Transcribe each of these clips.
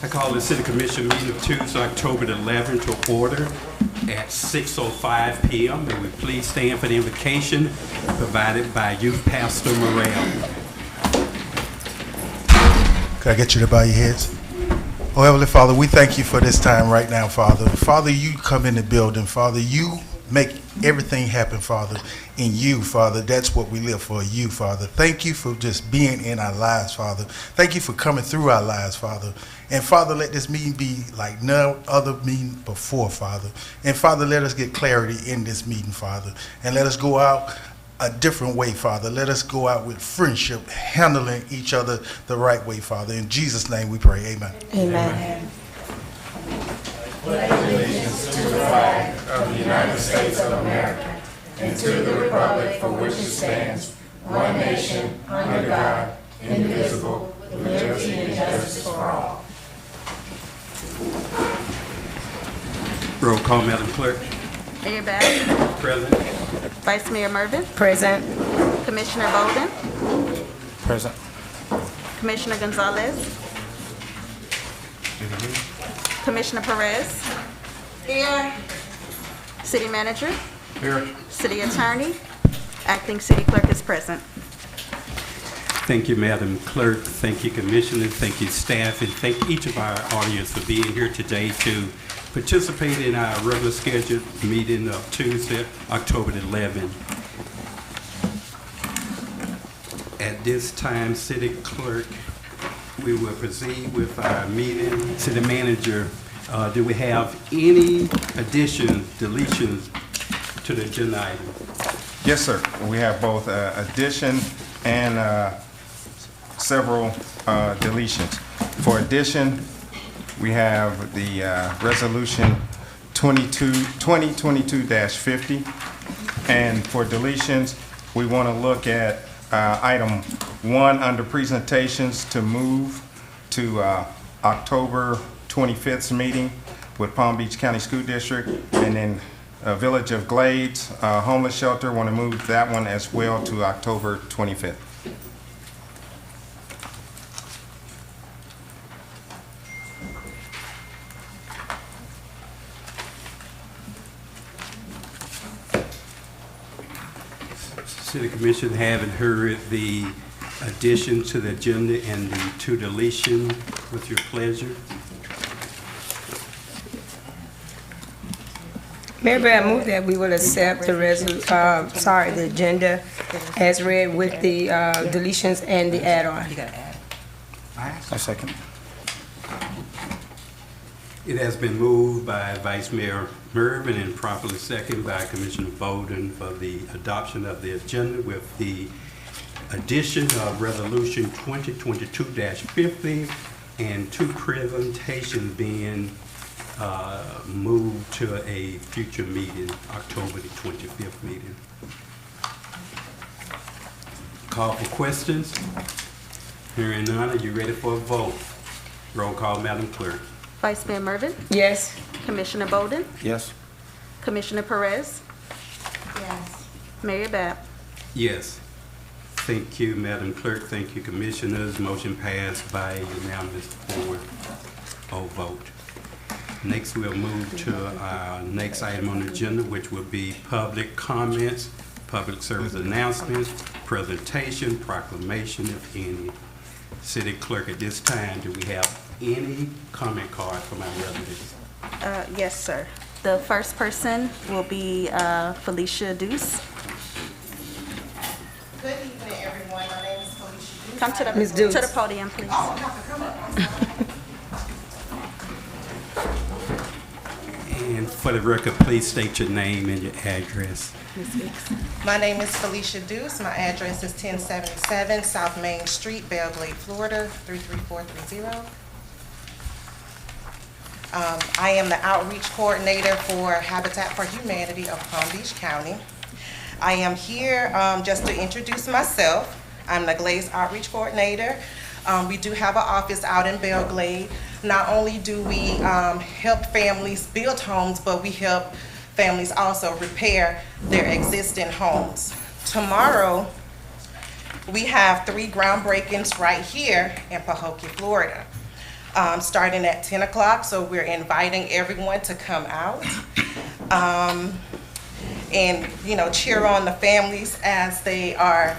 I call the City Commission meeting of Tuesday, October the 11th to order at 6:05 p.m. May we please stand for the invocation provided by Youth Pastor Morel. Could I get you to bow your heads? Oh, Heavenly Father, we thank you for this time right now, Father. Father, you come in the building, Father. You make everything happen, Father, in you, Father. That's what we live for, you, Father. Thank you for just being in our lives, Father. Thank you for coming through our lives, Father. And Father, let this meeting be like no other meeting before, Father. And Father, let us get clarity in this meeting, Father. And let us go out a different way, Father. Let us go out with friendship, handling each other the right way, Father. In Jesus' name we pray. Amen. Amen. Pledge allegiance to the flag of the United States of America and to the republic for which it stands, one nation, under God, indivisible, with liberty and justice for all. Roll call, Madam Clerk. Mayor Bass. Present. Vice Mayor Mervin. Present. Commissioner Bolden. Present. Commissioner Gonzalez. Commissioner Perez. Here. City Manager. Here. City Attorney. Acting City Clerk is present. Thank you, Madam Clerk. Thank you, Commissioner. Thank you, staff. And thank each of our audience for being here today to participate in our regular scheduled meeting of Tuesday, October the 11th. At this time, City Clerk, we will proceed with our meeting. City Manager, do we have any additions, deletions to the agenda item? Yes, sir. We have both addition and several deletions. For addition, we have the resolution 2022-50. And for deletions, we want to look at item 1 under presentations to move to October 25th meeting with Palm Beach County School District, and then Village of Glades homeless shelter, want to move that one as well to October 25th. City Commission, having heard the addition to the agenda and the two deletion, with your pleasure. Mayor Bear, I move that we will accept the the agenda as read with the deletions and the add-on. I second. It has been moved by Vice Mayor Mervin and properly seconded by Commissioner Bolden for the adoption of the agenda with the addition of Resolution 2022-50 and two presentations being moved to a future meeting, October the 25th meeting. Call for questions. Hearing none, are you ready for a vote? Roll call, Madam Clerk. Vice Mayor Mervin. Yes. Commissioner Bolden. Yes. Commissioner Perez. Yes. Mayor Bass. Yes. Thank you, Madam Clerk. Thank you, Commissioners. Motion passed by a unanimous 4-0 vote. Next, we'll move to our next item on the agenda, which will be public comments, public service announcements, presentation, proclamation, if any. City Clerk, at this time, do we have any comment cards from our residents? Yes, sir. The first person will be Felicia Deuce. Good evening, everyone. My name is Felicia Deuce. Come to Ms. Deuce. the podium, please. Oh, I have to come up. And for the record, please state your name and your address. Ms. Deuce. My name is Felicia Deuce. My address is 1077 South Main Street, Belgrade, Florida, 33430. I am the outreach coordinator for Habitat for Humanity of Palm Beach County. I am here just to introduce myself. I'm the Glades Outreach Coordinator. We do have an office out in Belgrade. Not only do we help families build homes, but we help families also repair their existing homes. Tomorrow, we have 3 groundbreakings right here in Pahokee, Florida. starting at 10 o'clock. So we're inviting everyone to come out and, you know, cheer on the families as they are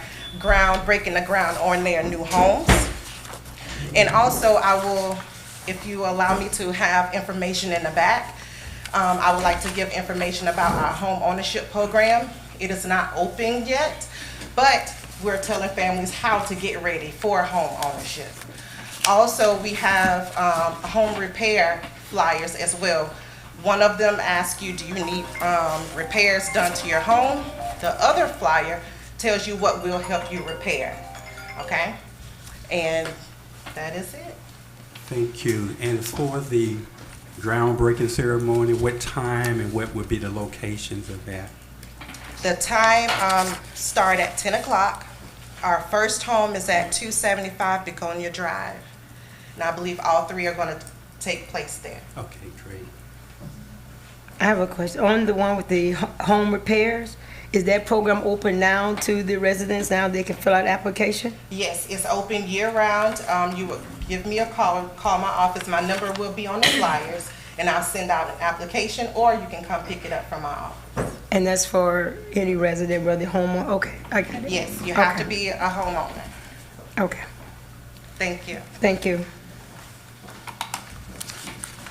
breaking the ground on their new homes. And also, I will, if you allow me to have information in the back, I would like to give information about our home ownership program. It is not open yet, but we're telling families how to get ready for home ownership. Also, we have home repair flyers as well. One of them asks you, do you need repairs done to your home? The other flyer tells you what will help you repair, okay? And that is it. Thank you. And for the groundbreaking ceremony, what time and what would be the locations of that? The time start at 10 o'clock. Our first home is at 275 Begonia Drive. And I believe all three are going to take place there. Okay, great. I have a question. On the one with the home repairs, is that program open now to the residents? Now they can fill out application? Yes, it's open year-round. You would give me a call my office. My number will be on the flyers, and I'll send out an application, or you can come pick it up from my office. And that's for any resident, whether homeowner? Okay, I got it. Yes, you have Okay. to be a homeowner. Okay, Thank you. thank you.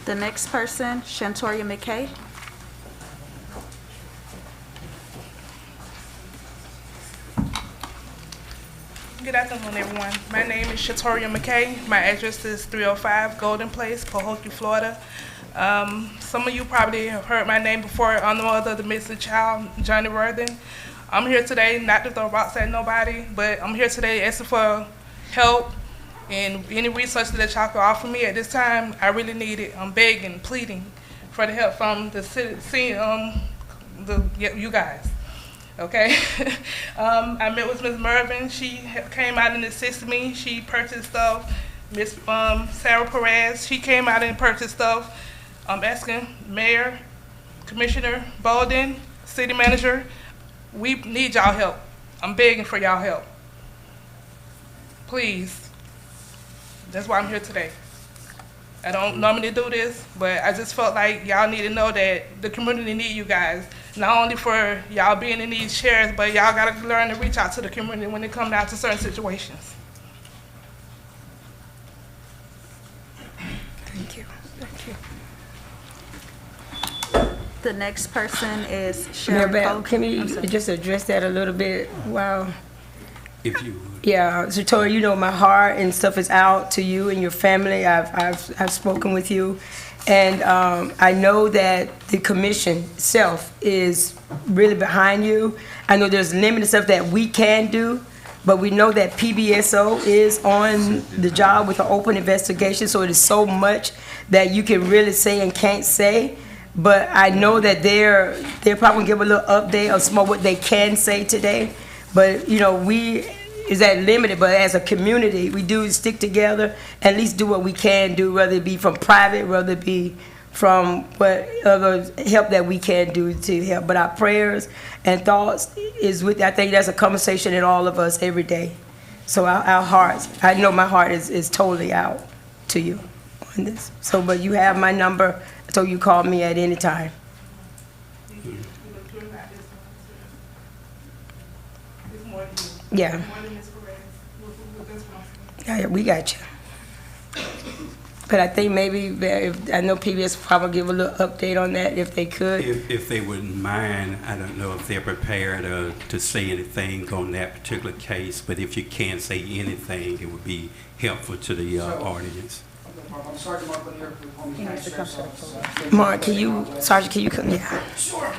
The next person, Shantoria McKay. Good afternoon, everyone. My name is Shatoria McKay. My address is 305 Golden Place, Pahokee, Florida. Some of you probably have heard my name before on no other the missing child, Johnny Worthing. I'm here today not to throw rocks at nobody, but I'm here today asking for help and any research that y'all can offer me at this time. I really need it. I'm begging, pleading for the help from the city, you guys. Okay, I met with Ms. Mervin. She came out and assisted me. She purchased stuff. Ms. Sarah Perez, she came out and purchased stuff. I'm asking Mayor, Commissioner Bolden, City Manager, we need y'all help. I'm begging for y'all help. Please. That's why I'm here today. I don't normally do this, but I just felt like y'all need to know that the community need you guys. Not only for y'all being in these chairs, but y'all gotta learn to reach out to the community when it comes down to certain situations. Thank you. Thank you. The next person is Mayor Sharon Bell, Cole. can I'm we sorry. just address that a little bit? Wow. If you would. Yeah, so Tori, you know my heart and stuff is out to you and your family. I've spoken with you, and I know that the commission itself is really behind you. I know there's limited stuff that we can do, but we know that PBSO is on the job with an open investigation. So it is so much that you can really say and can't say. But I know that they're probably gonna give a little update on some of what they can say today. But you know is that limited, but as a community, we do stick together, at least do what we can do, whether it be from private, whether it be from what other help that we can do to help. But our prayers and thoughts is with, I think that's a conversation in all of us every day. So our hearts, I know my heart is totally out to you on this. So, but you have my number, so you call me at any time. Yeah. Yeah, we got you. But I think maybe, I know PBS will probably give a little update on that if they could. If they wouldn't mind, I don't know if they're prepared to say anything on that particular case, but if you can't say anything, it would be helpful to the audience. Sergeant Mark Lanier with Palm Beach County Sheriff's Office. Mark, Sergeant, can you come? Yeah. Sure.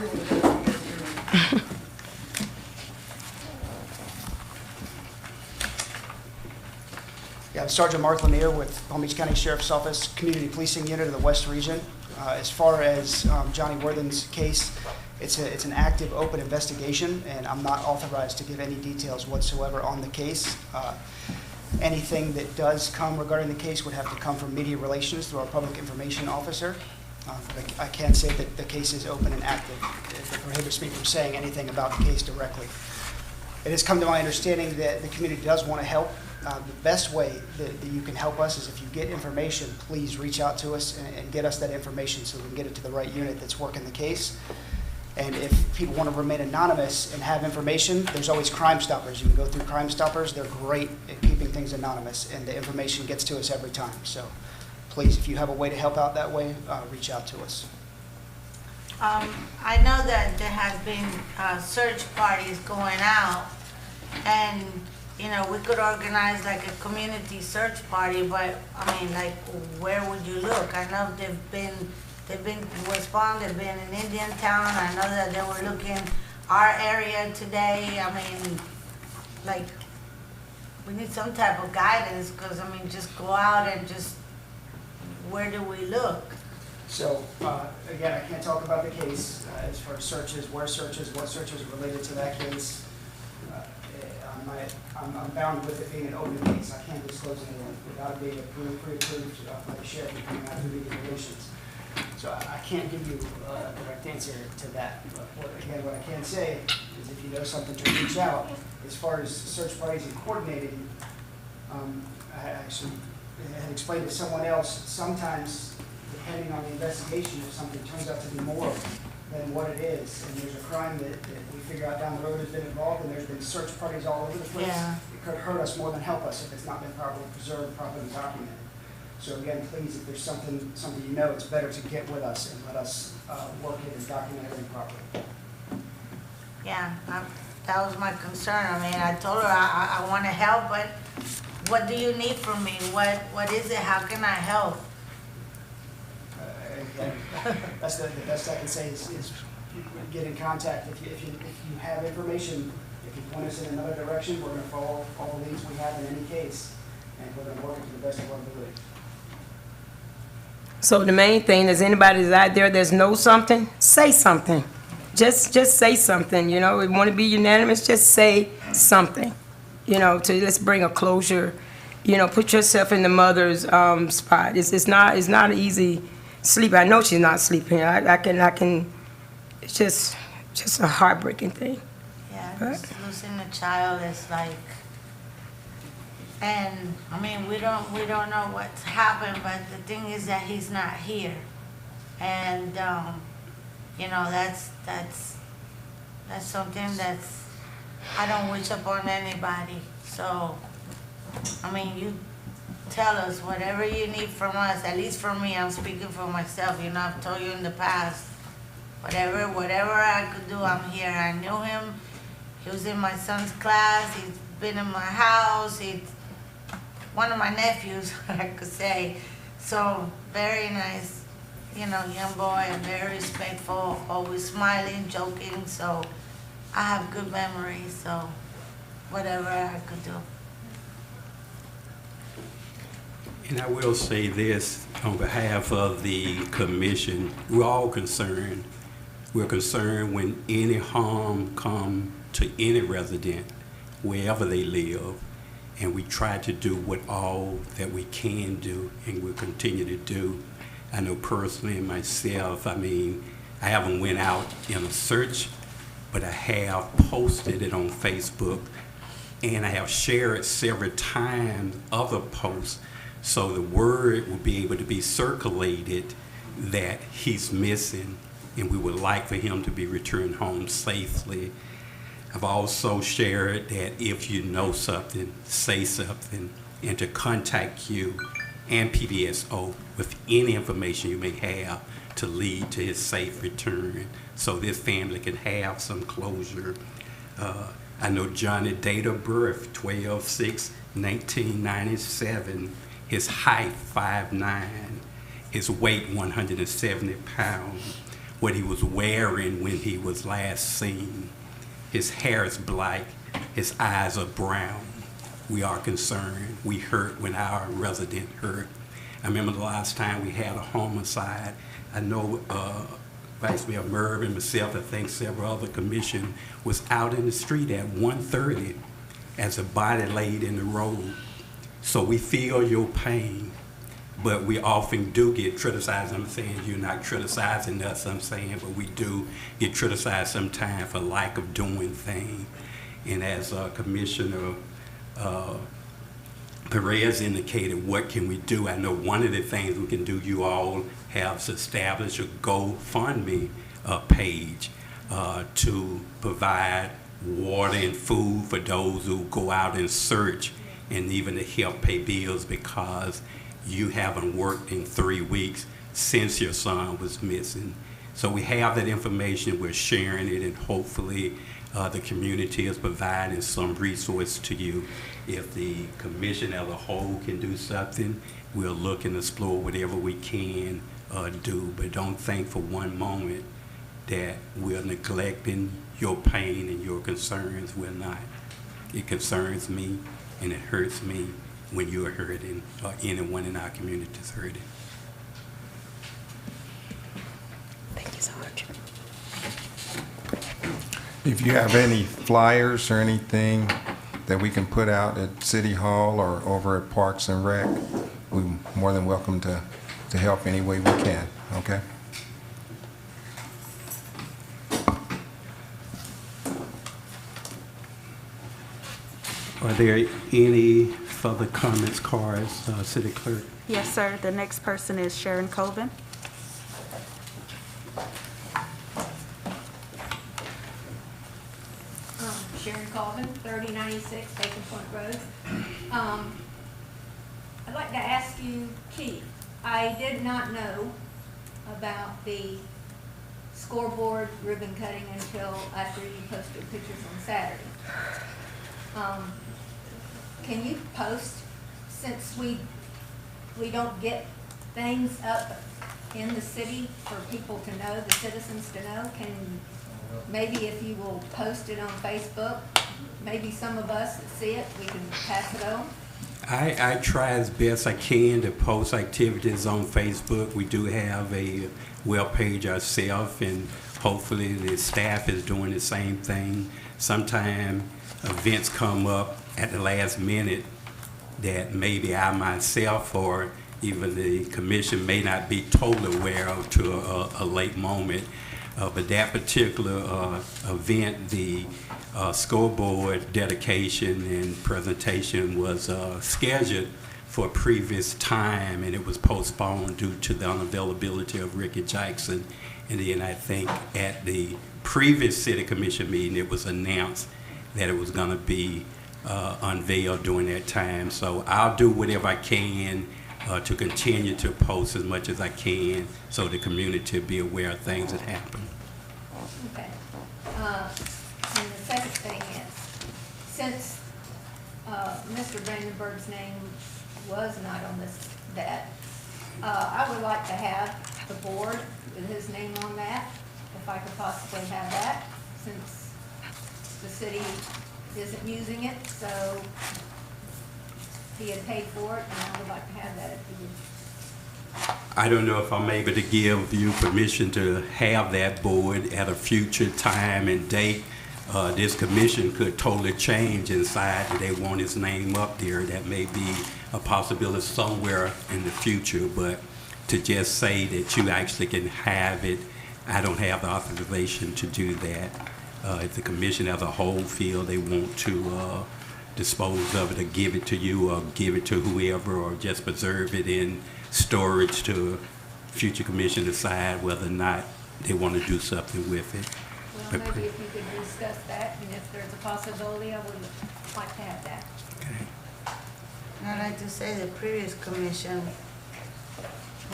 Yeah, I'm Sergeant Mark Lanier with Palm Beach County Sheriff's Office, Community Policing Unit of the West Region. As far as Johnny Worthen's case, it's an active, open investigation, and I'm not authorized to give any details whatsoever on the case. Anything that does come regarding the case would have to come from media relations through our public information officer. But I can say that the case is open and active. It prohibits me from saying anything about the case directly. It has come to my understanding that the community does want to help The best way that you can help us is if you get information, please reach out to us and get us that information so we can get it to the right unit that's working the case. And if people want to remain anonymous and have information, there's always Crime Stoppers. You can go through Crime Stoppers. They're great at keeping things anonymous, and the information gets to us every time. So please, if you have a way to help out that way, reach out to us. I know that there has been search parties going out, and you know, we could organize like a community search party, but I mean, like, where would you look? I know they've been in West Palm, they've been in Indian Town. I know that they were looking our area today. I mean, like, we need some type of guidance, because I mean, just go out and just, where do we look? So, again, I can't talk about the case as far as searches, what searches are related to that case. I'm bound with it being an open case. I can't disclose anything without being pre-approved by the sheriff and coming out of the regulations. So I can't give you a direct answer to that. But what I can say is if you know something, to reach out. As far as search parties and coordinating, I actually had explained to someone else, sometimes depending on the investigation, if something turns out to be more than what it is, and there's a crime that we figure out down the road has been involved, and there's been search parties all over the place, Yeah. It could hurt us more than help us if it's not been properly preserved, properly documented. So again, please, if there's something you know, it's better to get with us and let us work it and document everything properly. Yeah, that was my concern. I mean, I told her I want to help, but what do you need from me? What is it? How can I help? Again, that's the best I can say is get in contact. If you have information, if you point us in another direction, we're going to follow all the leads we have in any case, and we're going to work it to the best of our ability. So the main thing is, anybody that's out there that's knows something, say something. Just say something, you know. We want to be unanimous, just say something, you know, let's bring a closure. You know, put yourself in the mother's spot. It's not an easy sleep. I know she's not sleeping. I can. It's just a heartbreaking thing. Yeah, Right. just losing a child is like, and I mean, we don't know what's happened, but the thing is that he's not here, and you know, that's something that's I don't wish upon anybody. So, I mean, you tell us whatever you need from us. At least for me, I'm speaking for myself. You know, I've told you in the past, whatever I could do, I'm here. I knew him. He was in my son's class. He's been in my house. He's one of my nephews, I could say. So very nice, you know, young boy, and very respectful, always smiling, joking. So I have good memories. So whatever I could do. And I will say this on behalf of the commission, we're all concerned. We're concerned when any harm come to any resident, wherever they live, and we try to do what all that we can do and we'll continue to do. I know personally myself, I mean, I haven't went out in a search, but I have posted it on Facebook, and I have shared several times other posts, so the word will be able to be circulated that he's missing, and we would like for him to be returned home safely. I've also shared that if you know something, say something, and to contact you and PBSO with any information you may have to lead to his safe return, so this family can have some closure. I know Johnny date of birth, 12/6/1997, his height 5'9", his weight 170 pounds, what he was wearing when he was last seen. His hair is black, his eyes are brown. We are concerned. We hurt when our resident hurt. I remember the last time we had a homicide. I know Vice Mayor Merv and myself, I think several other commission, was out in the street at 1:30 as a body laid in the road. So we feel your pain, but we often do get criticized. I'm saying you're not criticizing us, I'm saying, but we do get criticized sometimes for lack of doing things. And as Commissioner Perez indicated, what can we do? I know one of the things we can do, you all have established a GoFundMe page to provide water and food for those who go out and search, and even to help pay bills, because you haven't worked in 3 weeks since your son was missing. So we have that information, we're sharing it, and hopefully the community is providing some resource to you. If the commission as a whole can do something, we'll look and explore whatever we can do. But don't think for one moment that we're neglecting your pain and your concerns. We're not. It concerns me and it hurts me when you're hurting or anyone in our community is hurting. Thank you so much. If you have any flyers or anything that we can put out at City Hall or over at Parks and Rec, we're more than welcome to help any way we can, okay? Are there any further comments, cards, City Clerk? Yes, sir. The next person is Sharon Colvin. Sharon Colvin, 3096 Bacon Point Road. I'd like to ask you, Keith, I did not know about the scoreboard ribbon cutting until after you posted pictures on Saturday. Can you post, since we don't get things up in the city for people to know, the citizens to know, maybe if you will post it on Facebook, maybe some of us that see it, we can pass it on? I try as best I can to post activities on Facebook. We do have a web page ourselves, and hopefully the staff is doing the same thing. Sometimes events come up at the last minute that maybe I myself or even the commission may not be totally aware of to a late moment. But that particular event, the scoreboard dedication and presentation was scheduled for a previous time, and it was postponed due to the unavailability of Ricky Jackson. And then I think at the previous city commission meeting, it was announced that it was going to be unveiled during that time. So I'll do whatever I can to continue to post as much as I can so the community be aware of things that happen. Okay. And the second thing is, since Mr. Vandenberg's name was not on that, I would like to have the board with his name on that, if I could possibly have that, since the city isn't using it, so he had paid for it, and I would like to have that if he would. I don't know if I'm able to give you permission to have that board at a future time and date. This commission could totally change and decide that they want his name up there. That may be a possibility somewhere in the future, but to just say that you actually can have it, I don't have the authorization to do that. If the commission as a whole feel they want to dispose of it or give it to you or give it to whoever or just preserve it in storage to future commission decide whether or not they want to do something with it. Well, maybe if you could discuss that, and if there's a possibility, I would like to have that. Okay. I'd like to say the previous commission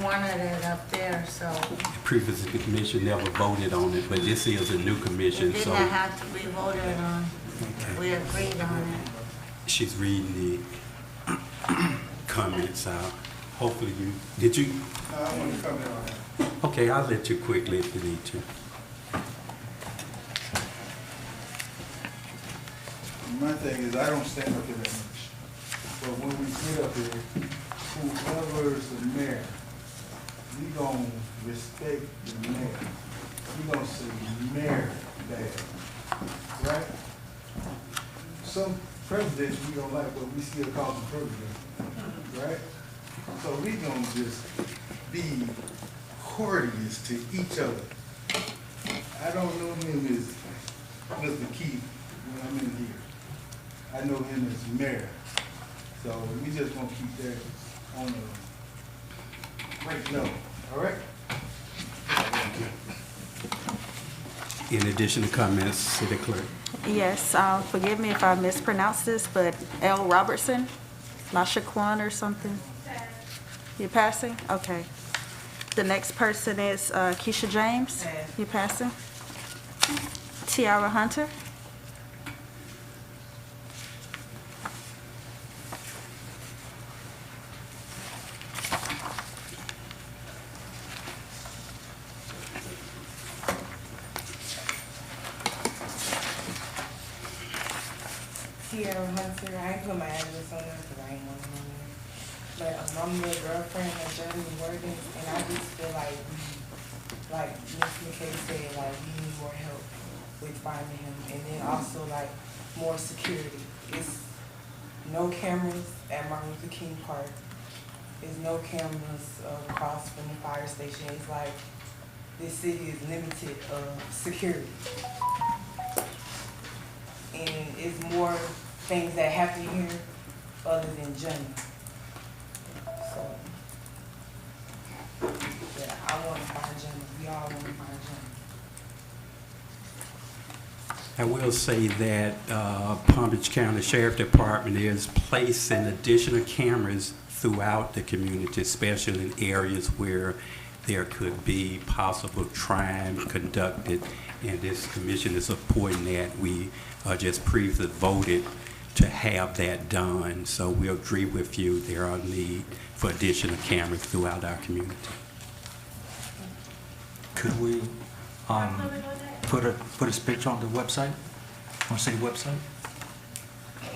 wanted it up there, so The previous commission never voted on it, but this is a new it commission, did so not have to be voted on. okay. We agreed on it. She's reading the comments out. Hopefully did you? I want to comment on that. Okay, I'll let you quickly if you need to. My thing is, I don't stand up here that much. But when we get up here, whoever's the mayor, we gonna respect the mayor. We gonna say mayor bad, right? Some presidents we don't like, but we still call them president, right? So we gonna just be courteous to each other. I don't know him as Mr. Keith when I'm in here. I know him as mayor. So we just want to keep that on the great level, all right? In addition to comments, City Clerk. Yes, forgive me if I mispronounce this, but L. Robertson, LaShaquan or something? You're passing? Okay. The next person is Keisha James. You passing? Tiara Hunter. Sierra Hunter, I ain't put my address on there because I ain't want it on there. But I'm your girlfriend and Jeremy Morgan, and I just feel like like Ms. McKay said, like we need more help with finding him, and then also like more security. It's no cameras at Martin Luther King Park. There's no cameras across from the fire station. It's like this city is limited security. And it's more things that happen here other than Johnny. So, yeah, I want to find Johnny. We all want to find Johnny. I will say that Palm Beach County Sheriff Department is placing additional cameras throughout the community, especially in areas where there could be possible crime conducted, and this commission is supporting that. We just previously voted to have that done, so we agree with you. There are need for additional cameras throughout our community. Could we put a picture on the website, on city website?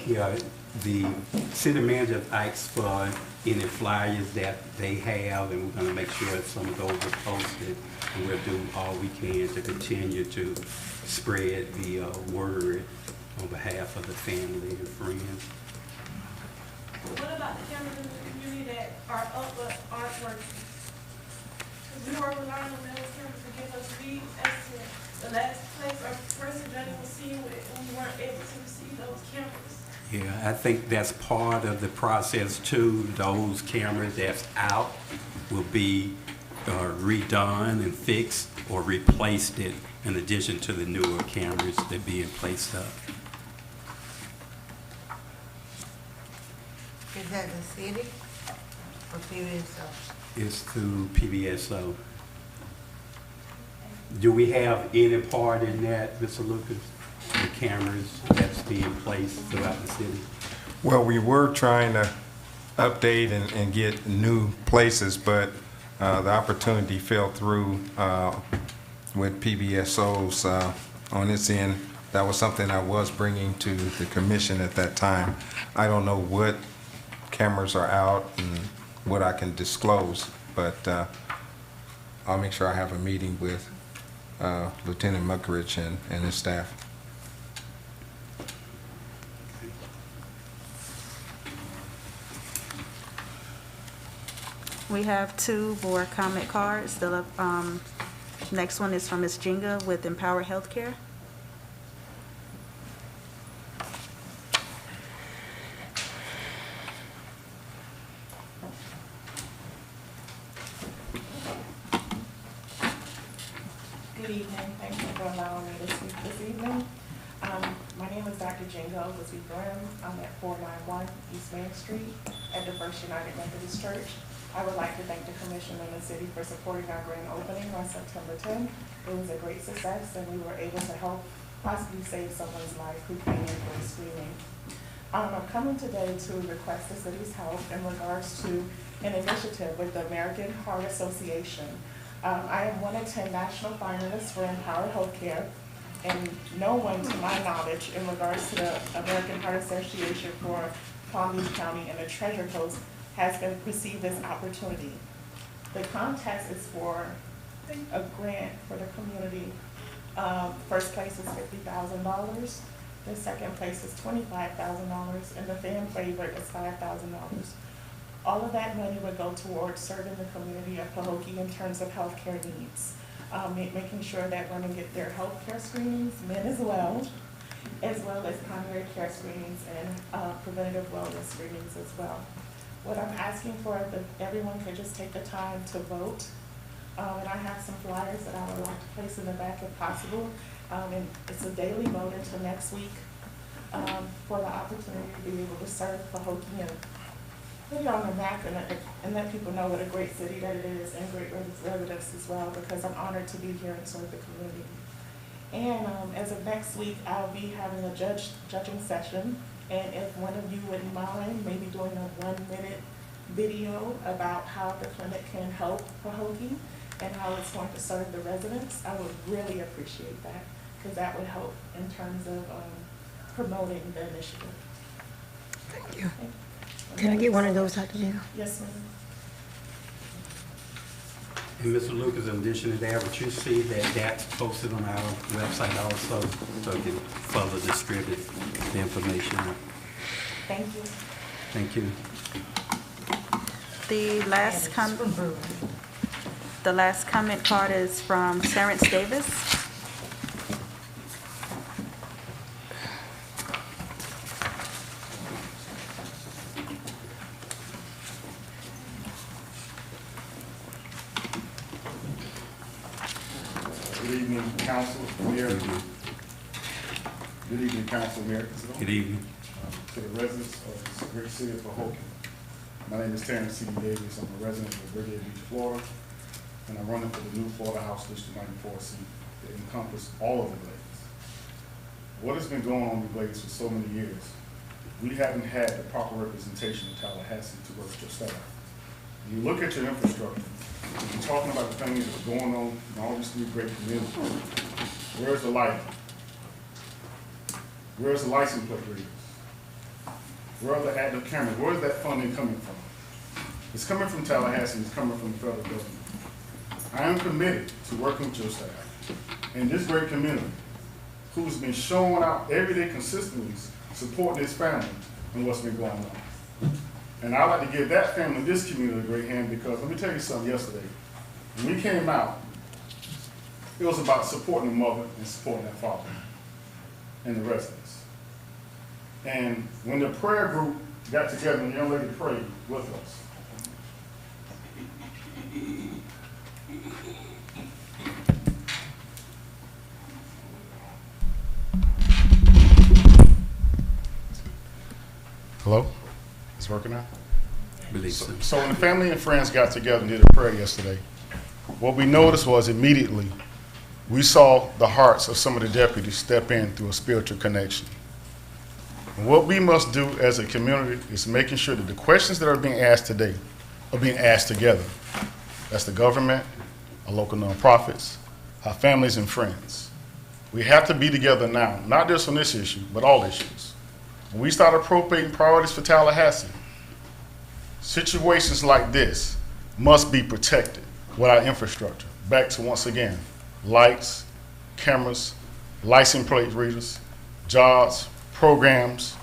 Yeah, the city manager asked for any flyers that they have, and we're going to make sure that some of those are posted, and we'll do all we can to continue to spread the word on behalf of the family and friends. What about the cameras in the community that are up but aren't working? Because we were relying on those cameras to give us reads as to the last place or person Johnny was seen with, and we weren't able to receive those cameras. Yeah, I think that's part of the process too. Those cameras that's out will be redone and fixed or replaced it in addition to the newer cameras that are being placed up. Is that the city or PBSO? It's through PBSO. Do we have any part in that, Mr. Lucas? The cameras that's being placed throughout the city? Well, we were trying to update and get new places, but the opportunity fell through with PBSO's on its end. That was something I was bringing to the commission at that time. I don't know what cameras are out and what I can disclose, but I'll make sure I have a meeting with Lieutenant Muckeridge and his staff. We have 2 board comment cards. The next one is from Ms. Jinga with Empower Healthcare. Good evening. Thank you for allowing me to speak this evening. My name is Dr. Jingo Grimm. I'm at 491 East Main Street at the First United Methodist Church. I would like to thank the commission and the city for supporting our grand opening on September 10th. It was a great success, and we were able to help possibly save someone's life who came in for a screening. I'm coming today to request the city's help in regards to an initiative with the American Heart Association. I am one of 10 national finalists for Empower Healthcare, and no one, to my knowledge, in regards to the American Heart Association for Palm Beach County and the Treasure Coast has received this opportunity. The contest is for a grant for the community. First place is $50,000. The second place is $25,000, and the fan favorite is $5,000. All of that money would go towards serving the community of Pahokee in terms of healthcare needs, making sure that women get their healthcare screenings, men as well, as well as primary care screenings and preventative wellness screenings as well. What I'm asking for is that everyone could just take the time to vote. And I have some flyers that I would like to place in the back if possible. And it's a daily vote until next week for the opportunity to be able to serve Pahokee and put it on the map and let people know what a great city that it is and great residents as well, because I'm honored to be here and serve the community. And as of next week, I'll be having a judging session. And if one of you wouldn't mind maybe doing a 1-minute video about how the clinic can help Pahokee and how it's going to serve the residents, I would really appreciate that, because that would help in terms of promoting the initiative. Thank you. Can I get one of those, Dr. Jingle? Yes, ma'am. And Mr. Lucas, in addition to that, would you see that that's posted on our website also, so we can further distribute the information? Thank you. Thank you. The last comment card is from Terrence Davis. Good evening, Council, Mayor. Good evening, Council, Mayor. Good evening. To the residents of this great city of Pahokee. My name is Terrence C. Davis. I'm a resident of Virginia Beach, Florida, and I'm running for the new Florida House District 94 seat that encompasses all of the Glades. What has been going on in the Glades for so many years, we haven't had the proper representation in Tallahassee to work with your staff. When you look at your infrastructure, when you're talking about the things that are going on in all these three great communities, where's the light? Where's the license plate readers? Where are the active cameras? Where is that funding coming from? It's coming from Tallahassee, it's coming from the federal government. I am committed to working with your staff in this great community who's been showing out every day consistently, supporting this family and what's been going on. And I'd like to give that family, this community, a great hand, because let me tell you something yesterday. When we came out, it was about supporting the mother and supporting that father and the residents. And when the prayer group got together and the young lady prayed with us, hello? It's working now? So when the family and friends got together and did a prayer yesterday, what we noticed was immediately we saw the hearts of some of the deputies step in through a spiritual connection. And what we must do as a community is making sure that the questions that are being asked today are being asked together. That's the government, our local nonprofits, our families and friends. We have to be together now, not just on this issue, but all issues. When we start appropriating priorities for Tallahassee, situations like this must be protected with our infrastructure. Back to, once again, lights, cameras, license plate readers, jobs, programs,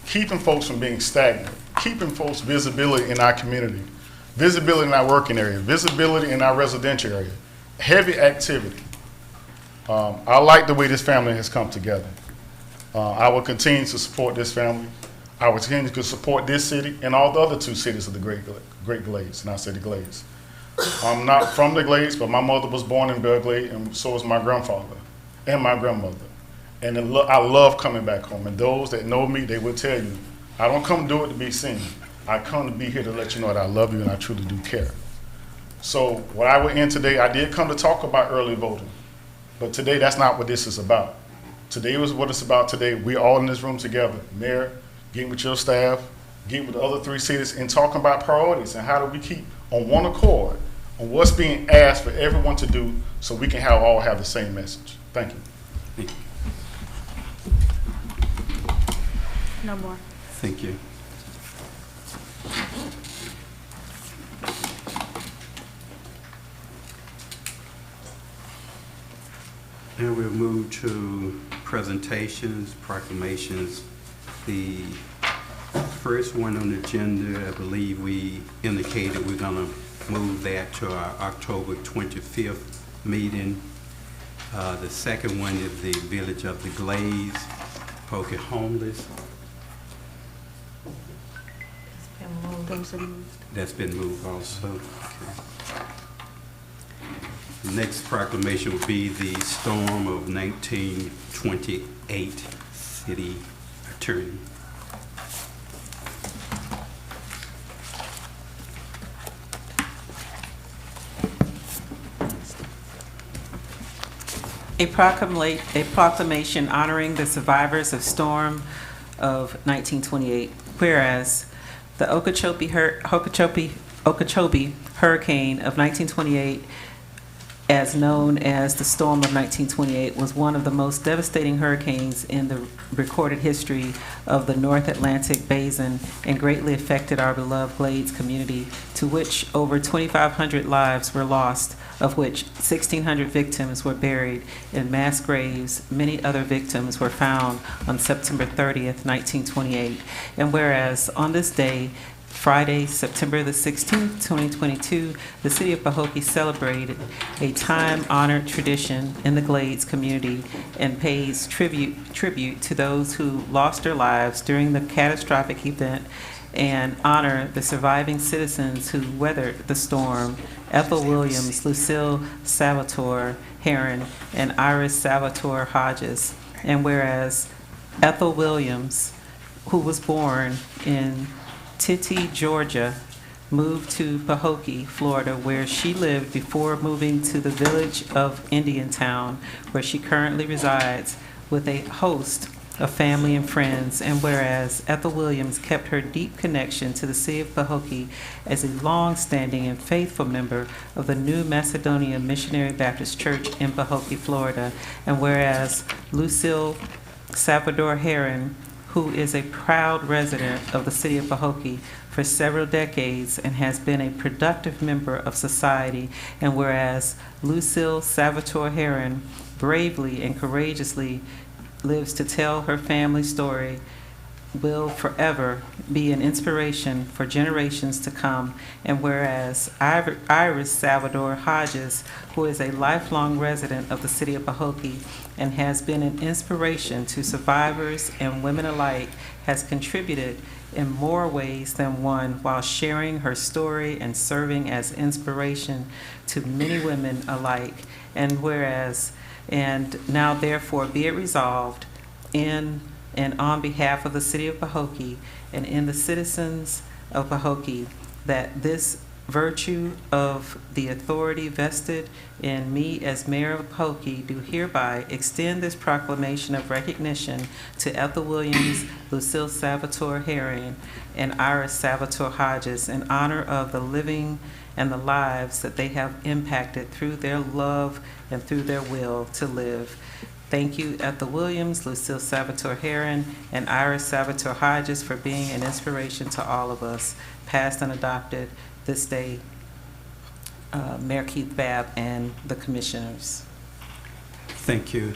keeping folks from being stagnant, keeping folks visibility in our community, visibility in our working area, visibility in our residential area, heavy activity. I like the way this family has come together. I will continue to support this family. I will continue to support this city and all the other two cities of the Great Glades, and I say the Glades. I'm not from the Glades, but my mother was born in Belglade, and so was my grandfather and my grandmother. And I love coming back home. And those that know me, they will tell you, I don't come do it to be seen. I come to be here to let you know that I love you and I truly do care. So what I would end today, I did come to talk about early voting. But today, that's not what this is about. Today was what it's about today. We're all in this room together. Mayor, getting with your staff, getting with the other three cities and talking about priorities and how do we keep on one accord on what's being asked for everyone to do so we can all have the same message. Thank you. Thank you. No more. Thank you. And we'll move to presentations, proclamations. The first one on the agenda, I believe we indicated we're going to move that to our October 25th meeting. The second one is the Village of the Glades. Pahokee homeless. Those are moved. That's been moved also. Okay. The next proclamation will be the storm of 1928 city attorney. A proclamation honoring the survivors of storm of 1928. Whereas the Okeechobee hurricane of 1928, as known as the storm of 1928, was one of the most devastating hurricanes in the recorded history of the North Atlantic Basin and greatly affected our beloved Glades community, to which over 2,500 lives were lost, of which 1,600 victims were buried in mass graves. Many other victims were found on September 30th, 1928. And whereas on this day, Friday, September the 16th, 2022, the city of Pahokee celebrated a time-honored tradition in the Glades community and pays tribute to those who lost their lives during the catastrophic event and honor the surviving citizens who weathered the storm: Ethel Williams, Lucille Salvatore Heron, and Iris Salvatore Hodges. And whereas Ethel Williams, who was born in Titty, Georgia, moved to Pahokee, Florida, where she lived before moving to the village of Indiantown, where she currently resides with a host of family and friends. And whereas Ethel Williams kept her deep connection to the city of Pahokee as a long-standing and faithful member of the New Macedonia Missionary Baptist Church in Pahokee, Florida. And whereas Lucille Salvador Heron, who is a proud resident of the city of Pahokee for several decades and has been a productive member of society. And whereas Lucille Salvatore Heron bravely and courageously lives to tell her family story, will forever be an inspiration for generations to come. And whereas Iris Salvador Hodges, who is a lifelong resident of the city of Pahokee and has been an inspiration to survivors and women alike, has contributed in more ways than one while sharing her story and serving as inspiration to many women alike. And whereas, and now therefore be it resolved in and on behalf of the city of Pahokee and in the citizens of Pahokee, that this virtue of the authority vested in me as mayor of Pahokee do hereby extend this proclamation of recognition to Ethel Williams, Lucille Salvatore Heron, and Iris Salvatore Hodges in honor of the living and the lives that they have impacted through their love and through their will to live. Thank you, Ethel Williams, Lucille Salvatore Heron, and Iris Salvatore Hodges for being an inspiration to all of us, passed and adopted this day. Mayor Keith Babb and the commissioners. Thank you.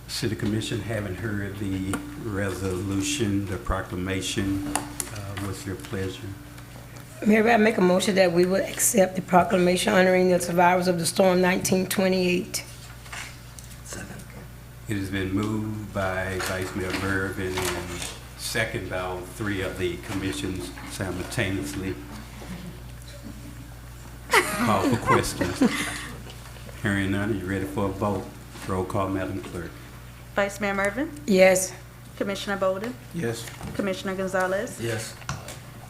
City Commission, having heard the resolution, the proclamation, what's your pleasure? Mayor, I make a motion that we would accept the proclamation honoring the survivors of the storm 1928. It has been moved by Vice Mayor Mervin and second by all three of the commissions simultaneously. Call for questions. Hearing none, are you ready for a vote? Roll call, Madam Clerk. Vice Mayor Mervin, Yes. Commissioner Bolden, Yes. Commissioner Gonzalez, Yes.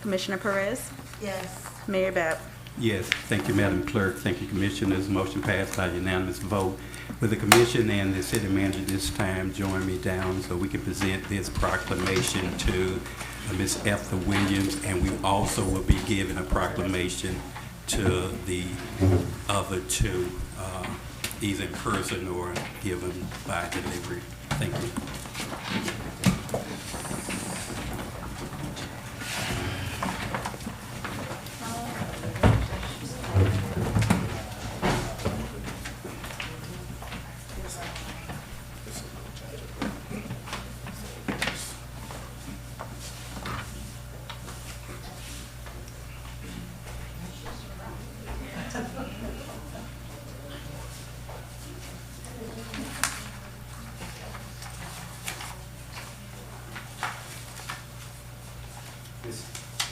Commissioner Perez, Yes. Mayor Babb. Yes, thank you, Madam Clerk. Thank you, Commissioners. Motion passed by unanimous vote. Will the Commission and the City Manager this time join me down so we can present this proclamation to Ms. Ethel Williams, and we also will be giving a proclamation to the other two, either in person or given by delivery. Thank you.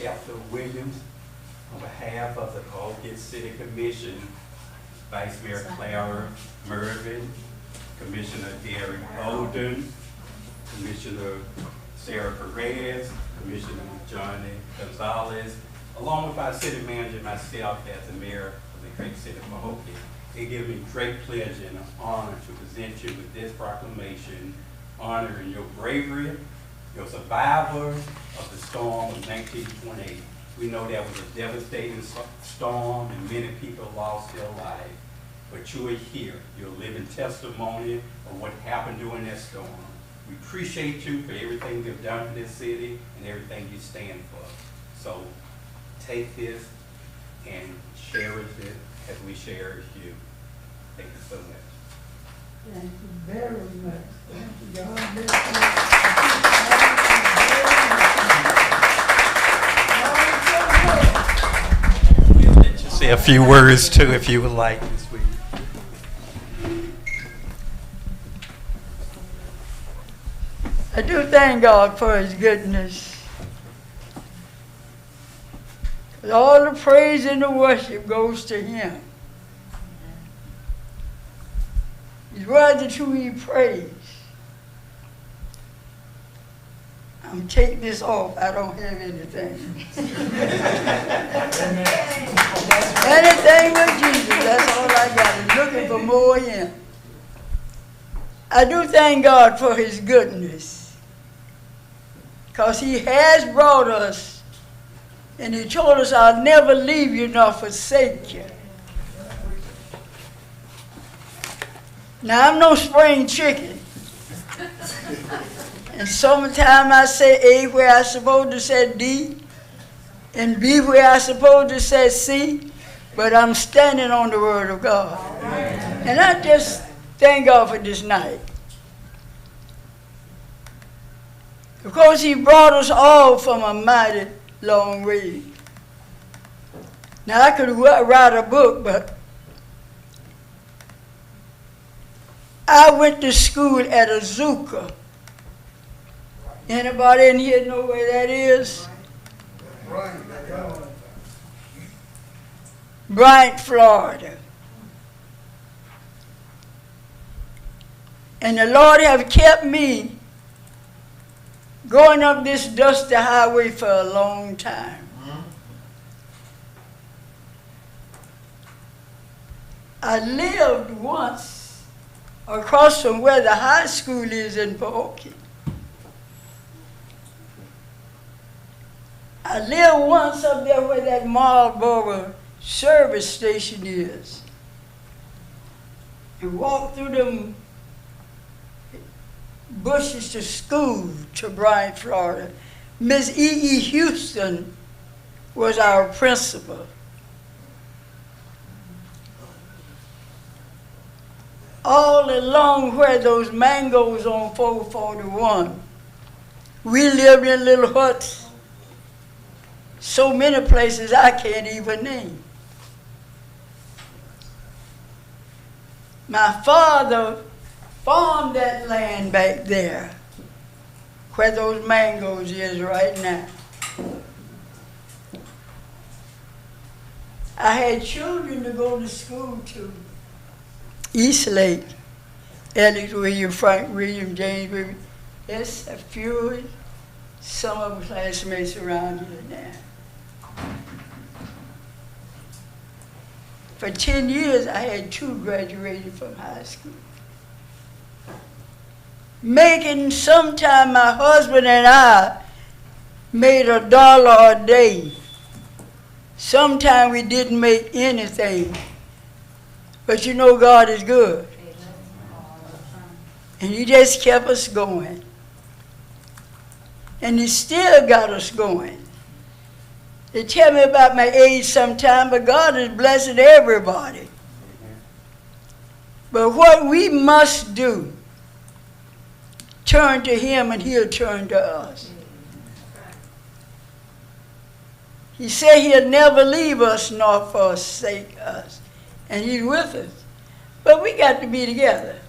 F. Williams, on behalf of the Pahokee City Commission, Vice Mayor Clara Mervin, Commissioner Derek Bolden, Commissioner Sarah Perez, Commissioner Johnny Gonzalez, along with our city manager, myself as the mayor of the great city of Pahokee. It gives me great pleasure and honor to present you with this proclamation honoring your bravery, your survivor of the storm of 1928. We know that was a devastating storm and many people lost their lives. But you are here. You're a living testimony of what happened during that storm. We appreciate you for everything you've done for this city and everything you stand for. So take this and cherish it as we cherish you. Thank you so much. Thank you very much. Thank you. God bless you. We'll let you say a few words too if you would like this week. I do thank God for His goodness. All the praise and the worship goes to Him. He's worthy to be praised. I'm taking this off. I don't have anything. Anything with Jesus. That's all I got. I'm looking for more of Him. I do thank God for His goodness. Because He has brought us, and He told us, I'll never leave you nor forsake you. Now, I'm no spring chicken. And sometimes I say A where I supposed to say D, and B where I supposed to say C, but I'm standing on the Word of God. And I just thank God for this night. Because He brought us all from a mighty long way. Now, I could write a book, but I went to school at Azuka. Anybody in here know where that is? Bryant, Florida. And the Lord have kept me going up this dusty highway for a long time. I lived once across from where the high school is in Pahokee. I lived once up there where that Marlboro service station is. And walked through them bushes to school to Bryant, Florida. Miss E.E. Houston was our principal. All along where those mangoes on 441, we lived in little huts. So many places I can't even name. My father farmed that land back there, where those mangoes is right now. I had children to go to school to. East Lake, Alex William, Frank William, James William. Yes, a few, some of the classmates around here now. For 10 years, I had 2 graduated from high school. Making, sometime my husband and I made $1 a day. Sometime we didn't make anything. But you know God is good. And He just kept us going. And He still got us going. They tell me about my age sometime, but God is blessing everybody. But what we must do, turn to Him and He'll turn to us. He said He'll never leave us nor forsake us. And He's with us. But we got to be together.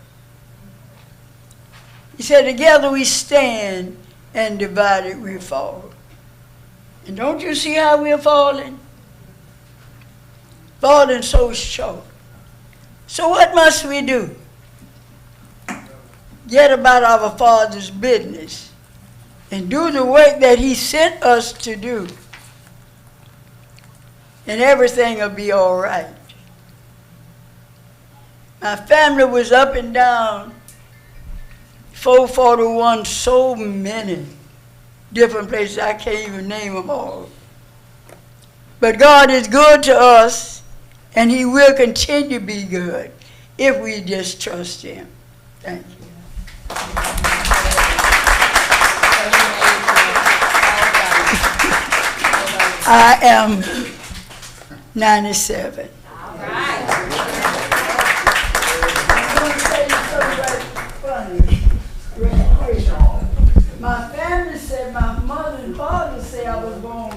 He said, together we stand and divided we fall. And don't you see how we're falling? Falling so short. So what must we do? Get about our Father's business and do the work that He sent us to do. And everything will be all right. My family was up and down 441, so many different places, I can't even name them all. But God is good to us, and He will continue to be good if we just trust Him. Thank you. I am 97. All right. My family said, my mother and father say I was born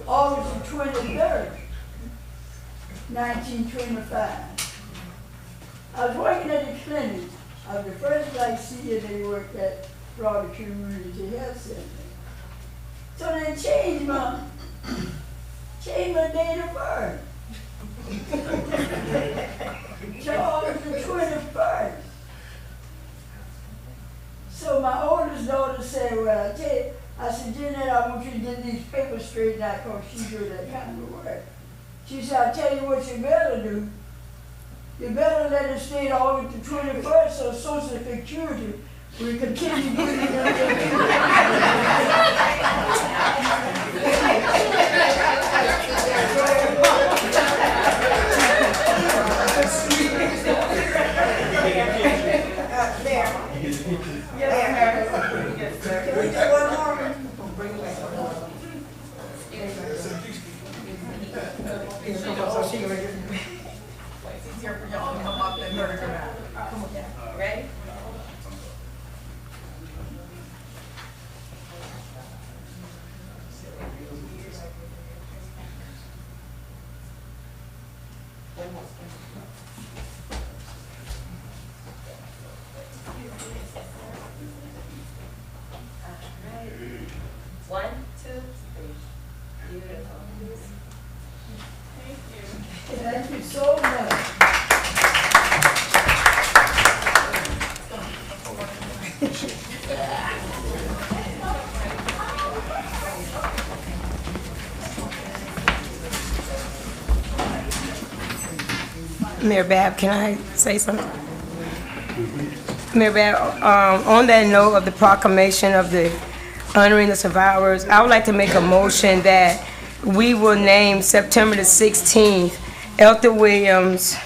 August the 23rd, 1925. I was working at the clinic. I was the first black seer they worked at Florida Community Health Center. So they changed my date of birth. To August the 21st. So my oldest daughter said, well, I said, Jeanette, I want you to get these papers straightened out because she do that kind of work. She said, I'll tell you what you better do. You better let it stay August the 21st so Social Security will continue giving you Ready? One, two, three. Beautiful. Thank you. Thank you so much. Mayor Bab, can I say something? Mayor Bab, on that note of the proclamation of the honoring the survivors, I would like to make a motion that we will name September the 16th, Elton Williams,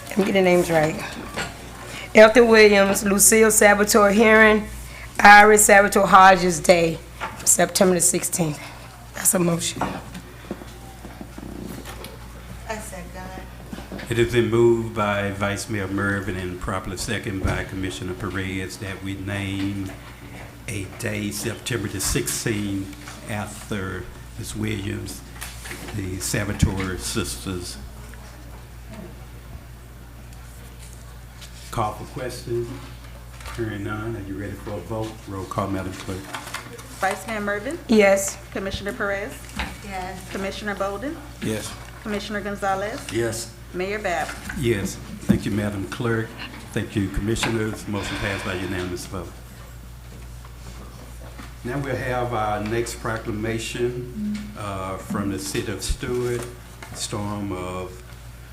let me get the names right. Elton Williams, Lucille Salvatore Heron, Iris Salvatore Hodges Day, September the 16th. That's a motion. I said God. It has been moved by Vice Mayor Mervin and properly seconded by Commissioner Perez that we name a day, September the 16th, after Ms. Williams, the Salvatore sisters. Call for questions. Hearing none, are you ready for a vote? Roll call, Madam Clerk. Vice Mayor Mervin, Yes. Commissioner Perez, Yes. Commissioner Bolden, Yes. Commissioner Gonzalez, Yes. Mayor Bab. Yes. Thank you, Madam Clerk. Thank you, Commissioners. Motion passed by unanimous vote. Now we'll have our next proclamation from the City of Stewart, storm of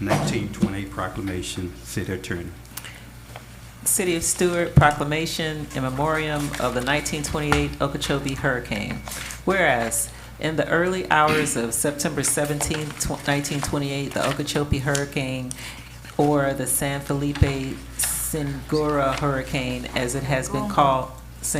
1928 proclamation. City Attorney. City of Stewart proclamation in memoriam of the 1928 Okeechobee hurricane. Whereas in the early hours of September 17, 1928, the Okeechobee hurricane, or the San Felipe Singora hurricane, as it has been called, as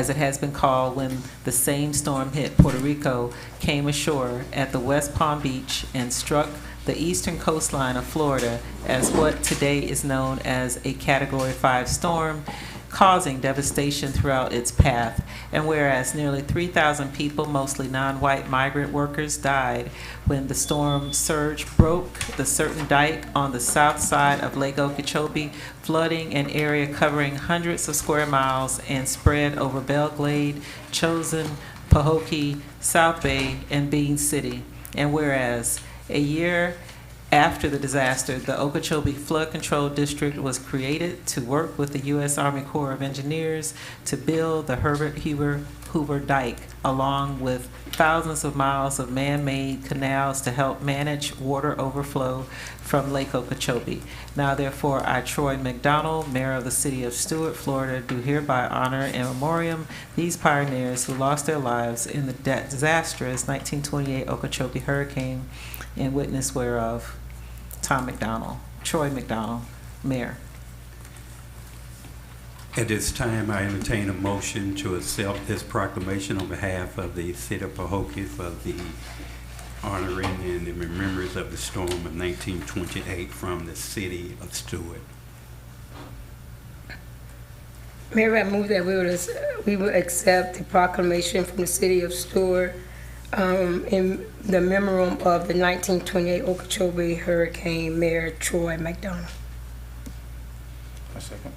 it has been called, when the same storm hit Puerto Rico, came ashore at the West Palm Beach and struck the eastern coastline of Florida as what today is known as a Category 5 storm, causing devastation throughout its path. And whereas nearly 3,000 people, mostly non-white migrant workers, died when the storm surge broke the certain dike on the south side of Lake Okeechobee, flooding an area covering hundreds of square miles and spread over Belglade, Chosen, Pahokee, South Bay, and Bean City. And whereas a year after the disaster, the Okeechobee Flood Control District was created to work with the U.S. Army Corps of Engineers to build the Herbert Hoover Dike, along with thousands of miles of man-made canals to help manage water overflow from Lake Okeechobee. Now therefore, I, Troy McDonald, Mayor of the City of Stuart, Florida, do hereby honor in memoriam these pioneers who lost their lives in the disastrous 1928 Okeechobee hurricane, in witness whereof, Tom McDonald, Troy McDonald, Mayor. At this time, I entertain a motion to accept this proclamation on behalf of the City of Pahokee for the honoring and the remembrance of the storm of 1928 from the City of Stuart. Mayor, I move that we will accept the proclamation from the City of Stuart in the memoriam of the 1928 Okeechobee hurricane, Mayor Troy McDonald. A second.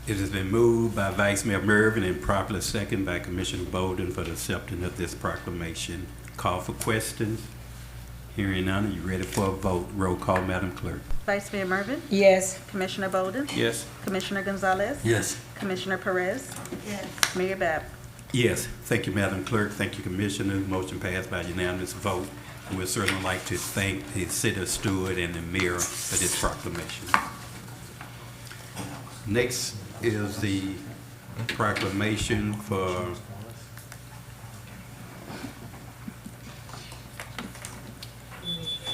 It has been moved by Vice Mayor Mervin and properly seconded by Commissioner Bolden for the acceptance of this proclamation. Call for questions. Hearing none, are you ready for a vote? Roll call, Madam Clerk. Vice Mayor Mervin? Yes. Commissioner Bolden? Yes. Commissioner Gonzalez? Yes. Commissioner Perez? Yes. Mayor Bab? Yes. Thank you, Madam Clerk. Thank you, Commissioner. Motion passed by unanimous vote. And we'd certainly like to thank the City of Stuart and the Mayor for this proclamation. Next is the proclamation for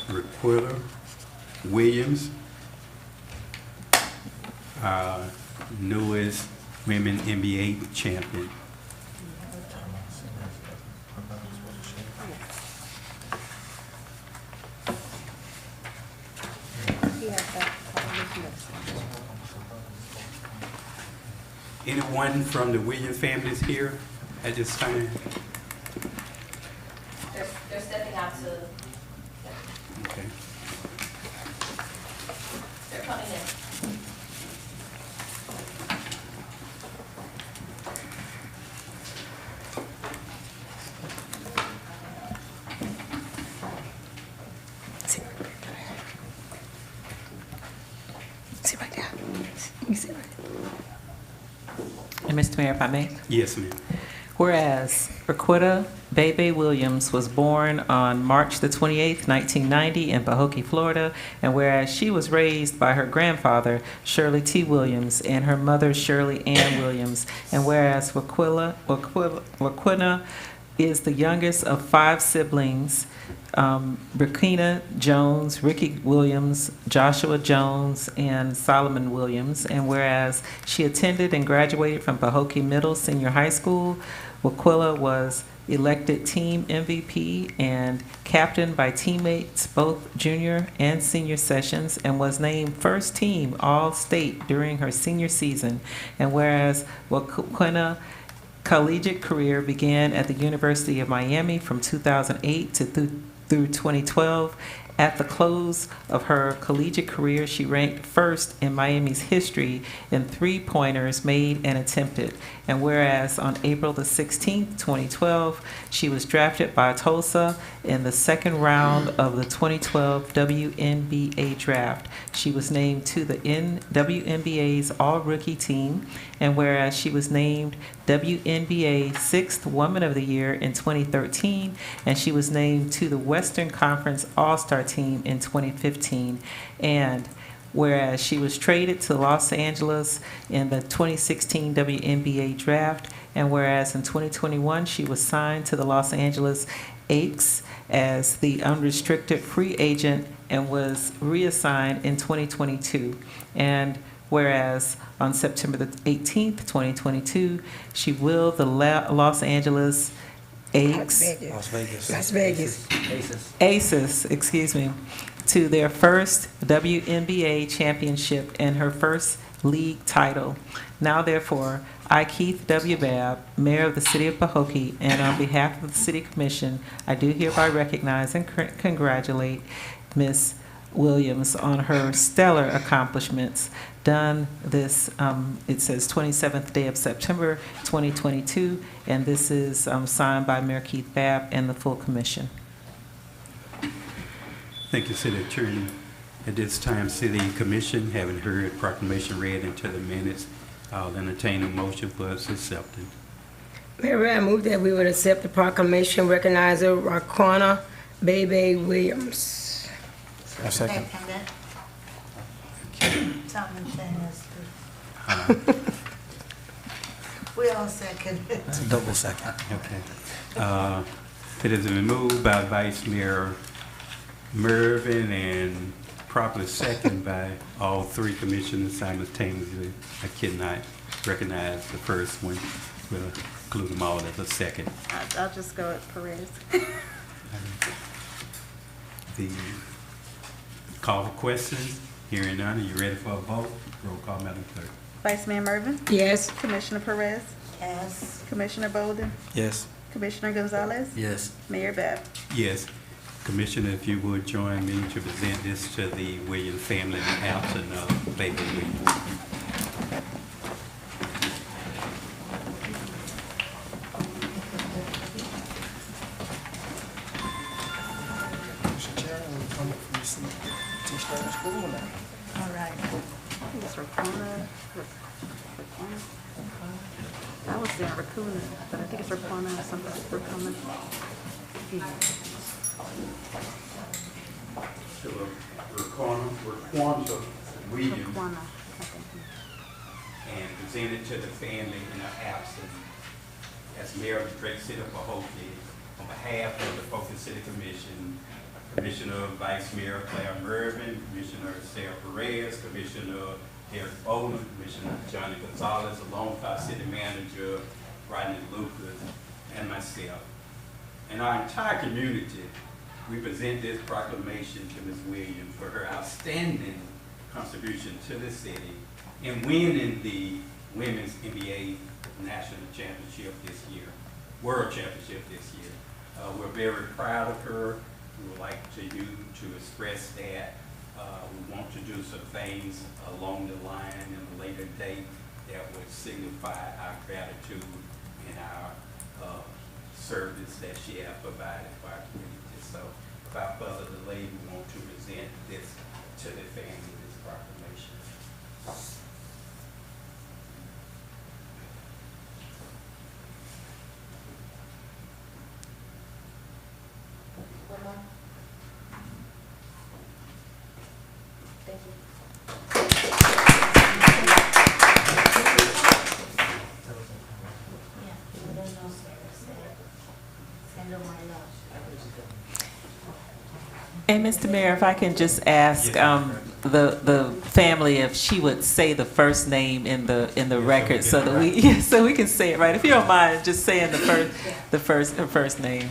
Requilla Williams, our newest women NBA champion. Anyone from the Williams families here at this time? They're stepping out to, Okay. they're coming in. Sit right there. You sit right there. And Mr. Mayor, if I may? Yes, ma'am. Whereas Requilla Bebe Williams was born on March the 28th, 1990 in Pahokee, Florida, and whereas she was raised by her grandfather, Shirley T. Williams, and her mother, Shirley Ann Williams, and whereas Requilla is the youngest of 5 siblings, Brakina Jones, Ricky Williams, Joshua Jones, and Solomon Williams. And whereas she attended and graduated from Pahokee Middle Senior High School, Requilla was elected team MVP and captained by teammates both junior and senior sessions, and was named first team All-State during her senior season. And whereas Requilla collegiate career began at the University of Miami from 2008 through 2012. At the close of her collegiate career, she ranked first in Miami's history in 3-pointers made and attempted. And whereas on April the 16th, 2012, she was drafted by Tulsa in the second round of the 2012 WNBA draft. She was named to the WNBA's All-Rookie team. And whereas she was named WNBA 6th Woman of the Year in 2013, and she was named to the Western Conference All-Star team in 2015. And whereas she was traded to Los Angeles in the 2016 WNBA draft, and whereas in 2021 she was signed to the Los Angeles Aces as the unrestricted free agent and was reassigned in 2022. And whereas on September the 18th, 2022, she willed the Los Angeles Aces, excuse me, to their first WNBA championship and her first league title. Now therefore, I, Keith W. Babb, Mayor of the City of Pahokee, and on behalf of the City Commission, I do hereby recognize and congratulate Ms. Williams on her stellar accomplishments done this, it says 27th day of September 2022, and this is signed by Mayor Keith Babb and the full commission. Thank you, City Attorney. At this time, City Commission, having heard proclamation read into the minutes, I'll entertain a motion for its acceptance. Mayor, I move that we would accept the proclamation recognizing Raquana Bebe Williams. I second. We all second it. It's a double second. Okay. It has been moved by Vice Mayor Mervin and properly seconded by all three commissioners simultaneously. I cannot recognize the first one. We'll include them all as a second. I'll just go with Perez. The call for questions. Hearing none. Are you ready for a vote? Roll call, Madam Clerk. Vice Mayor Mervin? Yes. Commissioner Perez? Yes. Commissioner Bolden? Yes. Commissioner Gonzalez? Yes. Mayor Babb? Yes. Commissioner, if you would join me to present this to the Williams family in the absence of Baby Williams. All right. It's Raquana. I was saying Racuna, but I think it's Raquana or something. Raquana. Raquana Williams, Raquana, I think. and presented to the family in her absence as Mayor of the Great City of Pahokee on behalf of the Pahokee City Commission, Commissioner Vice Mayor Claire Mervin, Commissioner Sarah Perez, Commissioner Derek Bowman, Commissioner Johnny Gonzalez, alongside City Manager Rodney Lucas, and myself. And our entire community, we present this proclamation to Ms. Williams for her outstanding contribution to the city in winning the Women's NBA National Championship this year, World Championship this year. We're very proud of her. We would like you to express that. We want to do some things along the line in a later date that would signify our gratitude and our service that she has provided for our community. So without further delay, we want to present this to the family, this proclamation. Thank you. And Mr. Mayor, if I can just ask the family if she would say the first name in the record so that we can say it right. If you don't mind, just saying her first name.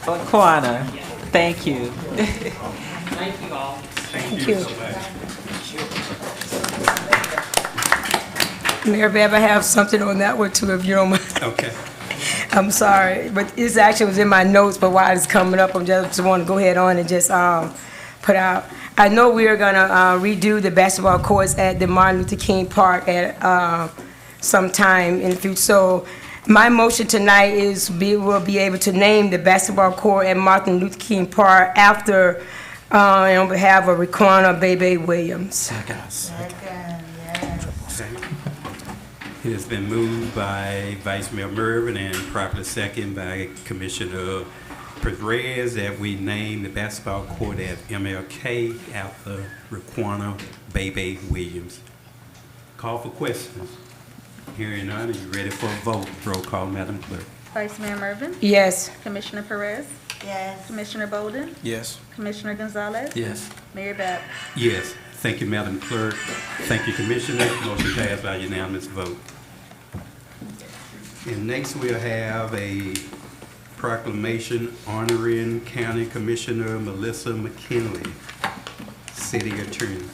Raquana. Thank you. Thank you all. Thank you so much. Mayor Babb, I have something on that one too, if you don't mind. Okay. I'm sorry, but this actually was in my notes, but while it's coming up, I just want to go ahead on and just put out. I know we are going to redo the basketball courts at the Martin Luther King Park at some time in the future. So my motion tonight is we'll be able to name the basketball court at Martin Luther King Park after, on behalf of Raquana Bebe Williams. Second. It has been moved by Vice Mayor Mervin and properly seconded by Commissioner Perez that we name the basketball court at MLK after Raquana Bebe Williams. Call for questions. Hearing none, are you ready for a vote? Roll call, Madam Clerk. Vice Mayor Mervin? Yes. Commissioner Perez? Yes. Commissioner Bolden? Yes. Commissioner Gonzalez? Yes. Mayor Babb? Yes. Thank you, Madam Clerk. Thank you, Commissioner. Motion passed by unanimous vote. And next we'll have a proclamation honoring County Commissioner Melissa McKinley, City Attorney.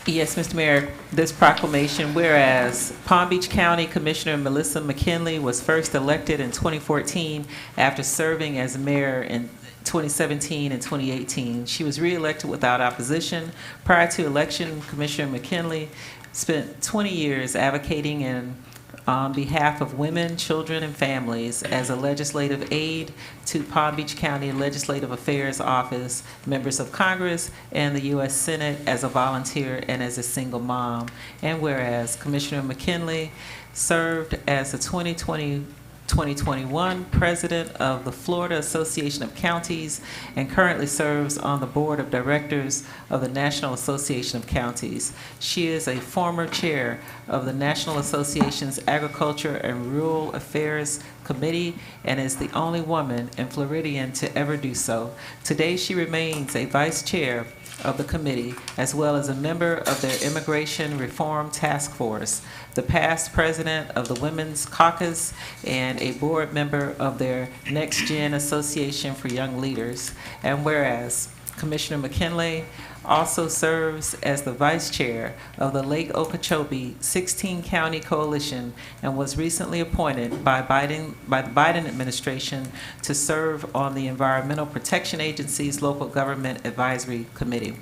Yes, Mr. Mayor, this proclamation, whereas Palm Beach County Commissioner Melissa McKinley was first elected in 2014 after serving as mayor in 2017 and 2018. She was re-elected without opposition. Prior to election, Commissioner McKinley spent 20 years advocating on behalf of women, children, and families as a legislative aide to Palm Beach County Legislative Affairs Office, members of Congress, and the U.S. Senate as a volunteer and as a single mom. And whereas Commissioner McKinley served as the 2020-2021 president of the Florida Association of Counties and currently serves on the board of directors of the National Association of Counties. She is a former chair of the National Association's Agriculture and Rural Affairs Committee and is the only woman in Floridian to ever do so. Today, she remains a vice chair of the committee, as well as a member of their Immigration Reform Task Force, the past president of the Women's Caucus, and a board member of their Next Gen Association for Young Leaders. And whereas Commissioner McKinley also serves as the vice chair of the Lake Okeechobee 16-County Coalition and was recently appointed by the Biden administration to serve on the Environmental Protection Agency's Local Government Advisory Committee,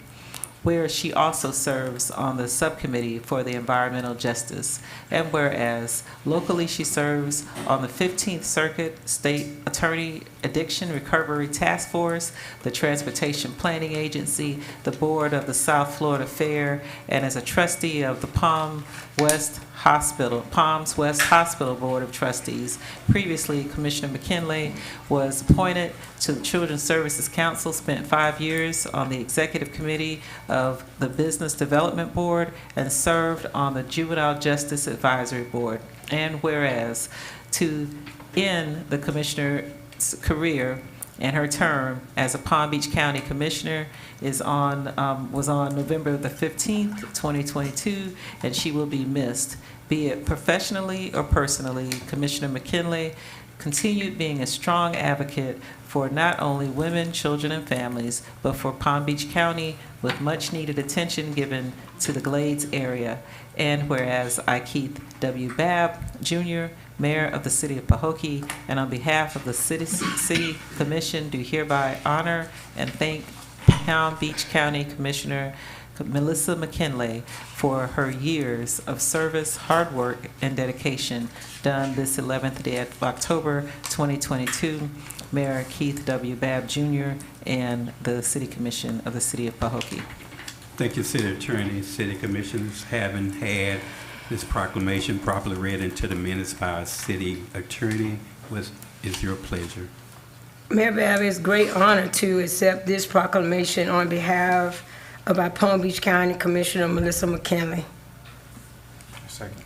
where she also serves on the subcommittee for the environmental justice. And whereas locally she serves on the 15th Circuit State Attorney Addiction Recovery Task Force, the Transportation Planning Agency, the board of the South Florida Fair, and as a trustee of the Palms West Hospital Board of Trustees. Previously, Commissioner McKinley was appointed to the Children's Services Council, spent 5 years on the executive committee of the Business Development Board, and served on the Juvenile Justice Advisory Board. And whereas to end the commissioner's career and her term as a Palm Beach County Commissioner was on November the 15th, 2022, and she will be missed. Be it professionally or personally, Commissioner McKinley continued being a strong advocate for not only women, children, and families, but for Palm Beach County, with much needed attention given to the Glades area. And whereas I, Keith W. Babb, Jr., Mayor of the City of Pahokee, and on behalf of the City Commission, do hereby honor and thank Palm Beach County Commissioner Melissa McKinley for her years of service, hard work, and dedication done this 11th day of October 2022. Mayor Keith W. Babb Jr. and the City Commission of the City of Pahokee. Thank you, City Attorney. City Commissioners, having had this proclamation properly read into the minutes by our City Attorney, what is your pleasure? Mayor Babb, it's a great honor to accept this proclamation on behalf of our Palm Beach County Commissioner Melissa McKinley. Second.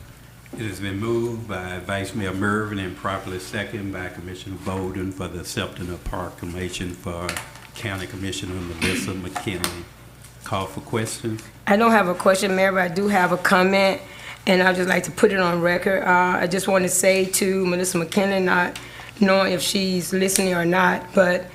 It has been moved by Vice Mayor Mervin and properly seconded by Commissioner Bolden for the acceptance of proclamation for County Commissioner Melissa McKinley. Call for questions. I don't have a question, Mayor, but I do have a comment, and I'd just like to put it on record. I just want to say to Melissa McKinley, not knowing if she's listening or not, but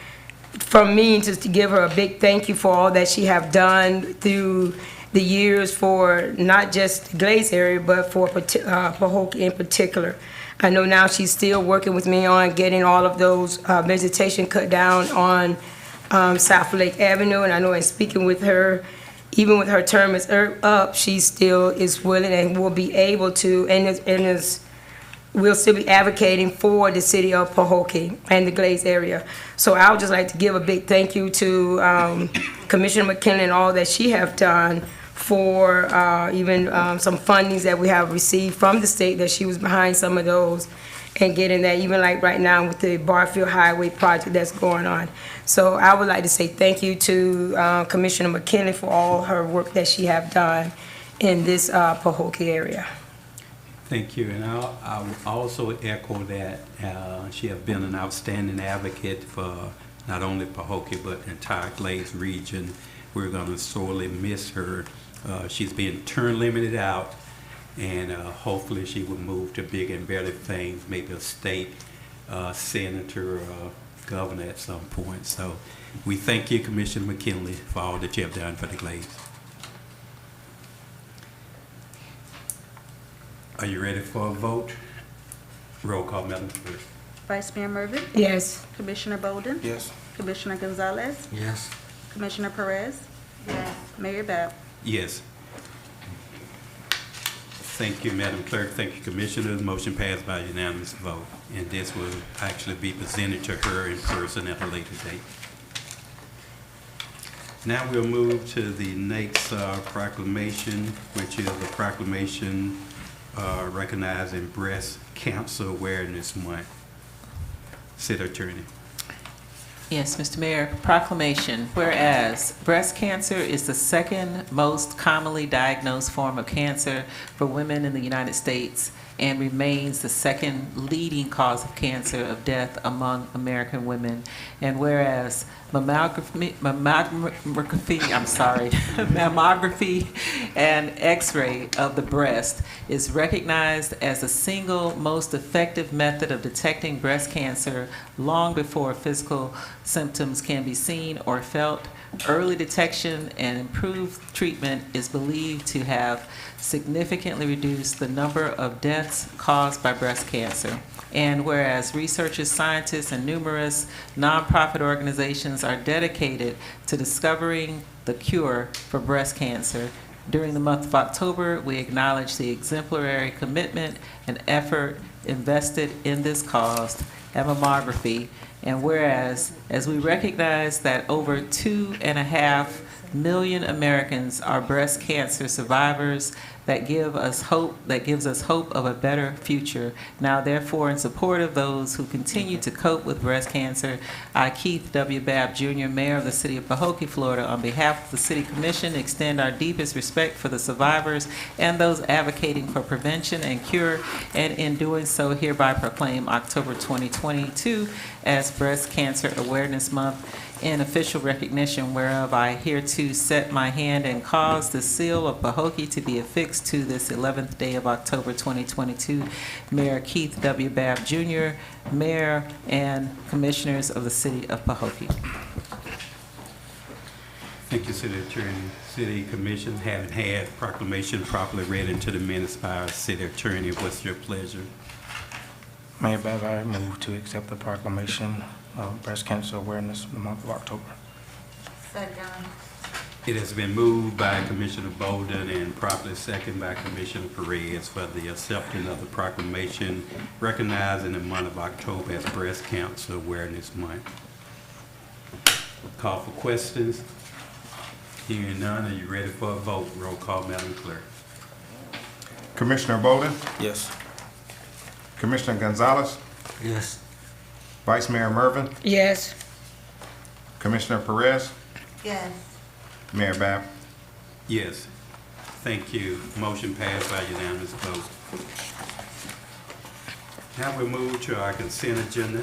from me, just to give her a big thank you for all that she have done through the years for not just the Glades area, but for Pahokee in particular. I know now she's still working with me on getting all of those vegetation cut down on South Lake Avenue, and I know in speaking with her, even with her term is up, she still is willing and will be able to, we'll still be advocating for the city of Pahokee and the Glades area. So I would just like to give a big thank you to Commissioner McKinley and all that she have done for even some fundings that we have received from the state, that she was behind some of those and getting that, even like right now with the Barfield Highway project that's going on. So I would like to say thank you to Commissioner McKinley for all her work that she have done in this Pahokee area. Thank you, and I will also echo that she has been an outstanding advocate for not only Pahokee but the entire Glades region. We're going to sorely miss her. She's being term limited out, and hopefully she will move to bigger and better things, maybe a state senator or governor at some point. So we thank you, Commissioner McKinley, for all that you have done for the Glades. Are you ready for a vote? Roll call, Madam Clerk. Vice Mayor Mervin, Yes. Commissioner Bolden, Yes. Commissioner Gonzalez, Yes. Commissioner Perez, Yes. Mayor Bab. Yes. Thank you, Madam Clerk. Thank you, Commissioners. Motion passed by unanimous vote. And this will actually be presented to her in person at a later date. Now we'll move to the next proclamation, which is a proclamation recognizing Breast Cancer Awareness Month. City Attorney. Yes, Mr. Mayor, proclamation. Whereas breast cancer is the second most commonly diagnosed form of cancer for women in the United States and remains the second leading cause of cancer of death among American women. And whereas mammography and X-ray of the breast is recognized as the single most effective method of detecting breast cancer long before physical symptoms can be seen or felt, early detection and improved treatment is believed to have significantly reduced the number of deaths caused by breast cancer. And whereas researchers, scientists, and numerous nonprofit organizations are dedicated to discovering the cure for breast cancer, during the month of October, we acknowledge the exemplary commitment and effort invested in this cause and mammography. And whereas, as we recognize that over 2.5 million Americans are breast cancer survivors, that gives us hope of a better future. Now, therefore, in support of those who continue to cope with breast cancer, I, Keith W. Babb Jr., Mayor of the City of Pahokee, Florida, on behalf of the City Commission, extend our deepest respect for the survivors and those advocating for prevention and cure, and in doing so, hereby proclaim October 2022 as Breast Cancer Awareness Month. In official recognition whereof I hereto set my hand and cause the seal of Pahokee to be affixed to this 11th day of October 2022. Mayor Keith W. Babb Jr., Mayor and Commissioners of the City of Pahokee. Thank you, City Attorney. City Commission, having had proclamation properly read into the minutes by our City Attorney, what's your pleasure? Mayor Babb, I move to accept the proclamation of Breast Cancer Awareness in the month of October. Second. It has been moved by Commissioner Bolden and properly seconded by Commissioner Perez for the acceptance of the proclamation recognizing the month of October as Breast Cancer Awareness Month. Call for questions. Hearing none, are you ready for a vote? Roll call, Madam Clerk. Commissioner Bolden? Yes. Commissioner Gonzalez? Yes. Vice Mayor Mervin? Yes. Commissioner Perez? Yes. Mayor Babb? Yes. Thank you. Motion passed by unanimous vote. Now we move to our consent agenda,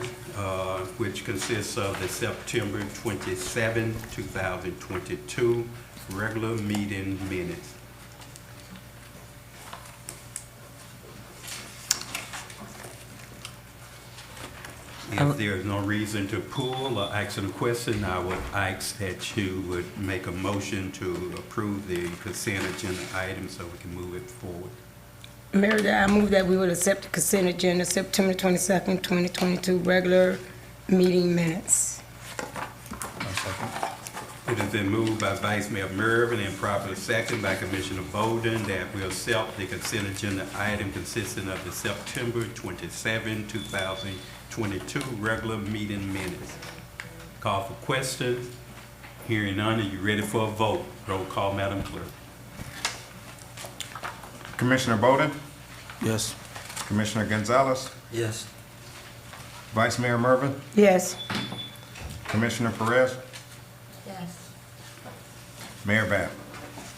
which consists of the September 27, 2022 regular meeting minutes. If there is no reason to pull or ask a question, I would ask that you would make a motion to approve the consent agenda item so we can move it forward. Mayor, I move that we would accept the consent agenda September 22nd, 2022 regular meeting minutes. It has been moved by Vice Mayor Mervin and properly seconded by Commissioner Bolden that we accept the consent agenda item consisting of the September 27, 2022 regular meeting minutes. Call for questions. Hearing none, are you ready for a vote? Roll call, Madam Clerk. Commissioner Bolden? Yes. Commissioner Gonzalez? Yes. Vice Mayor Mervin? Yes. Commissioner Perez? Yes. Mayor Babb?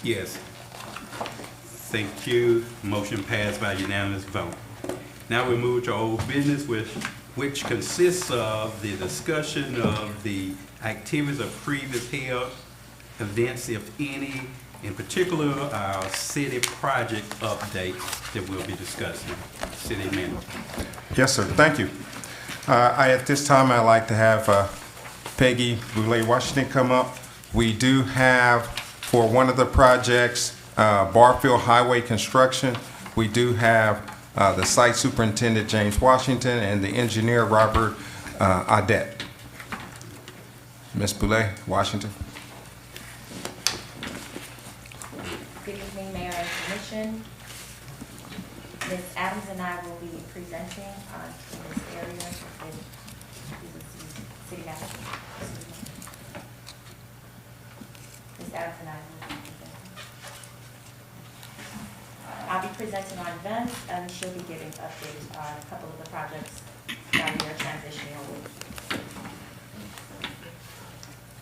Yes. Thank you. Motion passed by unanimous vote. Now we move to old business, which consists of the discussion of the activities of previous held events, if any, in particular our city project updates that we'll be discussing. City Manager. Yes, sir. Thank you. At this time, I'd like to have Peggy Boulay-Washington come up. We do have, for one of the projects, Barfield Highway construction, we do have the site superintendent, James Washington, and the engineer, Robert Audette. Ms. Boulay, Washington. Good evening, Mayor and Commission. Ms. Adams and I will be presenting in this area in City Manager. Ms. Adams and I will be presenting. I'll be presenting on events, and she'll be giving updates on a couple of the projects that we are transitioning with.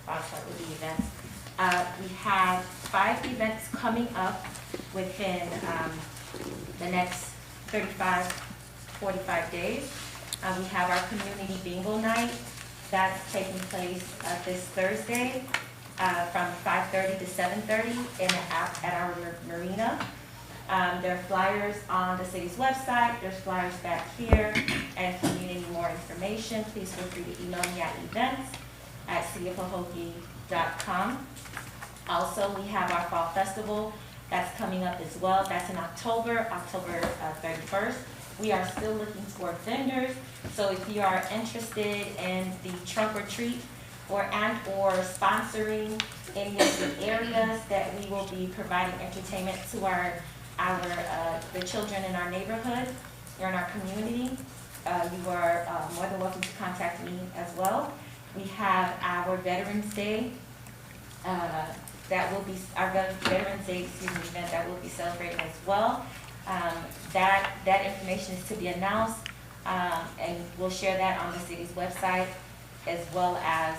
I'll start with the events. We have 5 events coming up within the next 45 days. We have our community bingo night that's taking place this Thursday from 5:30 to 7:30 at our Marina. There are flyers on the city's website. There's flyers back here. And if you need any more information, please feel free to email me at events@cityofpahokee.com. Also, we have our fall festival that's coming up as well. That's in October 31st. We are still looking for vendors. So if you are interested in the trunk or treat or sponsoring any of the areas that we will be providing entertainment to the children in our neighborhood or in our community, you are more than welcome to contact me as well. We have our Veterans Day event that will be celebrating as well. That information is to be announced, and we'll share that on the city's website as well as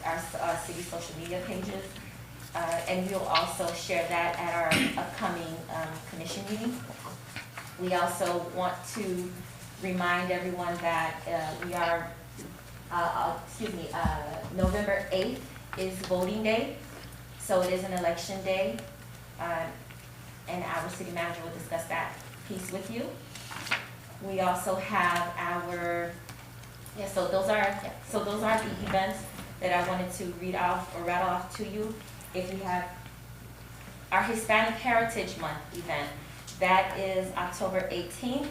our city social media pages. And we'll also share that at our upcoming commission meeting. We also want to remind everyone that November 8th is voting day, so it is an election day, and our city manager will discuss that piece with you. We also have so those are the events that I wanted to rattle off to you. If you have our Hispanic Heritage Month event, that is October 18th.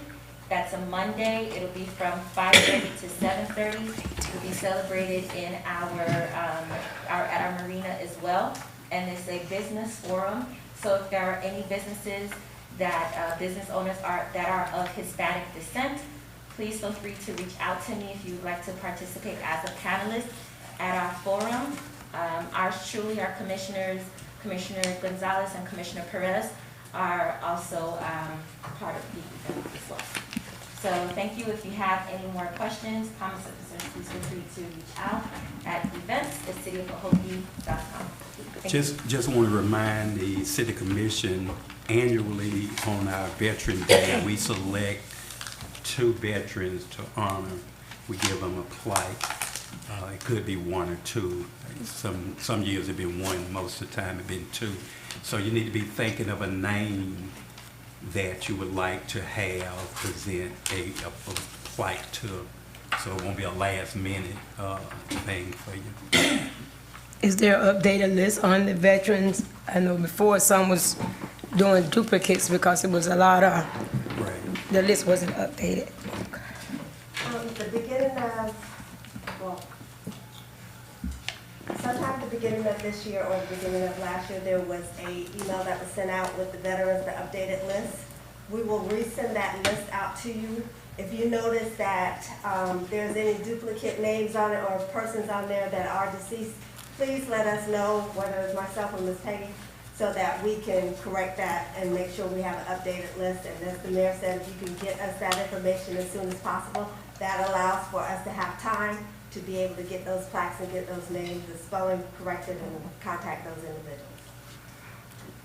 That's a Monday. It'll be from 5:30 to 7:30. It'll be celebrated in at our Marina as well. And it's a business forum. So if there are any businesses business owners that are of Hispanic descent, please feel free to reach out to me if you would like to participate as a panelist at our forum. Ours truly, our commissioners, Commissioner Gonzalez and Commissioner Perez, are also part of the event as well. So thank you. If you have any more questions, comments, or concerns, please feel free to reach out at events@cityofpahokee.com. Just want to remind the City Commission annually on our Veteran Day, we select 2 veterans to honor. We give them a plaque. It could be 1 or 2. Some years it's been 1, most of the time it's been 2. So you need to be thinking of a name that you would like to have present a plaque to, so it won't be a last minute thing for you. Is there an updated list on the veterans? I know before some was doing duplicates because it was a lot of, the list wasn't updated. The beginning of, sometime at the beginning of this year or the beginning of last year, there was an email that was sent out with the veterans, the updated list. We will resend that list out to you. If you notice that there's any duplicate names on it or persons on there that are deceased, please let us know, whether it's myself or Ms. Peggy, so that we can correct that and make sure we have an updated list. And as the mayor said, if you can get us that information as soon as possible, that allows for us to have time to be able to get those plaques and get those names, the spelling corrected, and contact those individuals.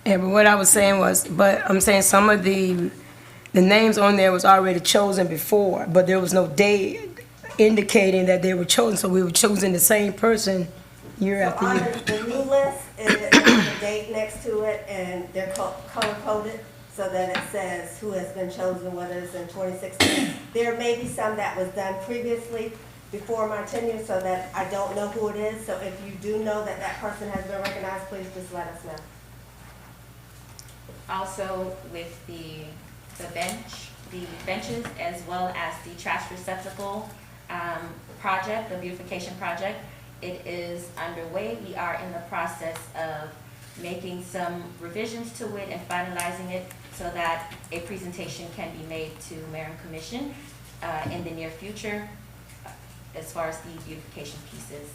Yeah, but what I was saying was, I'm saying some of the names on there was already chosen before, but there was no date indicating that they were chosen, so we were choosing the same person year after year. The new list, it has a date next to it, and they're color-coded so that it says who has been chosen, whether it's in 2016. There may be some that was done previously before my tenure, so that I don't know who it is. So if you do know that that person has been recognized, please just let us know. Also with the benches, as well as the trash receptacle project, the beautification project. It is underway. We are in the process of making some revisions to it and finalizing it so that a presentation can be made to Mayor and Commission in the near future as far as the beautification pieces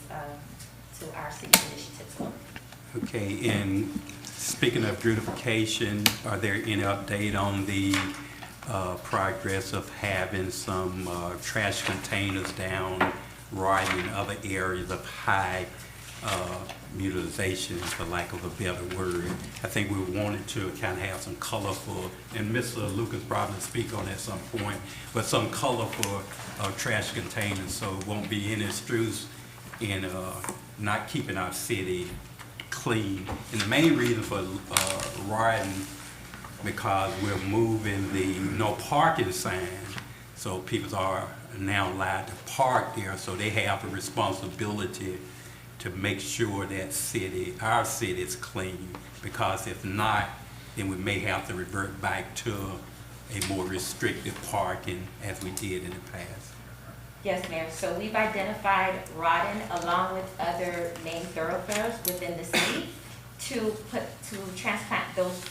to our city's initiatives. Okay, and speaking of beautification, are there any update on the progress of having some trash containers down right in other areas of high utilization, for lack of a better word? I think we wanted to kind of have some colorful, and Mr. Lucas probably speak on that at some point, but some colorful trash containers so it won't be any streets in not keeping our city clean. And the main reason for riding, because we're moving the no parking sign, so people are now allowed to park there, so they have a responsibility to make sure that our city is clean, because if not, then we may have to revert back to a more restrictive parking as we did in the past. Yes, Mayor. So we've identified Rodden along with other main thoroughfares within the city to transplant those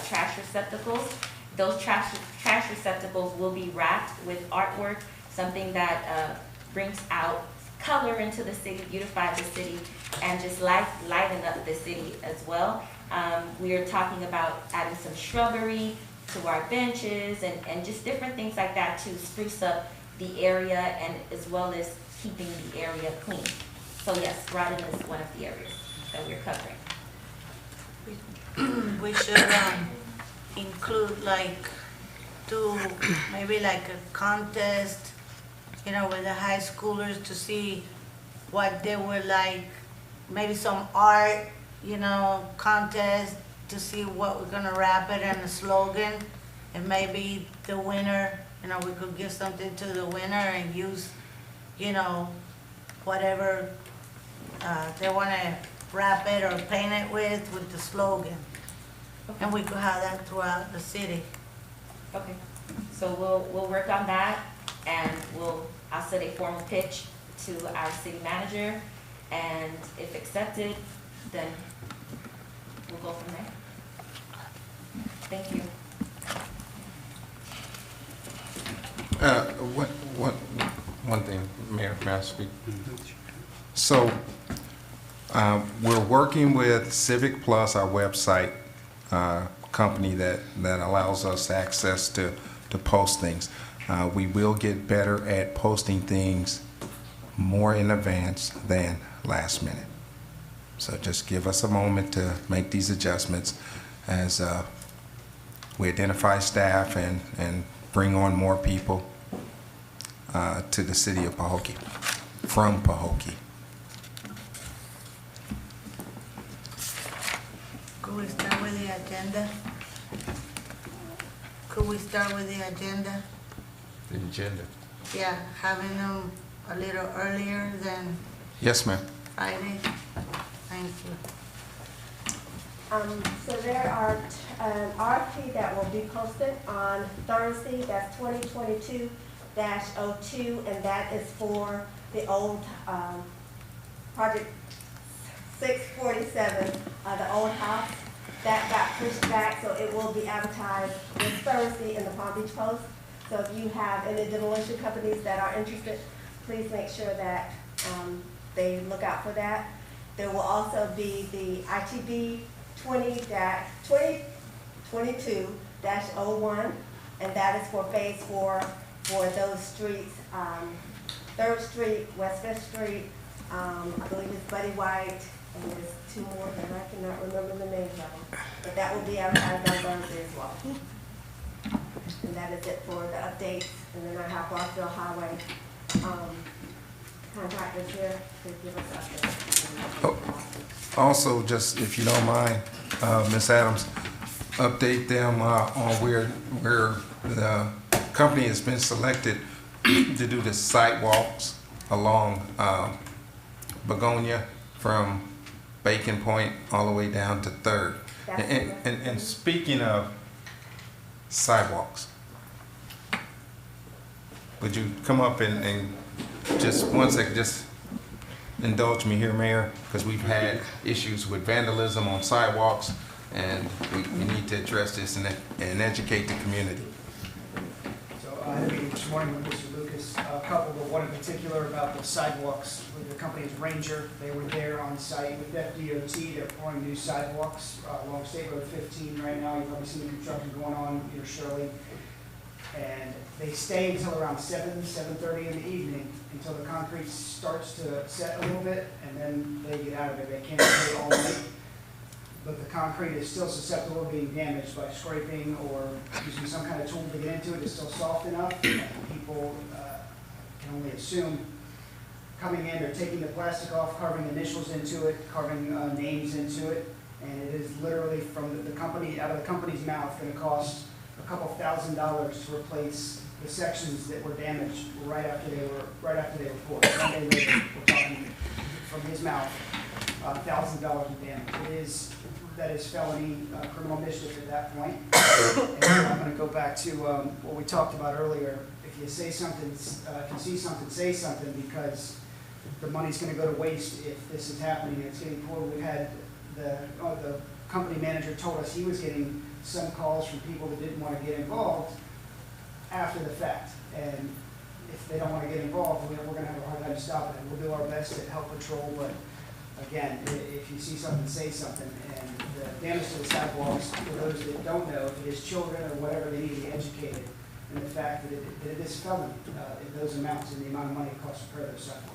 trash receptacles. Those trash receptacles will be wrapped with artwork, something that brings out color into the city, beautify the city, and just liven up the city as well. We are talking about adding some shrubbery to our benches and just different things like that to spruce up the area and as well as keeping the area clean. So yes, Rodden is one of the areas that we're covering. We should include do maybe like a contest, with the high schoolers to see what they would like, maybe some art, contest to see what we're gonna wrap it in a slogan, and maybe the winner, we could give something to the winner and use, whatever they wanna wrap it or paint it with the slogan. Okay. And we could have that throughout the city. Okay, so we'll work on that, and I'll send a formal pitch to our city manager, and if accepted, then we'll go from there. Thank you. One thing, Mayor, may I speak? So we're working with Civic Plus, our website company that allows us access to post things. We will get better at posting things more in advance than last minute. So just give us a moment to make these adjustments as we identify staff and bring on more people to the city of Pahokee, from Pahokee. Could we start with the agenda? Could we start with the agenda? The agenda. Yeah, having them a little earlier than Yes, ma'am. Friday. Thank you. So there are an RFP that will be posted on Thursday, that's 2022-02, and that is for the old project 647, the old house. That got pushed back, so it will be advertised this Thursday in the Palm Beach Post. So if you have any demolition companies that are interested, please make sure that they look out for that. There will also be the ITB 2022-01, and that is for phase 4 for those streets, 3rd Street, West 5th Street, I believe it's Buddy White, and there's 2 more, and I cannot remember the names of them. But that will be advertised on Thursday as well. And that is it for the updates. And then I have Barfield Highway contractors here to give us updates. Also, just if you don't mind, Ms. Adams, update them on where the company has been selected to do the sidewalks along Begonia from Bacon Point all the way down to Third. That's And speaking of sidewalks, would you come up and just one second, just indulge me here, Mayor, because we've had issues with vandalism on sidewalks, and we need to address this and educate the community. So I had a meeting this morning with Mr. Lucas, a couple, but one in particular about the sidewalks. With the company is Ranger. They were there on site with FDOT. They're pouring new sidewalks along State Road 15 right now. You've probably seen the construction going on near Shirley. And they stay until around 7:30 in the evening, until the concrete starts to set a little bit, and then they get out of it. They can't stay all night. But the concrete is still susceptible to being damaged by scraping or using some kind of tool to get into it. It's still soft enough, and people can only assume coming in, they're taking the plastic off, carving initials into it, carving names into it, and it is literally from the company, out of the company's mouth, going to cost a couple $1,000s to replace the sections that were damaged right after they were poured. One day later, we're talking from his mouth, $1,000 in damage. That is felony criminal mischief at that point. And I'm going to go back to what we talked about earlier. If you say something, if you see something, say something, because the money's going to go to waste if this is happening and it's getting poured. We had the company manager told us he was getting some calls from people that didn't want to get involved after the fact. And if they don't want to get involved, we're going to have a hard time stopping it. We'll do our best to help patrol, but again, if you see something, say something. And the damage to the sidewalks, for those that don't know, if it is children or whatever, they need to be educated. And the fact that it is felony in those amounts and the amount of money it costs to repair those sidewalks.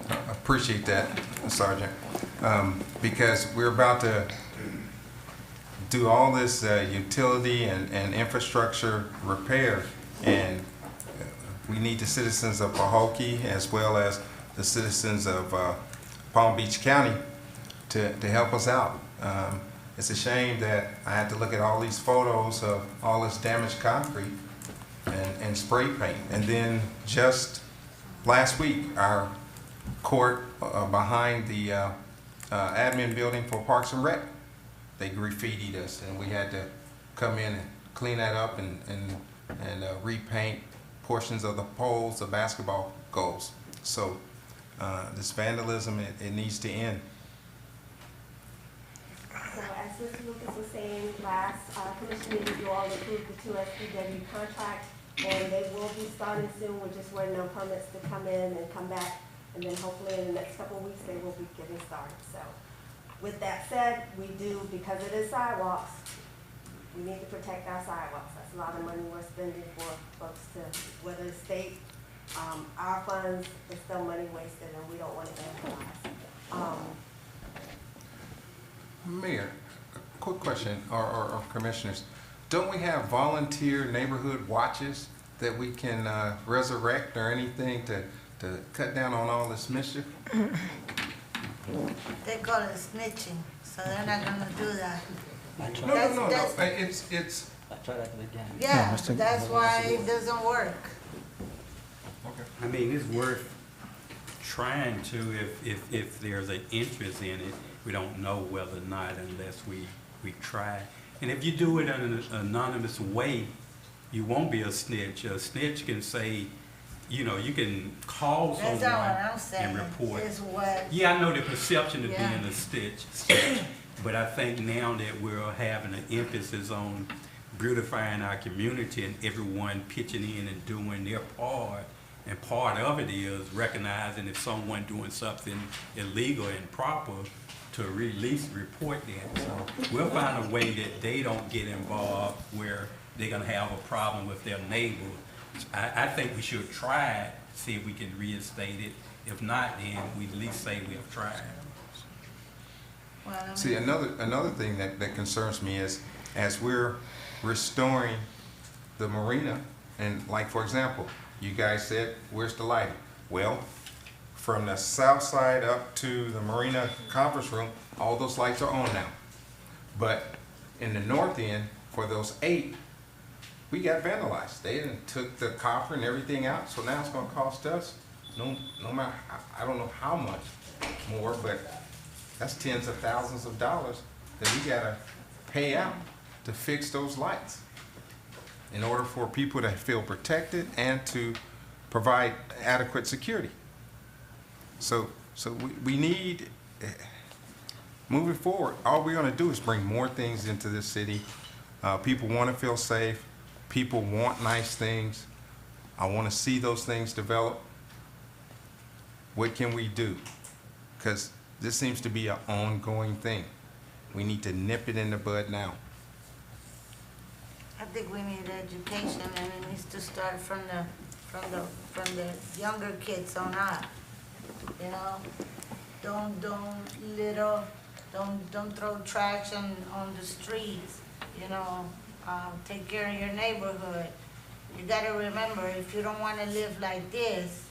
I appreciate that, Sergeant, because we're about to do all this utility and infrastructure repair, and we need the citizens of Pahokee as well as the citizens of Palm Beach County to help us out. It's a shame that I had to look at all these photos of all this damaged concrete and spray paint. And then just last week, our court behind the admin building for Parks and Rec, they graffitied us, and we had to come in and clean that up and repaint portions of the poles, the basketball goals. So this vandalism, it needs to end. So as Mr. Lucas was saying, last commission meeting, you all approved the 2 SPW contract, and they will be starting soon. We're just waiting on permits to come in and come back, and then hopefully in the next couple of weeks, they will be getting started. So with that said, we do, because it is sidewalks, we need to protect our sidewalks. That's a lot of money we're spending for folks to, whether it's state, our funds, it's still money wasted, and we don't want to vandalize. Mayor, a quick question, or commissioners, don't we have volunteer neighborhood watches that we can resurrect or anything to cut down on all this mischief? They call it snitching, so they're not gonna do that. No. It's I tried that again. Yeah, that's why it doesn't work. I mean, it's worth trying to if there's an interest in it. We don't know whether or not unless we try. And if you do it in an anonymous way, you won't be a snitch. A snitch can say, you know, you can call That's someone not what I'm saying. and report. It's what. Yeah, I know the perception of being a snitch, but I think now that we're having an emphasis on beautifying our community and everyone pitching in and doing their part, and part of it is recognizing if someone doing something illegal and improper, to report that. So we'll find a way that they don't get involved where they're gonna have a problem with their neighbor. I think we should try it, see if we can reinstate it. If not, then we at least say we have tried. Well, I mean, See, another thing that concerns me is as we're restoring the marina, and like, for example, you guys said, where's the lighting? Well, from the south side up to the Marina conference room, all those lights are on now. But in the north end, for those 8, we got vandalized. They didn't took the copper and everything out, so now it's gonna cost us, no matter, I don't know how much more, but That's tens of thousands of dollars that we gotta pay out to fix those lights in order for people to feel protected and to provide adequate security. So we need, moving forward, all we're gonna do is bring more things into this city. People wanna feel safe. People want nice things. I wanna see those things develop. What can we do? Because this seems to be an ongoing thing. We need to nip it in the bud now. I think we need education, and it needs to start from the younger kids on up. You know, don't throw trash on the streets. You know, take care of your neighborhood. You gotta remember, if you don't want to live like this,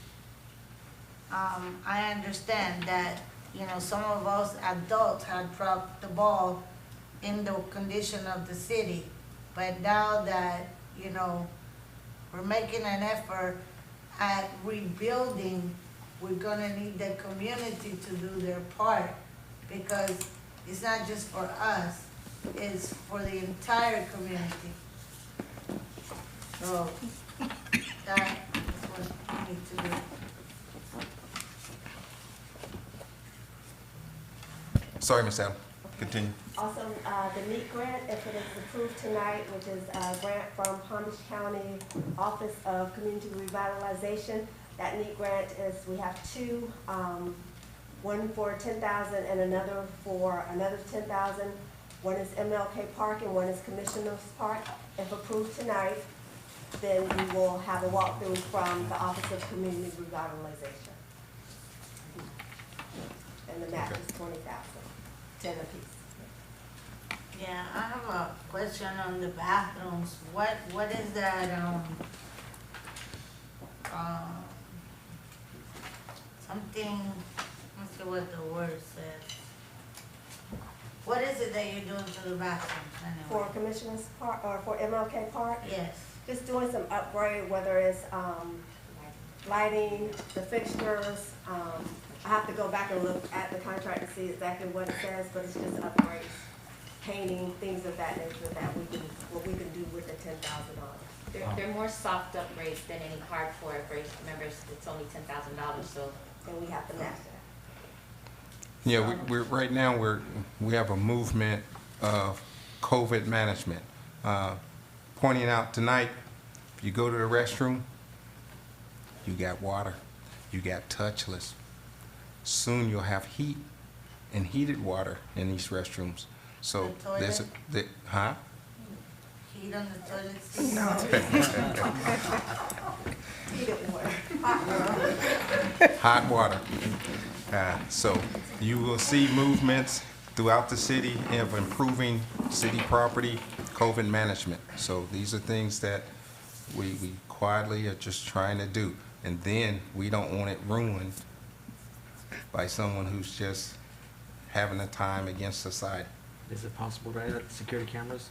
I understand that, you know, some of us adults had dropped the ball in the condition of the city. But now that, you know, we're making an effort at rebuilding, we're gonna need the community to do their part, because it's not just for us, it's for the entire community. So that is what we need to do. Sorry, Ms. Allen, continue. Also, the NEAT grant, if it is approved tonight, which is a grant from Palm Beach County Office of Community Revitalization. That NEAT grant is, we have two, one for $10,000 and another for another $10,000. One is MLK Park and one is Commissioner's Park. If approved tonight, then we will have a walkthrough from the Office of Community Revitalization. And the match is $20,000, 10 apiece. Yeah, I have a question on the bathrooms. What is that, something, let's see what the word says. What is it that you're doing to the bathrooms anyway? For Commissioner's Park, or for MLK Park? Yes. Just doing some upgrade, whether it's lighting, the fixtures. I have to go back and look at the contract to see exactly what it says, but it's just upgrades, painting, things of that nature that what we can do with the $10,000. They're more soft upgrades than any hardcore upgrades. Remember, it's only $10,000, so. And we have to match that. Yeah, we're right now we have a movement of COVID management. Pointing out tonight, if you go to the restroom, you got water, you got touchless. Soon you'll have heat and heated water in these restrooms. So The there's toilet? huh? Heat on the toilet seat? No. Heated water. Hot water. So you will see movements throughout the city of improving city property, COVID management. So these are things that we quietly are just trying to do. And then we don't want it ruined by someone who's just having a time against society. Is it possible to add security cameras?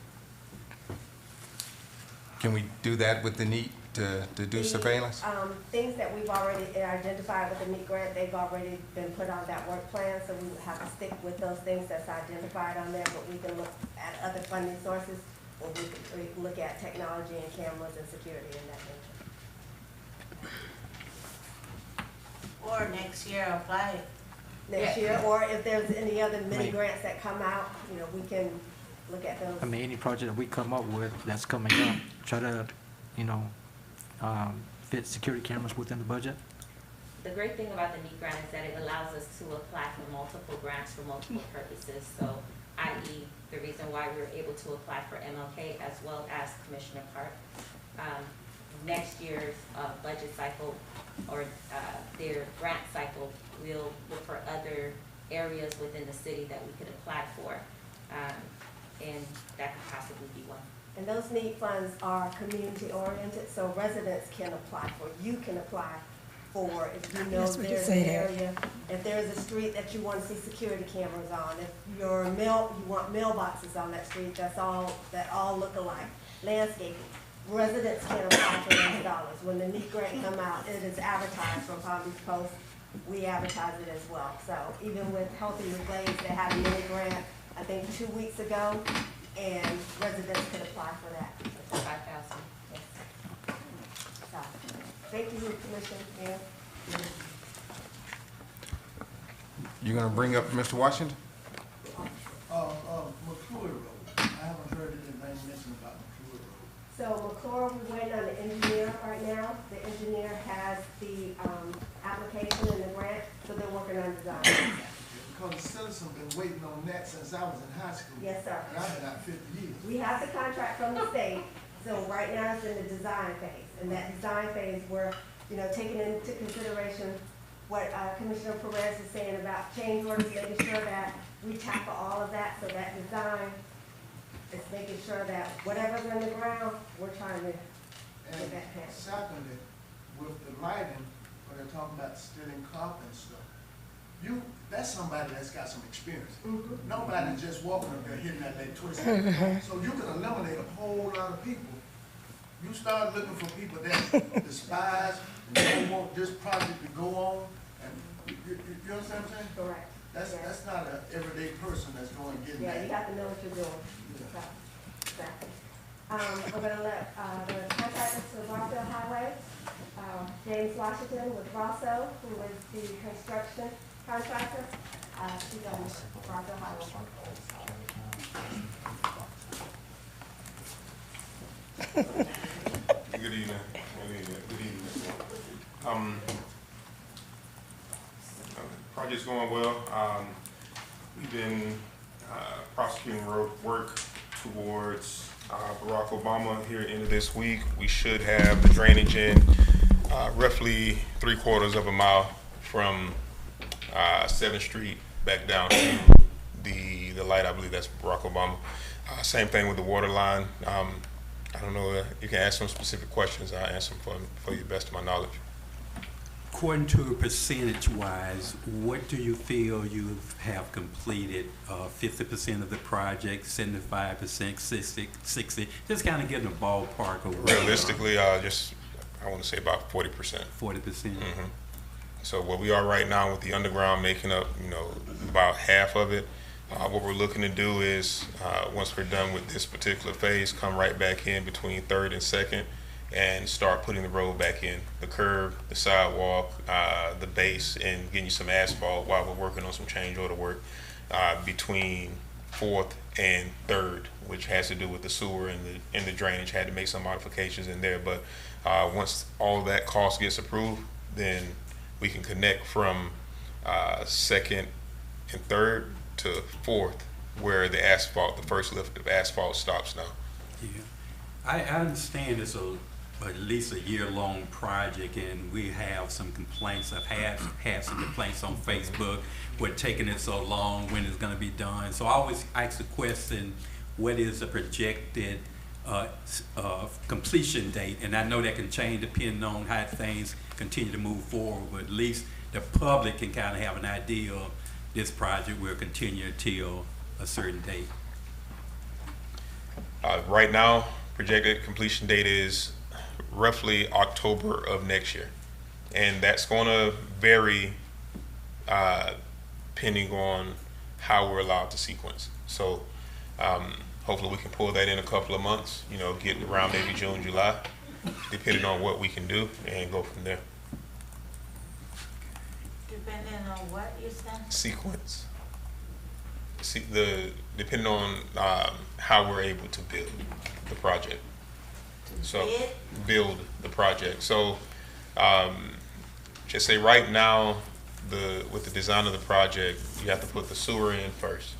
Can we do that with the NEAT to do surveillance? Things that we've already identified with the NEAT grant, they've already been put on that work plan, so we would have to stick with those things that's identified on there, but we can look at other funding sources, or we can look at technology and cameras and security in that nature. Or next year apply. Next year, or if there's any other mini grants that come out, you know, we can look at those. I mean, any project that we come up with that's coming up, try to, you know, fit security cameras within the budget. The great thing about the NEAT grant is that it allows us to apply for multiple grants for multiple purposes. So, i.e., the reason why we were able to apply for MLK as well as Commissioner Park. Next year's budget cycle or their grant cycle, we'll look for other areas within the city that we could apply for. And that could possibly be one. And those NEAT funds are community oriented, so residents can apply for. You can apply for if you know there's an area, if there's a street that you want to see security cameras on, if you want mailboxes on that street, that all look alike. Landscaping. Residents can apply for those dollars. When the NEAT grant come out, it is advertised from Palm Beach Post we advertise it as well. So even with Healthy with Glaze, they had a mini grant, I think 2 weeks ago, and residents could apply for that. $5,000. Yes. So, thank you, Commissioner. Yeah. You gonna bring up Mr. Washington? McClure Road. I haven't heard anything mentioned about McClure Road. So McClure, we're waiting on the engineer right now. The engineer has the application and the grant, so they're working on design. Because the citizens been waiting on that since I was in high school. Yes, sir. And I've been out 50 years. We have the contract from the state, so right now it's in the design phase. And that design phase, we're, taking into consideration what Commissioner Perez is saying about change orders, making sure that we tackle all of that, so that design is making sure that whatever's in the ground, we're trying to get that passed. Secondly, with the lighting, when they're talking about stealing cop and stuff, that's somebody that's got some experience. Nobody just walking up there hitting that leg twisting. So you can eliminate a whole lot of people. You start looking for people that despise and don't want this project to go on. And you understand what I'm saying? Correct. That's not an everyday person that's going and getting that. Yeah, you have to know what you're doing. So, exactly. We're gonna let the contractor to Barfield Highway, James Washington with Rosso, who is the construction contractor. She's on Barfield Highway. Good evening. Good evening. Project's going well. We've been prosecuting work towards Barack Obama here into this week. We should have the drainage in roughly 3/4 of a mile from 7th Street back down to the light. I believe that's Barack Obama. Same thing with the water line. I don't know, you can ask some specific questions. I'll answer them for the best of my knowledge. According to percentage-wise, what do you feel you have completed? 50% of the project, 75%, 60? Just kind of getting a ballpark of Realistically, I want to say about 40%. 40%. So where we are right now with the underground making up, about half of it. What we're looking to do is, once we're done with this particular phase, come right back in between 3rd and 2nd and start putting the road back in, the curb, the sidewalk, the base, and getting you some asphalt while we're working on some change order work between 4th and 3rd, which has to do with the sewer and the drainage. Had to make some modifications in there, but once all that cost gets approved, then we can connect from 2nd and 3rd to 4th, where the first lift of asphalt stops now. Yeah, I understand it's at least a year-long project, and we have some complaints. I've had some complaints on Facebook, what taking it so long, when it's going to be done. So I always ask the question, what is the projected completion date? And I know that can change depending on how things continue to move forward, but at least the public can kind of have an idea of this project will continue until a certain date. Right now, projected completion date is roughly October of next year. And that's going to vary depending on how we're allowed to sequence. So hopefully we can pull that in a couple of months, get around maybe June, July, depending on what we can do, and go from there. Depending on what you said? Sequence. Depending on how we're able to build the project. Build the project. So just say right now, with the design of the project, you have to put the sewer in first.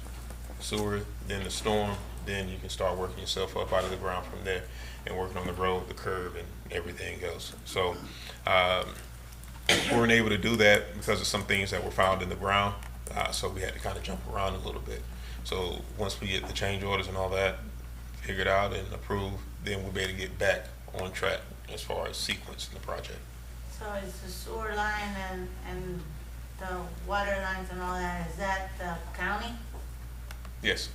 Sewer, then the storm, then you can start working yourself up out of the ground from there and working on the road, the curb, and everything else. So we weren't able to do that because of some things that were found in the ground. So we had to kind of jump around a little bit. So once we get the change orders and all that figured out and approved, then we'll be able to get back on track as far as sequencing the project. So is the sewer line and the water lines and all that, is that the county? Yes.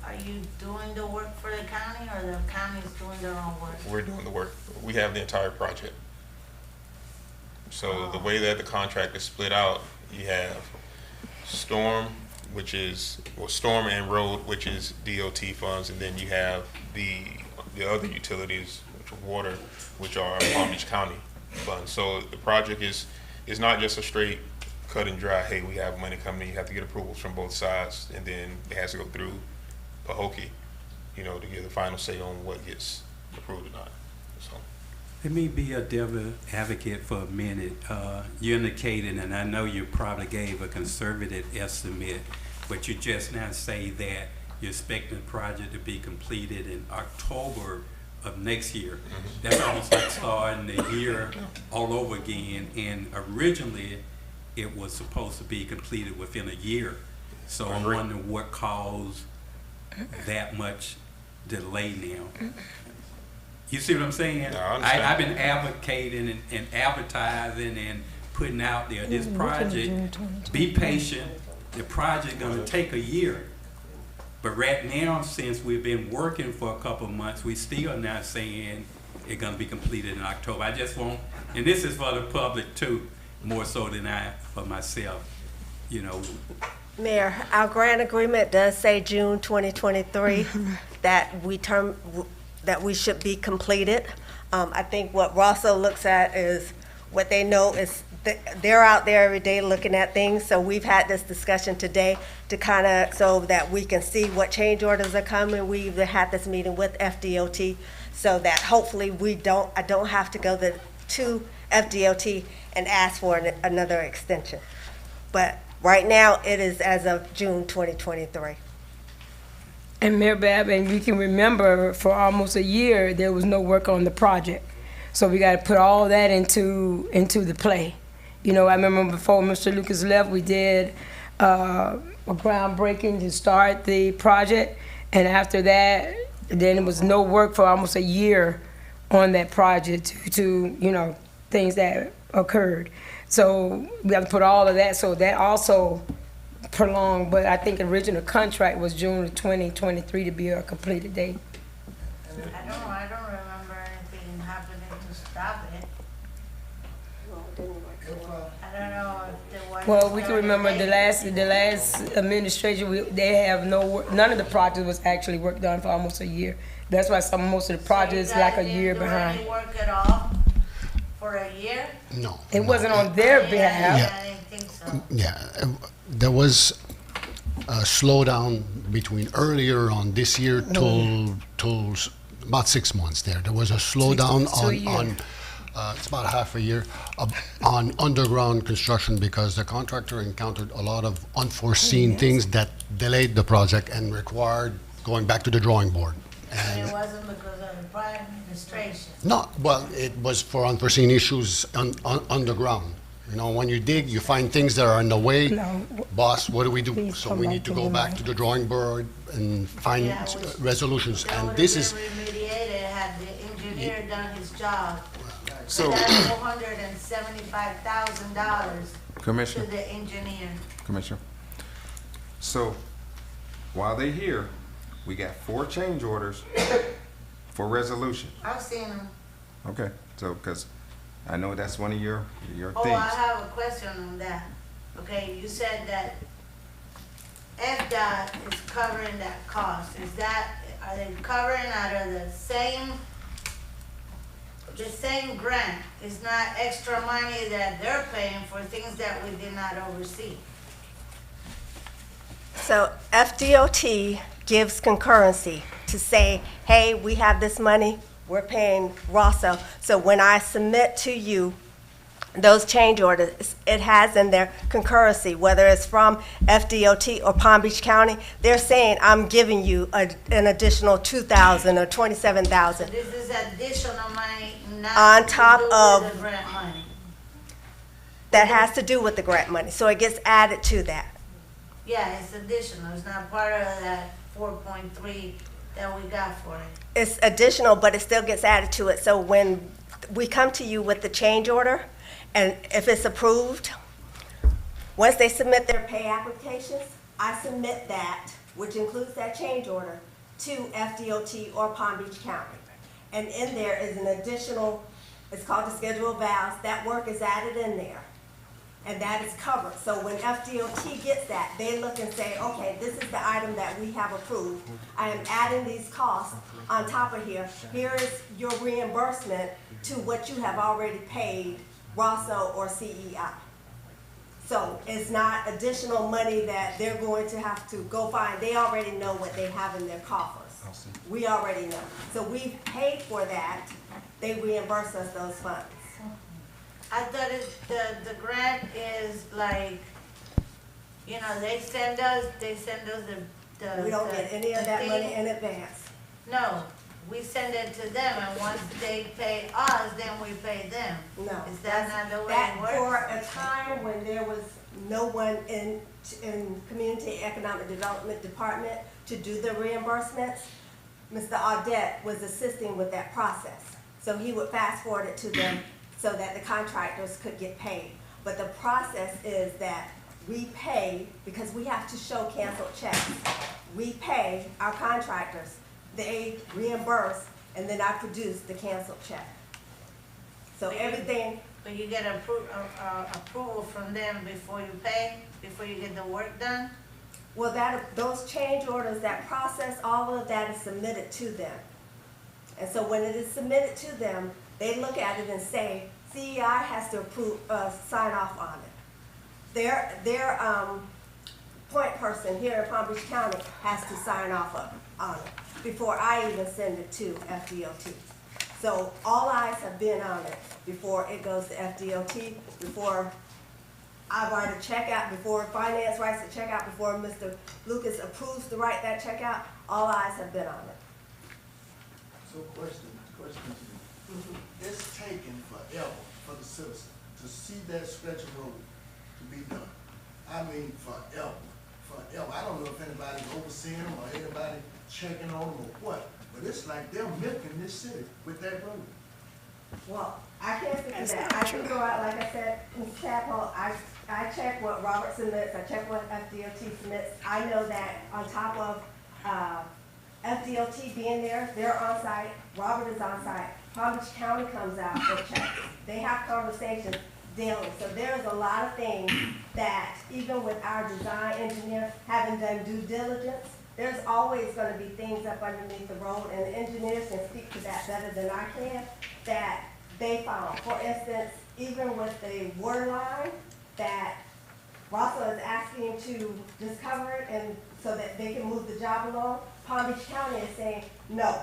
Are you doing the work for the county, or the county is doing their own work? We're doing the work. We have the entire project. So the way that the contract is split out, you have storm, which is, well, storm and road, which is DOT funds, and then you have the other utilities, which are water, which are Palm Beach County funds. So the project is not just a straight cut and dry, hey, we have money coming in, you have to get approvals from both sides, and then it has to go through Pahokee, you know, to give the final say on what gets approved or not. So. Let me be a devil advocate for a minute. You indicated, and I know you probably gave a conservative estimate, but you just now say that you're expecting the project to be completed in October of next year. That's almost like starting the year all over again, and originally it was supposed to be completed within a year. So I'm wondering what caused that much delay now. You see what I'm saying? No, I understand. I've been advocating and advertising and putting out there this project. Be patient. The project gonna take a year. But right now, since we've been working for a couple of months, we still not saying it's gonna be completed in October. I just want, and this is for the public too, more so than for myself, you know. Mayor, our grant agreement does say June 2023 that we should be completed. I think what Rosso looks at is what they know is they're out there every day looking at things. So we've had this discussion today to kind of so that we can see what change orders are coming. We even had this meeting with FDOT so that hopefully I don't have to go to FDOT and ask for another extension. But right now, it is as of June 2023. And Mayor Bab, and you can remember for almost a year, there was no work on the project. So we got to put all that into the play. You know, I remember before Mr. Lucas left, we did a groundbreaking to start the project. And after that, then it was no work for almost a year on that project to you know, things that occurred. So we have to put all of that, so that also prolonged, but I think the original contract was June of 2023 to be a completed date. I don't remember anything happening to stop it. I don't know if there was. Well, we can remember the last administration, they have no work, none of the projects was actually work done for almost a year. That's why most of the projects like a year behind. Did you work at all for a year? No. It wasn't on their behalf. Yeah, I didn't think so. Yeah, there was a slowdown between earlier on this year till about 6 months there. There was a slowdown on it's about half a year, on underground construction because the contractor encountered a lot of unforeseen things that delayed the project and required going back to the drawing board. And it wasn't because of the prior administration? No, well, it was for unforeseen issues underground. You know, when you dig, you find things that are in the way. No. Boss, what do we do? So we need to go back to the drawing board and find resolutions. And this is Remediated had the engineer done his job. So, That's $475,000 Commissioner. to the engineer. Commissioner. So, while they're here, we got 4 change orders for resolution. I've seen them. Okay, so, because I know that's one of your Oh, things. I have a question on that. Okay, you said that FDOT is covering that cost. Are they covering out of the same grant? It's not extra money that they're paying for things that we did not oversee. So FDOT gives concurrency to say, hey, we have this money, we're paying Rosso. So when I submit to you those change orders, it has in there concurrency, whether it's from FDOT or Palm Beach County, they're saying, I'm giving you an additional $2,000 or $27,000. This is additional money, not On top to do of- with the grant money. That has to do with the grant money, so it gets added to that. Yeah, it's additional. It's not part of that 4.3 that we got for it. It's additional, but it still gets added to it. So when we come to you with the change order, and if it's approved, once they submit their pay applications, I submit that, which includes that change order, to FDOT or Palm Beach County. And in there is an additional It's called the schedule of vows. That work is added in there. And that is covered. So when FDOT gets that, they look and say, okay, this is the item that we have approved. I am adding these costs on top of here. Here is your reimbursement to what you have already paid Rosso or CEI. So it's not additional money that they're going to have to go find. They already know what they have in their coffers. We already know. So we've paid for that. They reimburse us those funds. I thought the grant is like, you know, they send us the. We don't get any of that thing. money in advance. No, we send it to them, and once they pay us, then we pay them. No. Is that not the way That it works? for a time when there was no one in Community Economic Development Department to do the reimbursements, Mr. Audette was assisting with that process. So he would fast forward it to them so that the contractors could get paid. But the process is that we pay, because we have to show canceled checks. We pay our contractors, they reimburse, and then I produce the canceled check. So everything. But you get approval from them before you pay, before you get the work done? Well, those change orders, that process, all of that is submitted to them. And so when it is submitted to them, they look at it and say, CEI has to approve, sign off on it. Their point person here in Palm Beach County has to sign off on it before I even send it to FDOT. So all eyes have been on it before it goes to FDOT, before I write a check out, before finance writes a check out, before Mr. Lucas approves to write that check out, all eyes have been on it. So question to you. It's taken forever for the citizen to see that stretch of road to be done. I mean, forever. I don't know if anybody's overseeing them or anybody checking on them or what, but it's like they're milking this city with that road. Well, I can't speak to that. I can go out, like I said, Mr. Chapel, I check what Robert submits, I check what FDOT submits. I know that on top of FDOT being there, they're on site, Robert is on site, Palm Beach County comes out and checks. They have conversations daily. So there's a lot of things that even with our design engineer having done due diligence, there's always going to be things up underneath the road, and the engineers can speak to that better than I can, that they found. For instance, even with the water line that Rosso is asking to just cover it and so that they can move the job along, Palm Beach County is saying no.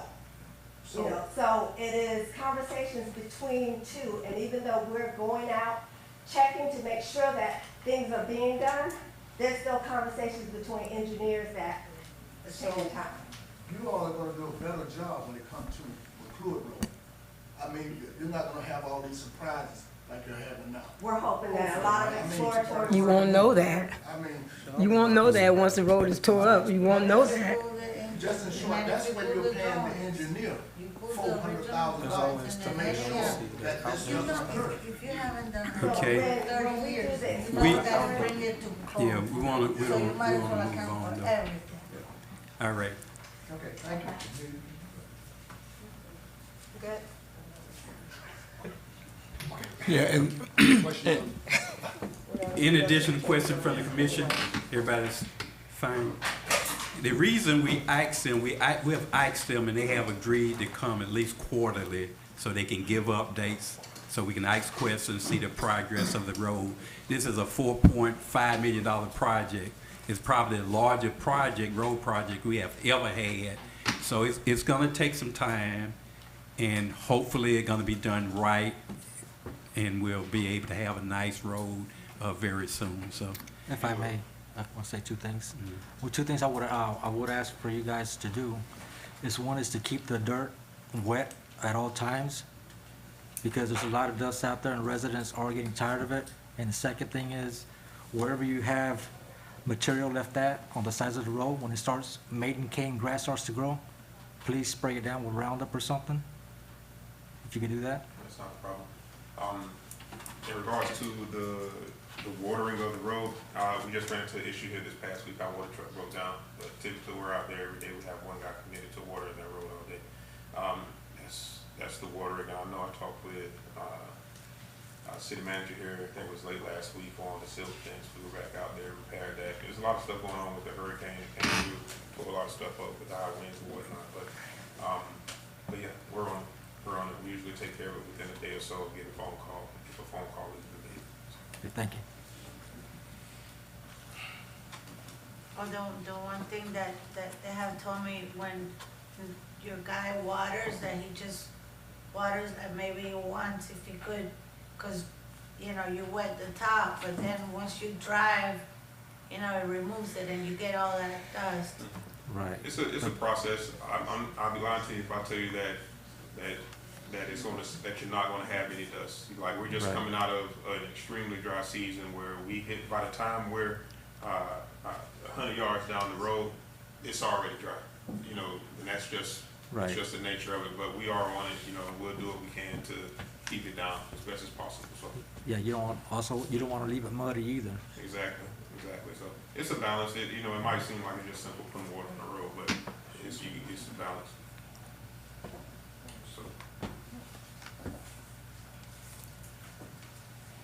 So it is conversations between two, and even though we're going out checking to make sure that things are being done, there's still conversations between engineers that are taking time. You all are gonna do a better job when it comes to McClure Road. I mean, you're not gonna have all these surprises like you're having now. We're hoping that a lot of exploratory. You won't know that. I mean, You won't know that once the road is tore up. You won't know that. just in short, that's when you're paying the engineer $400,000 to make sure that this doesn't occur. If you haven't done it Okay. for 30 years, We- you gotta bring it to code. Yeah, we don't So you might as well move account on for though. everything. All right. Okay, thank you. Good. Yeah, and in addition, question from the commission, everybody's fine. The reason we asked them, we have asked them, and they have agreed to come at least quarterly so they can give updates, so we can ask questions, see the progress of the road. This is a $4.5 million project. It's probably the largest road project we have ever had. So it's gonna take some time, and hopefully it's gonna be done right, and we'll be able to have a nice road very soon, so. If I may, I want to say two things. Well, two things I would ask for you guys to do is, one is to keep the dirt wet at all times, because there's a lot of dust out there and residents are getting tired of it. And the second thing is, wherever you have material left at on the sides of the road, when it starts, maiden cane grass starts to grow, please spray it down with Roundup or something, if you could do that. That's not a problem. In regards to the watering of the road, we just ran into an issue here this past week. Our water truck broke down, but typically we're out there every day. We have one guy committed to watering that road all day. that's the water. Now, I know I talked with, city manager here, I think it was late last week, on the silt fence. We were back out there, repaired that. There's a lot of stuff going on with the hurricane. It came through, tore a lot of stuff up with the high winds and whatnot, but yeah, we're on it. We usually take care of it within a day or so, get a phone call, if a phone call is made. Okay, thank you. Oh, the one thing that they have told me, when your guy waters, that he just waters maybe once if he could, because, you know, you wet the top, but then once you drive, you know, it removes it and you get all that dust. Right. It's a process. I'll be lying to you if I tell you that it's that you're not gonna have any dust. Like, we're just coming out of an extremely dry season where we hit, by the time we're 100 yards down the road, it's already dry. You know, and that's just it's just the nature of it. But we are on it. You know, we'll do what we can to keep it down as best as possible. So Yeah, you don't want to leave it muddy either. exactly. So it's a balance. It might seem like it's just simple putting water on the road, but it's a balance. So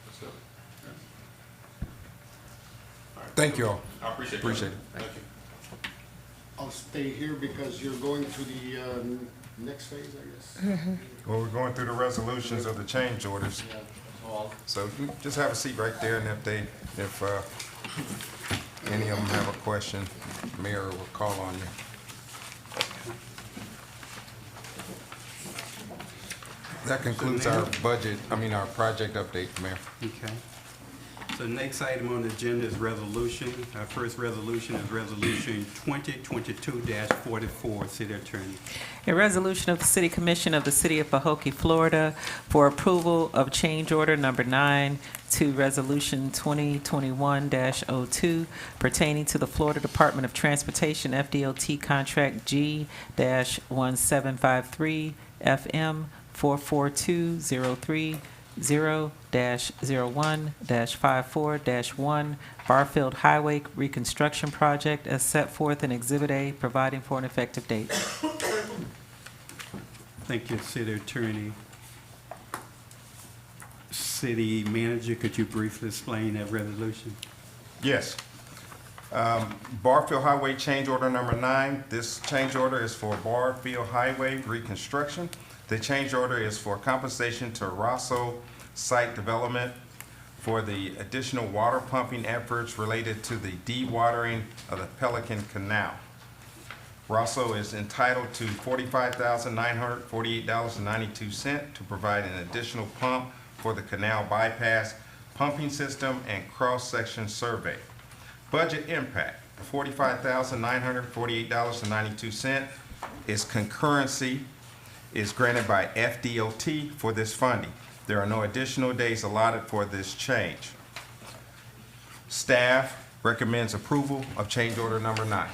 that's it. All right. Thank you all. I appreciate it. Thank you. I'll stay here because you're going to the next phase, I guess. Well, we're going through the resolutions of the change orders. So you just have a seat right there, and if any of them have a question, Mayor will call on you. That concludes our our project update, Mayor. Okay. So next item on the agenda is resolution. Our first resolution is Resolution 2022-44, City Attorney. A resolution of the City Commission of the City of Pahokee, Florida, for approval of change order number 9 to Resolution 2021-02 pertaining to the Florida Department of Transportation FDOT Contract G-1753 FM 44203 0-01-54-1 Barfield Highway Reconstruction Project as set forth in Exhibit A, providing for an effective date. Thank you, City Attorney. City Manager, could you briefly explain that resolution? Yes. Barfield Highway change order number 9. This change order is for Barfield Highway reconstruction. The change order is for compensation to Rosso Site Development for the additional water pumping efforts related to the dewatering of the Pelican Canal. Rosso is entitled to $45,948.92 to provide an additional pump for the canal bypass pumping system and cross-section survey. Budget impact, $45,948.92 is concurrency is granted by FDOT for this funding. There are no additional days allotted for this change. Staff recommends approval of change order number 9.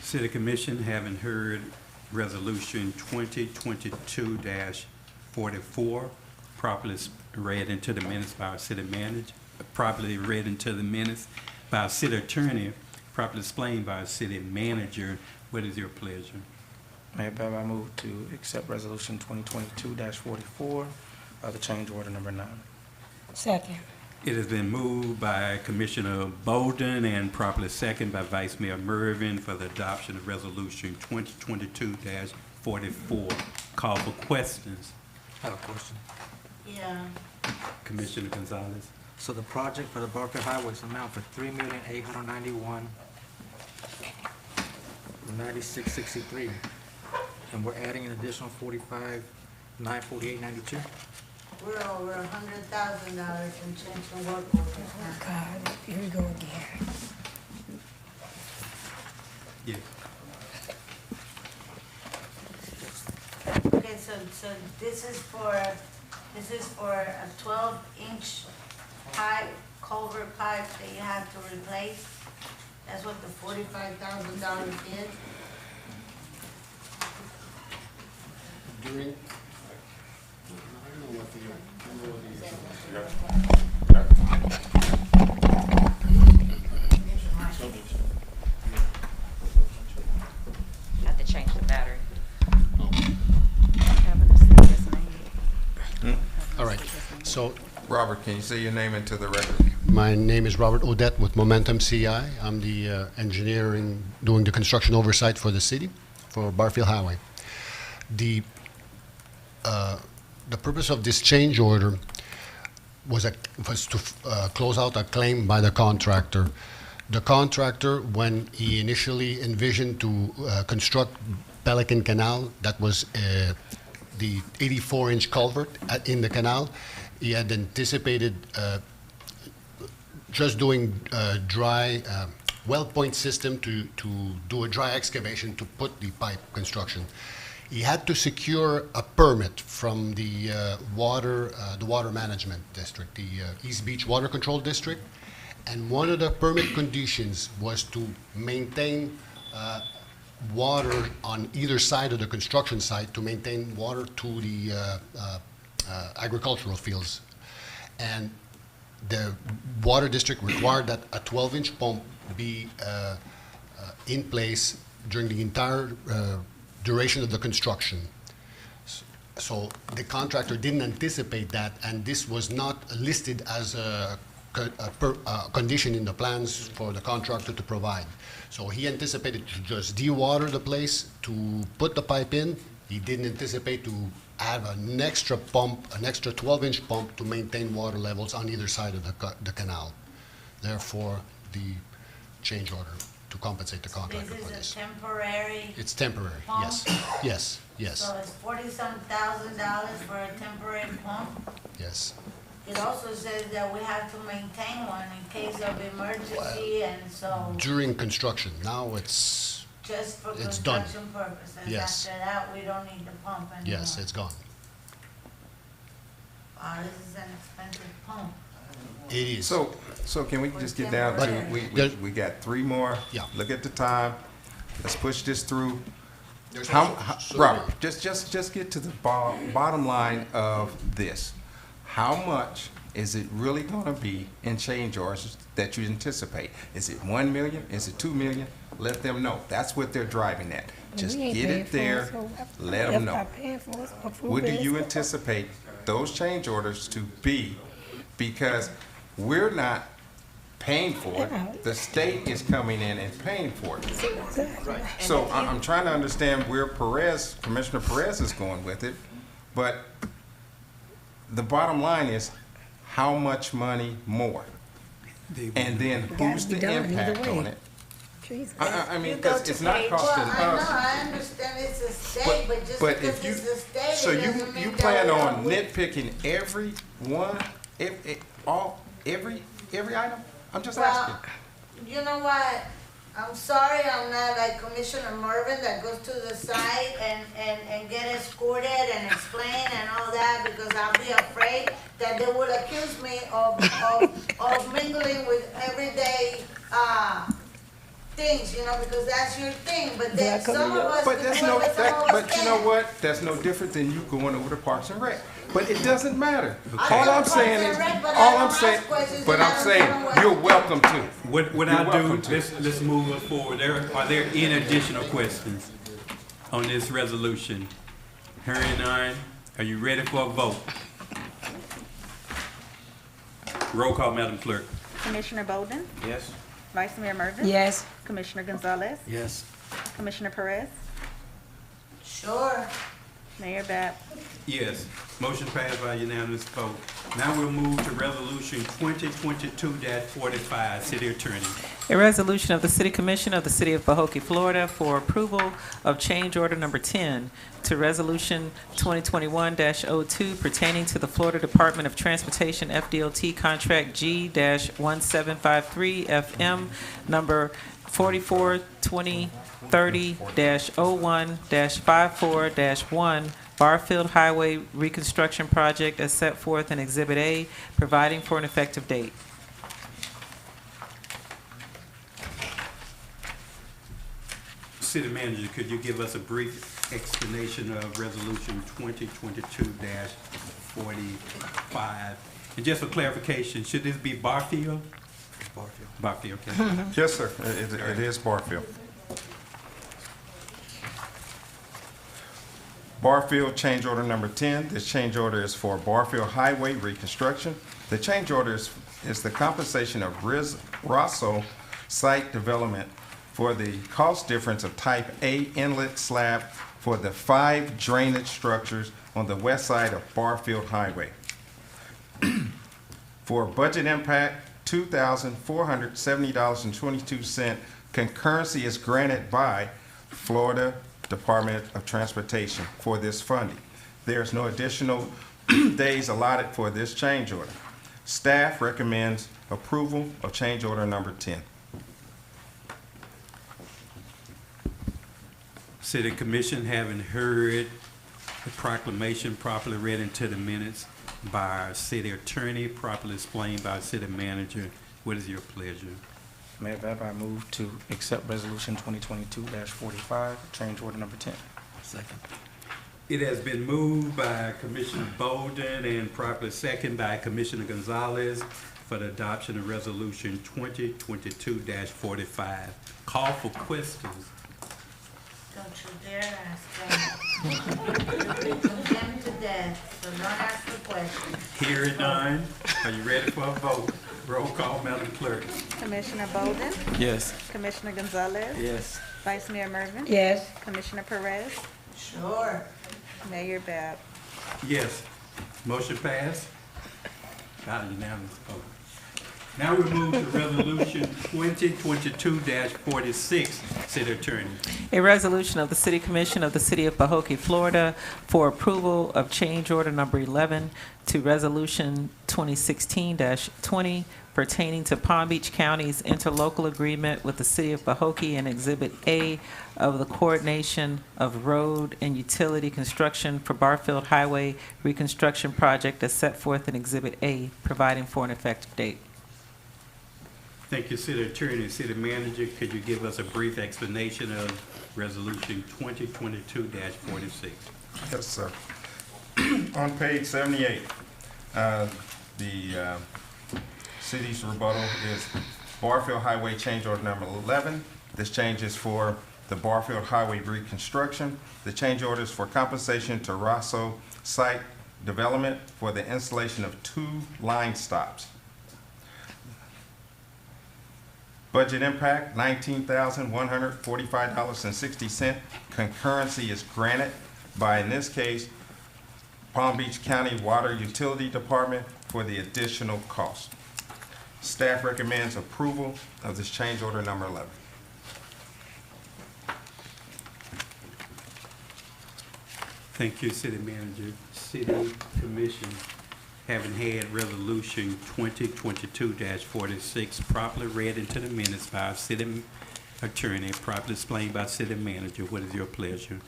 City Commission, having heard Resolution 2022-44, properly read into the minutes by our City Manager, properly read into the minutes by our City Attorney, properly explained by our City Manager. What is your pleasure? Mayor Bev, I move to accept Resolution 2022-44, the change order number 9. Second. It has been moved by Commissioner Bolden and properly seconded by Vice Mayor Mervin for the adoption of Resolution 2022-44. Call for questions. I have a question. Yeah. Commissioner Gonzalez. So the project for the Barfield Highways amount for $3,891,9663, and we're adding an additional $45,948.92. We're over $100,000 in change to work with. Oh, God, here we go again. Yes. Okay, so this is for a 12-inch pipe, culvert pipe that you have to replace. That's what the $45,000 is. During, So, Robert, can you say your name into the record? my name is Robert Odette with Momentum CI. I'm the engineering, doing the construction oversight for the city, for Barfield Highway. The purpose of this change order was to close out a claim by the contractor. The contractor, when he initially envisioned to construct Pelican Canal, that was the 84-inch culvert in the canal, he had anticipated just doing a dry well point system to do a dry excavation to put the pipe construction. He had to secure a permit from the water management district, the East Beach Water Control District, and one of the permit conditions was to maintain water on either side of the construction site, to maintain water to the agricultural fields. And the water district required that a 12-inch pump be in place during the entire duration of the construction. So the contractor didn't anticipate that, and this was not listed as a condition in the plans for the contractor to provide. So he anticipated to just dewater the place to put the pipe in. He didn't anticipate to have an extra pump, an extra 12-inch pump to maintain water levels on either side of the canal. Therefore, the change order to compensate the contractor for This is this. a temporary It's temporary, pump? yes, yes, yes, So it's $40,000 for a temporary pump? yes. It also says that we have to maintain one in case of emergency, and so During construction, now it's, just for it's done. construction purposes. Yes. After that, we don't need the pump anymore. Yes, it's gone. Wow, this is an expensive pump. It is. So can we just get down to, we got 3 more? Yeah. Look at the time. Let's push this through. There's How, also- Robert, just get to the bottom line of this. How much is it really gonna be in change orders that you anticipate? Is it 1 million? Is it 2 million? Let them know. That's what they're driving at. Just get it there, let them know. What do you anticipate those change orders to be? Because we're not paying for it. The state is coming in and paying for it. So I'm trying to understand where Commissioner Perez is going with it, but the bottom line is, how much money more? And then who's the impact on it? I mean, because it's not costing us. I understand it's a state, but just But because if you, it's a state, so it doesn't you mean that plan we on don't win. nitpicking every one, every item? I'm just asking. Well, you know what? I'm sorry I'm not like Commissioner Mervin that goes to the site and get escorted and explain and all that, because I'll be afraid that they will accuse me of mingling with everyday, things, you know, because that's your thing, but then some of us. But that's no, some of us but you know can't. what? That's no different than you going over to Parks and Rec. But it doesn't matter. I All go I'm to saying Parks is, and Rec, but I all don't I'm ask saying, questions but and I I'm don't saying, know what you're to do. welcome to. What You're I do, welcome to. let's move us forward. Are there any additional questions on this resolution? Hearing none, are you ready for a vote? Roll call, Madam Clerk. Commissioner Bolden? Yes. Vice Mayor Mervin? Yes. Commissioner Gonzalez? Yes. Commissioner Perez? Sure. Mayor Bab? Yes. Motion passed by unanimous vote. Now we'll move to Resolution 2022-45, City Attorney. A resolution of the City Commission of the City of Pahokee, Florida for approval of change order number 10 to Resolution 2021-02 pertaining to the Florida Department of Transportation FDOT Contract G-1753 FM number 442030-01-54-1 Barfield Highway Reconstruction Project as set forth in Exhibit A, providing for an effective date. City Manager, could you give us a brief explanation of Resolution 2022-45? And just for clarification, should this be Barfield? Barfield. Barfield, okay. Yes, sir. It is Barfield. Barfield, change order number 10. This change order is for Barfield Highway reconstruction. The change order is the compensation of Rosso site development for the cost difference of type A inlet slab for the 5 drainage structures on the west side of Barfield Highway. For budget impact, $2,470.22. Concurrency is granted by Florida Department of Transportation for this funding. There's no additional days allotted for this change order. Staff recommends approval of change order number 10. City Commission, having heard the proclamation properly read into the minutes by our city attorney, properly explained by our city manager, what is your pleasure? Mayor Bab, I move to accept resolution 2022-45, change order number 10. Second. It has been moved by Commissioner Bolden and properly seconded by Commissioner Gonzalez for the adoption of resolution 2022-45. Call for questions. Don't you dare ask them. You'll be condemned to death, so don't ask the question. Hearing none, are you ready for a vote? Roll call, Madam Clerk. Commissioner Bolden? Yes. Commissioner Gonzalez? Yes. Vice Mayor Mervin? Yes. Commissioner Perez? Sure. Mayor Bab? Yes. Motion passed. Got a unanimous vote. Now we move to resolution 2022-46, City Attorney. A resolution of the City Commission of the City of Pahokee, Florida, for approval of change order number 11 to resolution 2016-20 pertaining to Palm Beach County's interlocal agreement with the City of Pahokee and Exhibit A of the coordination of road and utility construction for Barfield Highway reconstruction project as set forth in Exhibit A, providing for an effective date. Thank you, City Attorney. City Manager, could you give us a brief explanation of resolution 2022-46? Yes, sir. On page 78, the city's rebuttal is Barfield Highway change order number 11. This change is for the Barfield Highway reconstruction. The change order is for compensation to Rosso site development for the installation of 2 line stops. Budget impact, $19,145.60. Concurrency is granted by, in this case, Palm Beach County Water Utility Department for the additional cost. Staff recommends approval of this change order number 11. Thank you, City Manager. City Commission, having had resolution 2022-46 properly read into the minutes by our city attorney, properly explained by city manager, what is your pleasure?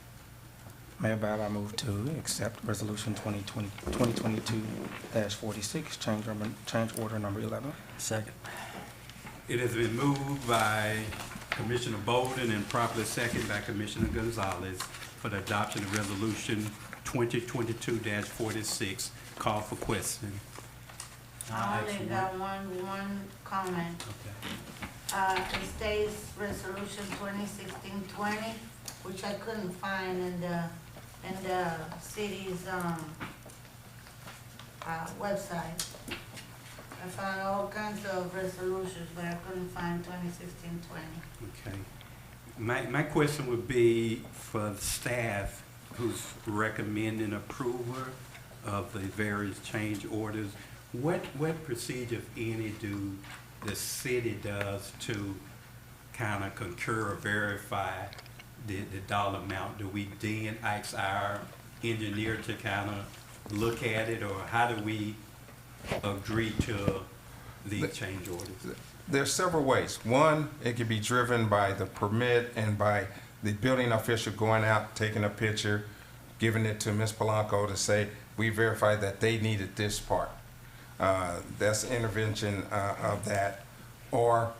Mayor Bab, I move to accept resolution 2022-46, change order number 11. Second. It has been moved by Commissioner Bolden and properly seconded by Commissioner Gonzalez for the adoption of resolution 2022-46. Call for question. I only got one comment. It states resolution 2016-20, which I couldn't find in the city's website. I found all kinds of resolutions, but I couldn't find 2016-20. Okay. My question would be for the staff who's recommending approval of the various change orders. What procedure, if any, do the city does to kind of concur or verify the dollar amount? Do we then ask our engineer to kind of look at it, or how do we agree to these change orders? There's several ways. One, it can be driven by the permit and by the building official going out, taking a picture, giving it to Ms. Polanco to say, we verified that they needed this part. That's intervention of that. Or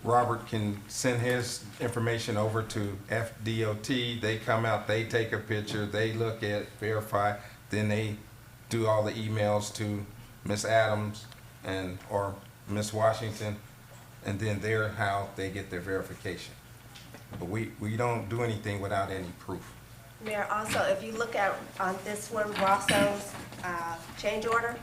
Robert can send his information over to FDOT. They come out, they take a picture, they look at, verify, then they do all the emails to Ms. Adams and or Ms. Washington, and then they're how they get their verification. But we don't do anything without any proof. Mayor, also, if you look at on this one, Rosso's change order,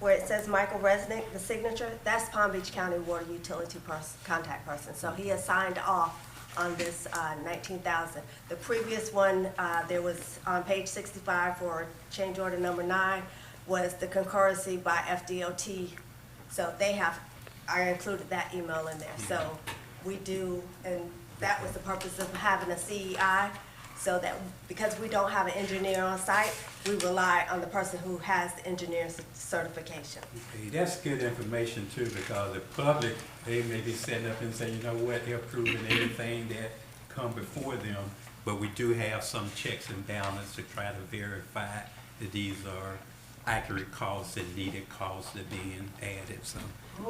where it says Michael Resnick, the signature, that's Palm Beach County Water Utility contact person. So he has signed off on this 19,000. The previous one, there was on page 65 for change order number 9, was the concurrency by FDOT. So I included that email in there. So we do, and that was the purpose of having a CEI, so that because we don't have an engineer on site, we rely on the person who has the engineer's certification. Okay, that's good information too, because the public, they may be setting up and saying, you know what, they're approving everything that come before them, but we do have some checks and balances to try to verify that these are accurate costs and needed costs that are being added, so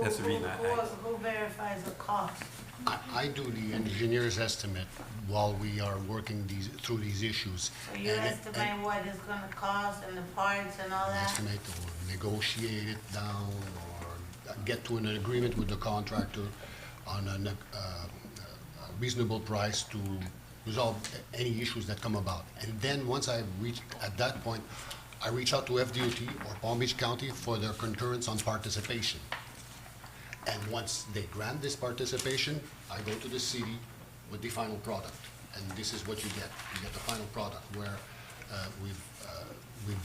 that's the reason I asked. Who verifies the cost? I do the engineer's estimate while we are working through these issues. So you estimate what it's gonna cost and the parts and all that? Estimate or negotiate it down or get to an agreement with the contractor on a reasonable price to resolve any issues that come about. And then once I reach, at that point, I reach out to FDOT or Palm Beach County for their concurrence on participation. And once they grant this participation, I go to the city with the final product. And this is what you get. You get the final product where we've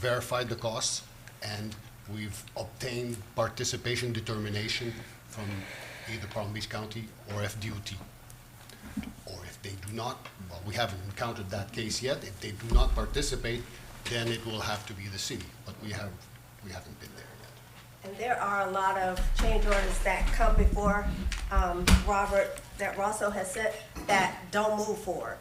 verified the costs and we've obtained participation determination from either Palm Beach County or FDOT. Or if they do not, well, we haven't encountered that case yet. If they do not participate, then it will have to be the city. But we haven't been there. And there are a lot of change orders that come before Robert, that Rosso has said, that don't move forward.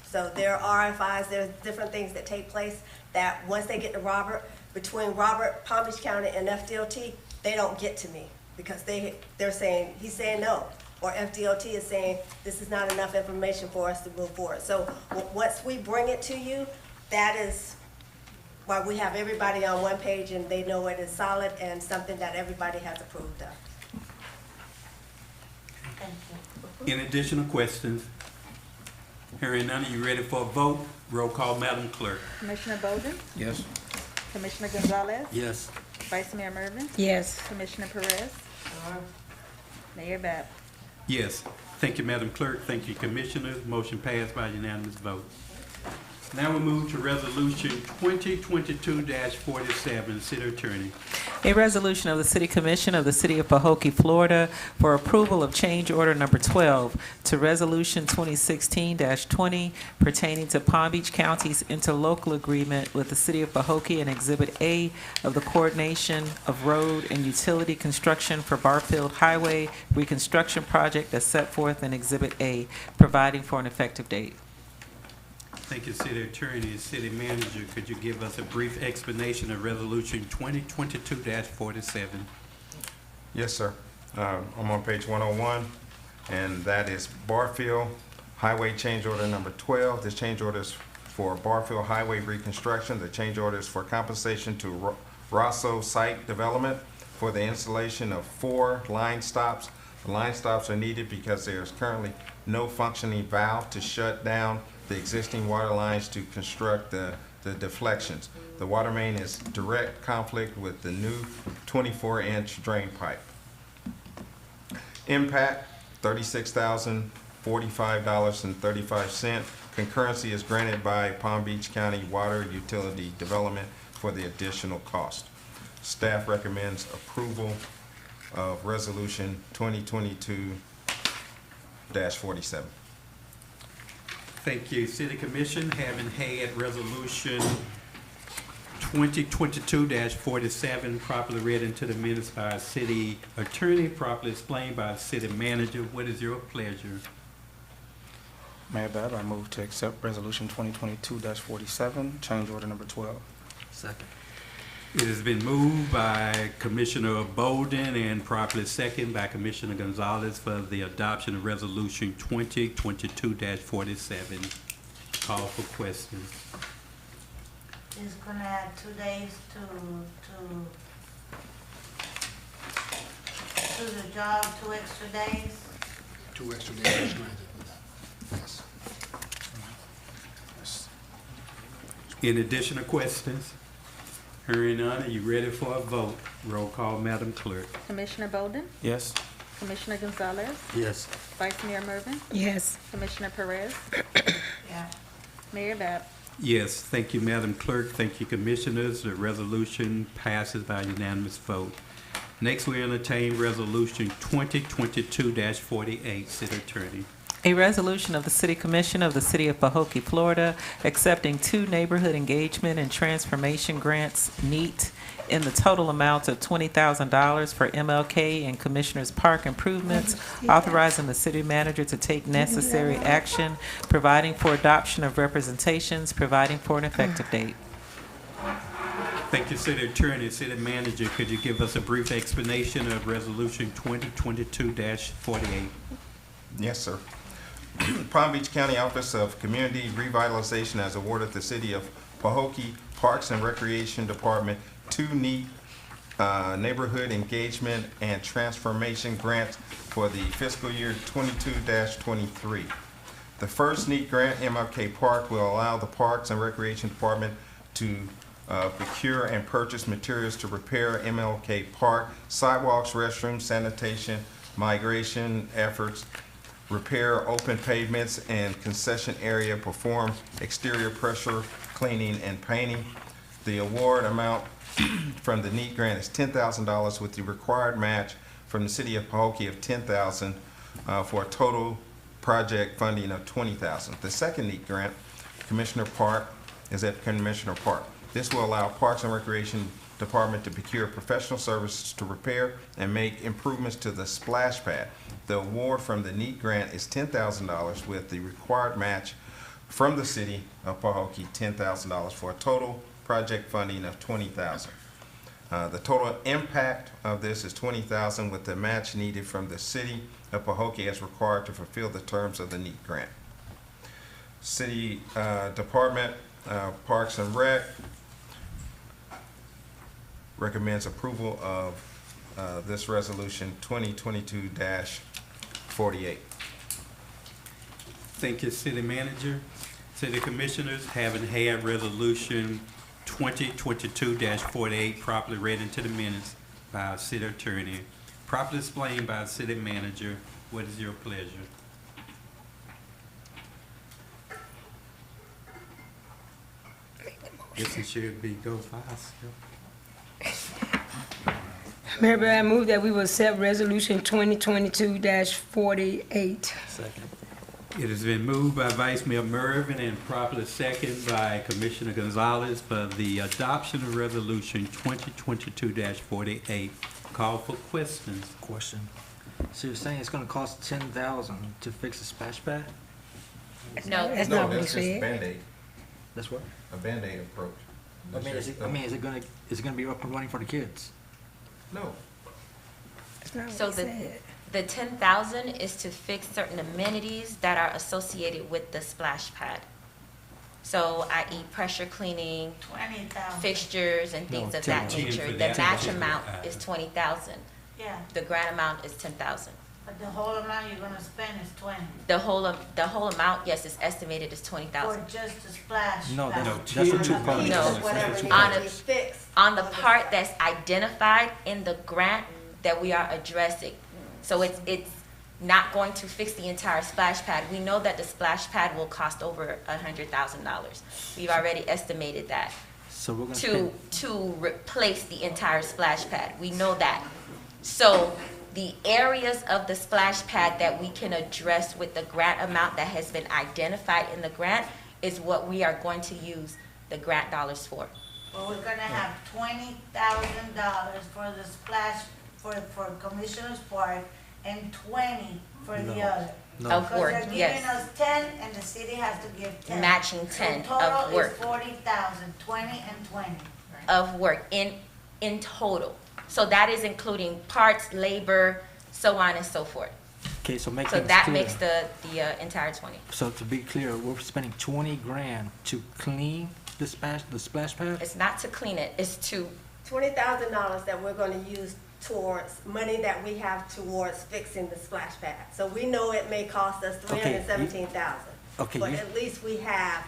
So there are RFIs, there's different things that take place that once they get to Robert, between Robert, Palm Beach County, and FDOT, they don't get to me because they're saying, he's saying no. Or FDOT is saying, this is not enough information for us to move forward. So once we bring it to you, that is why we have everybody on one page and they know it is solid and something that everybody has approved of. Thank you. Any additional questions? Hearing none, are you ready for a vote? Roll call, Madam Clerk. Commissioner Bolden? Yes. Commissioner Gonzalez? Yes. Vice Mayor Mervin? Yes. Commissioner Perez? Mayor Bab? Yes. Thank you, Madam Clerk. Thank you, Commissioners. Motion passed by unanimous vote. Now we move to Resolution 2022-47, City Attorney. A resolution of the City Commission of the City of Pahokee, Florida, for approval of change order number 12 to Resolution 2016-20 pertaining to Palm Beach County's interlocal agreement with the City of Pahokee and Exhibit A of the coordination of road and utility construction for Barfield Highway reconstruction project as set forth in Exhibit A, providing for an effective date. Thank you, City Attorney. City Manager, could you give us a brief explanation of Resolution 2022-47? Yes, sir. I'm on page 101, and that is Barfield Highway Change Order number 12. This change order is for Barfield Highway reconstruction. The change order is for compensation to Rosso Site Development for the installation of 4 line stops. The line stops are needed because there is currently no functioning valve to shut down the existing water lines to construct the deflections. The water main is direct conflict with the new 24-inch drain pipe. Impact, $36,045.35. Concurrency is granted by Palm Beach County Water Utility Development for the additional cost. Staff recommends approval of Resolution 2022-47. Thank you. City Commission, having had Resolution 2022-47 properly read into the minutes by our City Attorney, properly explained by our City Manager, what is your pleasure? Mayor Bab, I move to accept Resolution 2022-47, change order number 12. Second. It has been moved by Commissioner Bolden and properly second by Commissioner Gonzalez for the adoption of Resolution 2022-47. Call for questions. It's gonna add 2 days to the job, 2 extra days. 2 extra days is granted with that. Yes. Any additional questions? Hearing none, are you ready for a vote? Roll call, Madam Clerk. Commissioner Bolden? Yes. Commissioner Gonzalez? Yes. Vice Mayor Mervin? Yes. Commissioner Perez? Yeah. Mayor Bab? Yes, thank you, Madam Clerk. Thank you, Commissioners. The resolution passes by unanimous vote. Next, we entertain Resolution 2022-48. City Attorney. A resolution of the City Commission of the City of Pahokee, Florida, accepting 2 neighborhood engagement and transformation grants, NEAT, in the total amount of $20,000 for MLK and Commissioners Park improvements, authorizing the city manager to take necessary action, providing for adoption of representations, providing for an effective date. Thank you, City Attorney. City Manager, could you give us a brief explanation of Resolution 2022-48? Yes, sir. Palm Beach County Office of Community Revitalization has awarded the City of Pahokee Parks and Recreation Department 2 NEAT Neighborhood Engagement and Transformation Grants for the fiscal year 22-23. The first NEAT grant, MLK Park, will allow the Parks and Recreation Department to procure and purchase materials to repair MLK Park, sidewalks, restrooms, sanitation, migration efforts, repair open pavements and concession area, perform exterior pressure cleaning and painting. The award amount from the NEAT grant is $10,000 with the required match from the City of Pahokee of $10,000 for a total project funding of $20,000. The second NEAT grant, Commissioner Park, is at Commissioner Park. This will allow Parks and Recreation Department to procure professional services to repair and make improvements to the splash pad. The award from the NEAT grant is $10,000 with the required match from the City of Pahokee, $10,000 for a total project funding of $20,000. The total impact of this is $20,000 with the match needed from the City of Pahokee as required to fulfill the terms of the NEAT grant. City Department, Parks and Rec recommends approval of this resolution 2022-48. Thank you, City Manager. City Commissioners, having had Resolution 2022-48 properly read into the minutes by our City Attorney, properly explained by our City Manager, what is your pleasure? Guess it should be go fast. Mayor, I move that we will accept Resolution 2022-48. Second. It has been moved by Vice Mayor Mervin and properly seconded by Commissioner Gonzalez for the adoption of Resolution 2022-48. Call for questions. Question. So you're saying it's gonna cost $10,000 to fix the splash pad? No, That's not what he that's just a said. Band-Aid, That's what? a Band-Aid approach. I mean, is it gonna be up and running for the kids? No. That's not what So he said. the 10,000 is to fix certain amenities that are associated with the splash pad. So i.e. pressure cleaning, 20,000. fixtures and things No, of that 10 nature. for The that match particular amount item. is 20,000. Yeah, The grant amount is 10,000. but the whole amount you're gonna spend is 20. The whole amount, yes, is estimated as For 20,000. just the splash. No, pad. that's the two parts. No. Whatever On needs to a- be fixed. On the part that's identified in the grant that we are addressing. So it's not going to fix the entire splash pad. We know that the splash pad will cost over $100,000. We've already estimated that So we're gonna to spend, replace the entire splash pad. We know that. So the areas of the splash pad that we can address with the grant amount that has been identified in the grant is what we are going to use the grant dollars for. Well, we're gonna have $20,000 for the splash, for Commissioner's Park, and 20 for the No. other. No. Of work, Because they're yes. giving us 10, and the city has to give 10. Matching 10 So of total work. is 40,000, 20 and 20. Of work in total. So that is including parts, labor, so on and so forth. okay, so make So things that clear. makes the entire 20. So to be clear, we're spending 20 grand to clean the splash pad? It's not to clean it, it's to, $20,000 that we're gonna use towards money that we have towards fixing the splash pad. So we know it may cost us Okay, you- $317,000. Okay, But you- at least we have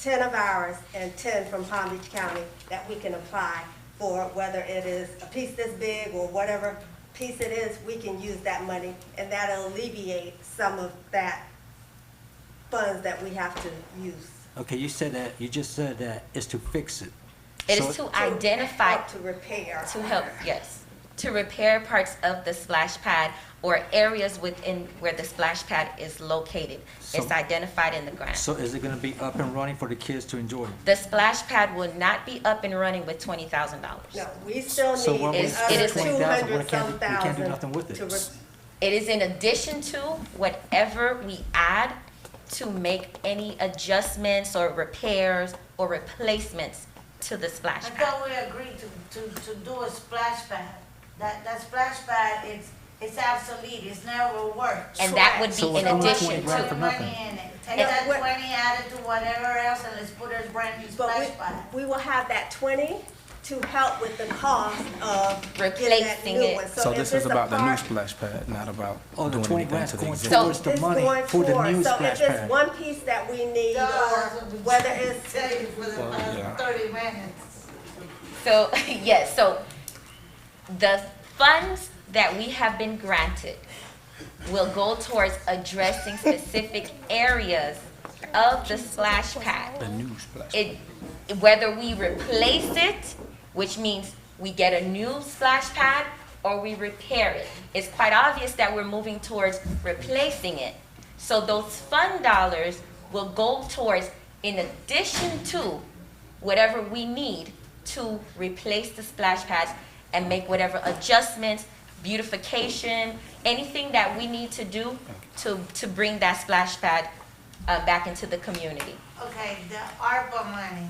10 of ours and 10 from Palm Beach County that we can apply for, whether it is a piece this big or whatever piece it is, we can use that money, and that'll alleviate some of that funds that we have to use. Okay, you just said that it's to fix it. It So- is to identify, To repair. to help, yes, to repair parts of the splash pad or areas within where the splash pad is located. It's identified in the grant. So is it gonna be up and running for the kids to enjoy? The splash pad will not be up and running with $20,000. No, we still So need when we It spend is 20,000, we 200 some can't do thousand nothing with to it. It is in addition to whatever we add to make any adjustments or repairs or replacements to the splash I pad. thought we agreed to do a splash pad. That splash pad, it's obsolete, it's never worked. And that would So be in we're doing addition 20 grand to. for Put nothing. money in it. Take Yeah, that what- 20, add it to whatever else, and let's put a brand new But splash pad. we will have that 20 to help with the cost of getting that Replacing new it. one. So if this it's is a about the new part- splash pad, not about Oh, the doing 20 anything grand's to the going existing. towards the It's money going for the forward. new So splash if it's pad. one piece that we need, or whether it's, Tell you for the past yeah. 30 minutes. So, yes, so the funds that we have been granted will go towards addressing specific areas of the splash pad. The new splash. It, whether we replace it, which means we get a new splash pad, or we repair it. It's quite obvious that we're moving towards replacing it. So those fund dollars will go towards, in addition to whatever we need to replace the splash pads and make whatever adjustments, beautification, anything that we need to do to bring that splash pad back into the community. Okay, the ARPA money,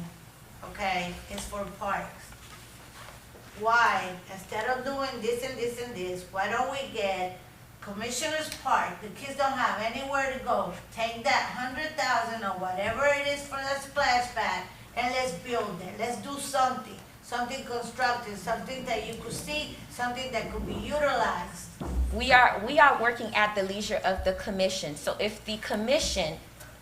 okay, is for parks. Why, instead of doing this and this and this, why don't we get Commissioner's Park? The kids don't have anywhere to go. Take that 100,000 or whatever it is for the splash pad and let's build it. Let's do something, something constructive, something that you could see, something that could be utilized. We are working at the leisure of the commission. So if the commission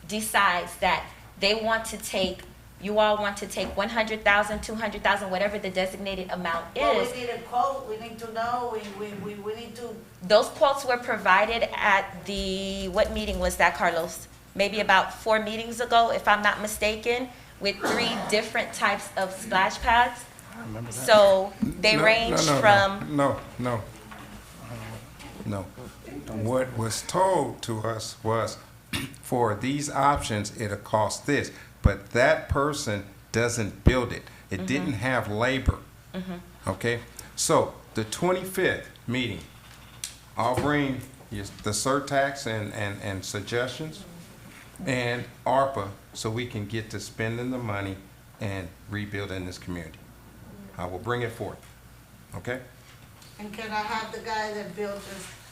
decides that they want to take, you all want to take 100,000, 200,000, whatever the designated amount Well, is, we need a quote, we need to know, we need to, those quotes were provided at the, what meeting was that, Carlos? Maybe about 4 meetings ago, if I'm not mistaken, with 3 different types of splash pads. I remember that. So they No, range no, no, from, No. What was told to us was, for these options, it'll cost this, but that person doesn't build it. It didn't have labor. Okay? So, the 25th meeting, I'll bring the surtax and suggestions and ARPA so we can get to spending the money and rebuilding this community. I will bring it forth. Okay? and can I have the guy that built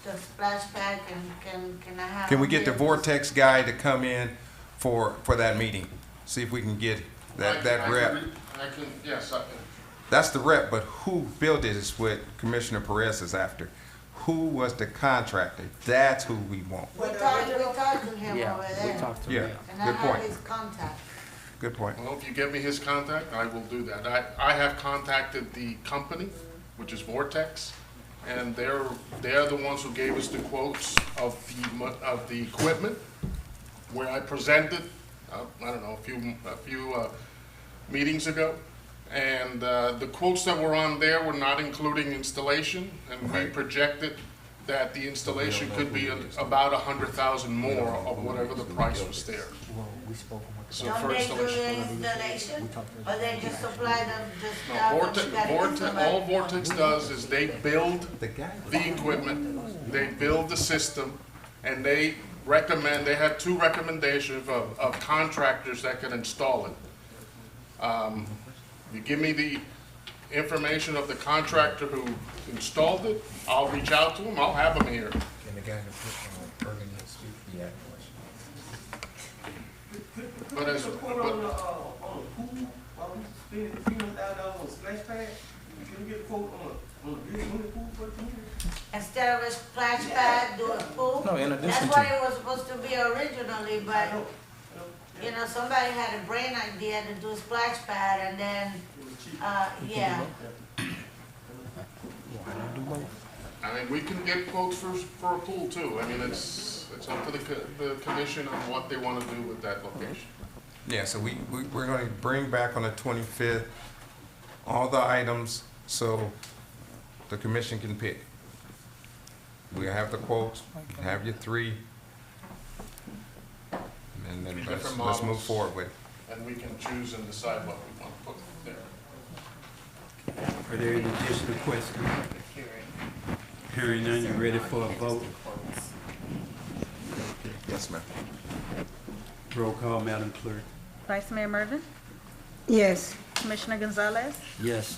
the splash pad, can I have? Can we him get the here? Vortex guy to come in for that meeting? See if we can get that rep. Yes, I can. That's the rep, but who built it is what Commissioner Perez is after. Who was the contractor? That's who we want. We talked to him over there. Yeah, And I good have point. his contact. Good point. Well, if you give me his contact, I will do that. I have contacted the company, which is Vortex, and they're the ones who gave us the quotes of the equipment, where I presented, I don't know, a few meetings ago. And the quotes that were on there were not including installation, and we projected that the installation could be about 100,000 more of whatever the price was there. So Don't for they do installation. the installation, or they just supply the No, stuff? that you gotta Vortex, install? all Vortex does is they build the equipment, they build the system, and they have 2 recommendations of contractors that can install it. You give me the information of the contractor who installed it, I'll reach out to him, I'll have him here. Can the guy that put on Bergen speak? Yeah. But as, Put but, on the pool, while we spending $300,000 on splash pad, can we get a quote on a big swimming pool for the community? Instead of a splash pad, do a pool? No, in addition That's to- what it was supposed to be originally, but you know, somebody had a brain idea to do a splash pad and then, yeah. I mean, we can get quotes for a pool too. I mean, it's up to the commission on what they want to do with that location. Yeah, so we're going to bring back on the 25th all the items so the commission can pick. We have the quotes, have your 3, and then let's move forward with it. And we can choose and decide what we want to put there. Are there any additional questions? Hearing none, you ready for a vote? Yes, ma'am. Roll call, Madam Clerk. Vice Mayor Mervin, Yes. Commissioner Gonzalez, Yes.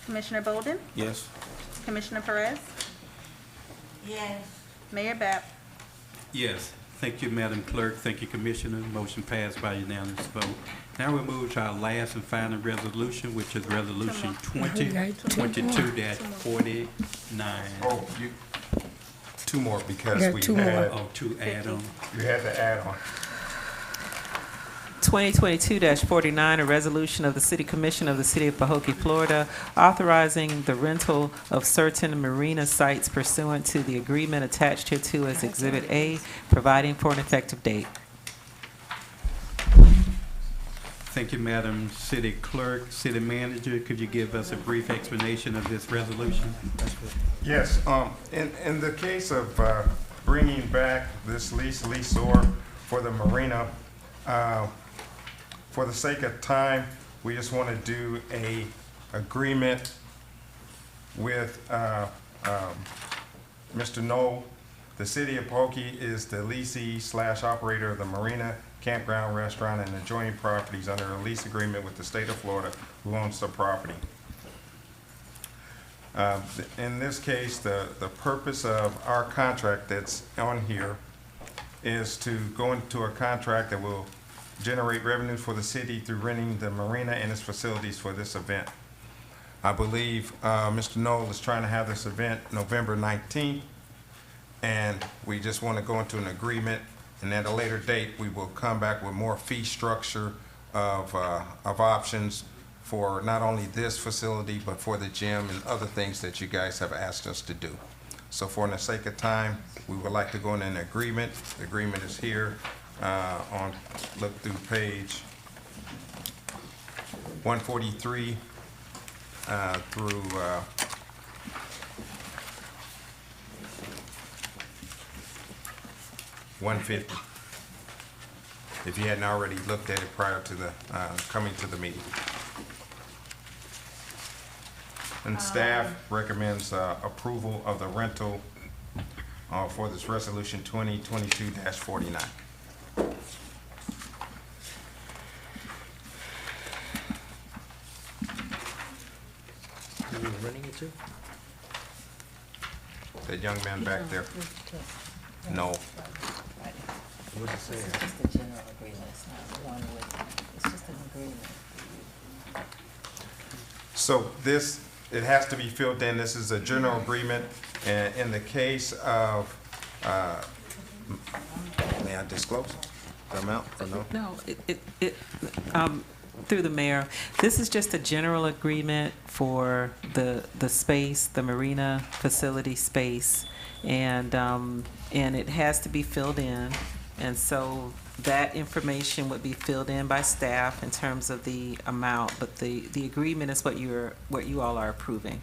Commissioner Bolden, Yes. Commissioner Perez, Yes. Mayor Bab. Yes. Thank you, Madam Clerk. Thank you, Commissioner. Motion passed by unanimous vote. Now we move to our last and final resolution, which is Resolution 2022-49. Oh, 2 more because Yeah, we 2 had, more. Oh, to add on. you had to add on. 2022-49, a resolution of the City Commission of the City of Pahokee, Florida, authorizing the rental of certain marina sites pursuant to the agreement attached hereto as Exhibit A, providing for an effective date. Thank you, Madam City Clerk. City Manager, could you give us a brief explanation of this resolution? Yes, in the case of bringing back this leaseor for the marina, for the sake of time, we just want to do a agreement with Mr. Knoll. The City of Pahokee is the leasee/operator of the marina, campground, restaurant, and adjoining properties under a lease agreement with the state of Florida, who owns the property. In this case, the purpose of our contract that's on here is to go into a contract that will generate revenue for the city through renting the marina and its facilities for this event. I believe Mr. Knoll is trying to have this event November 19th, and we just want to go into an agreement, and at a later date, we will come back with more fee structure of options for not only this facility, but for the gym and other things that you guys have asked us to do. So for the sake of time, we would like to go in an agreement. The agreement is here look through page 143 through 150. If you hadn't already looked at it prior to the coming to the meeting. And staff recommends approval of the rental for this resolution 2022-49. Are you running it too? That young man back there? No. What's it say? It's just a general agreement, it's not one with, it's just an agreement. So this, it has to be filled in. This is a general agreement. And in the case of, may I disclose the amount or no? No, through the mayor, this is just a general agreement for the space, the marina facility space, and it has to be filled in. And so that information would be filled in by staff in terms of the amount, but the agreement is what you all are approving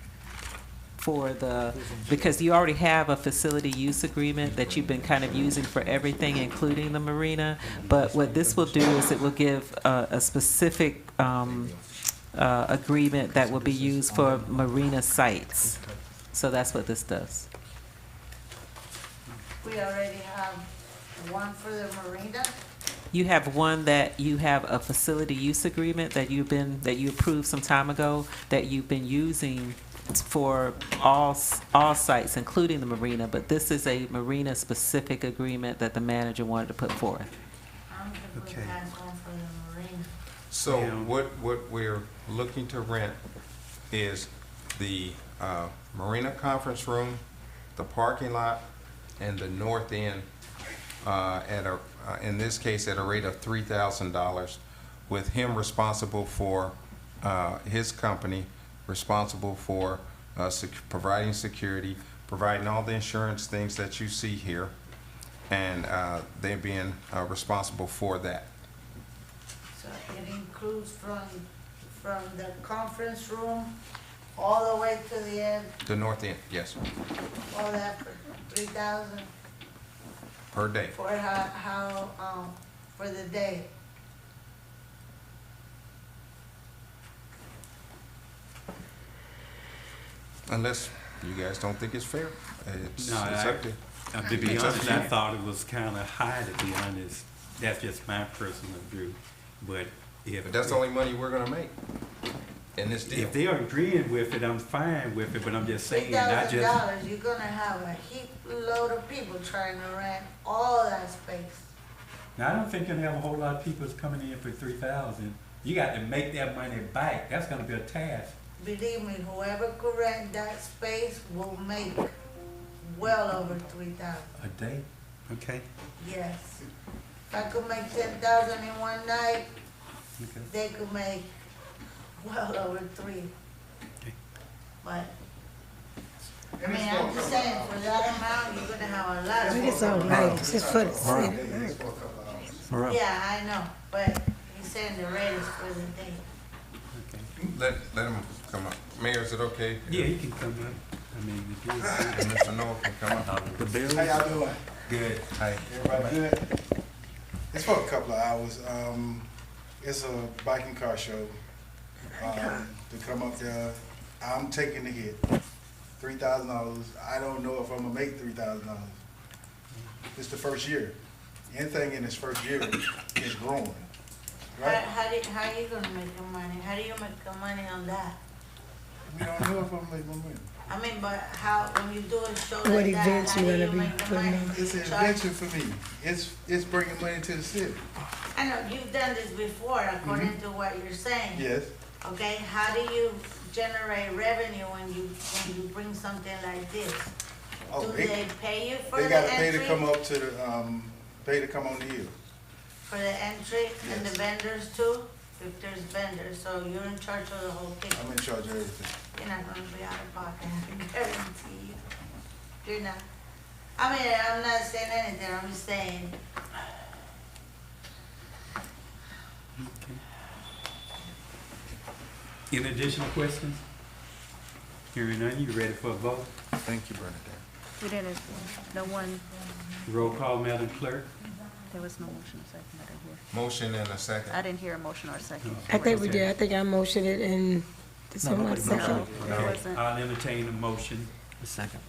for because you already have a facility use agreement that you've been kind of using for everything, including the marina. But what this will do is it will give a specific agreement that will be used for marina sites. So that's what this does. We already have one for the marina. You have one that you have a facility use agreement that you approved some time ago that you've been using for all sites, including the marina. But this is a marina specific agreement that the manager wanted to put forth. Okay. So what we're looking to rent is the marina conference room, the parking lot, and the north end at in this case, at a rate of $3,000, with him responsible for, his company responsible for providing security, providing all the insurance things that you see here, and they being responsible for that. So it includes from the conference room all the way to the end, The north end, yes, all that for 3,000 per day. for for the day. Unless you guys don't think it's fair. It's No, up to to be it's up honest, to I you. thought it was kind of high, to be honest. That's just my personal view. But if. But that's the only money we're gonna make in this deal. If they're agreeing with it, I'm fine with it, but I'm just saying, I just. $3,000, you're gonna have a heap load of people trying to rent all that space. Now, I don't think you're gonna have a whole lot of people that's coming in for 3,000. You got to make that money back. That's gonna be a task. Believe me, whoever could rent that space will make well over 3,000. A day? Okay. Yes. If I could make 10,000 in one night, Okay. they could make well over 3. But, I mean, I'm just saying, for that amount, you're gonna have a lot of people. It's all right, it's just for the city. Yeah, I know, but he's saying the rate is for the day. Let him come up. Mayor, is it okay? Yeah, he can come up. I mean, if you. And Mr. Noel can come up. The bill? How y'all doing? Good. Hi. Everybody good? It's for a couple of hours. It's a biking car show. To come up there, I'm taking the hit. $3,000. I don't know if I'm gonna make $3,000. It's the first year. Anything in this first year is growing. Right? How are you gonna make the money? How do you make the money on that? We don't know if I'm gonna make my money. I mean, but how, when you do a show What like that, events how you do gonna you be make the putting money? on? It's an adventure for me. It's bringing money to the city. I know, you've done this before, according to what you're saying. Yes. Okay, how do you generate revenue when you bring something like this? Oh, Do they pay you for They the gotta pay to entry? come up to the, pay to come on the hill. For the entry and Yes. the vendors too? If there's vendors, so you're in charge of the whole thing. I'm in charge of everything. You're not gonna be out of pocket, I guarantee you. You're not. I mean, I'm not saying anything, I'm just saying, Any additional questions? Hearing none, you ready for a vote? Thank you, Bernadette. We didn't, no one, Roll call, Madam Clerk. there was no motion or second, I didn't hear. Motion and a second. I didn't hear a motion or a second. I think we did, I think I motioned it and did someone nobody second? motioned. No, it wasn't. I'll entertain a motion. A second.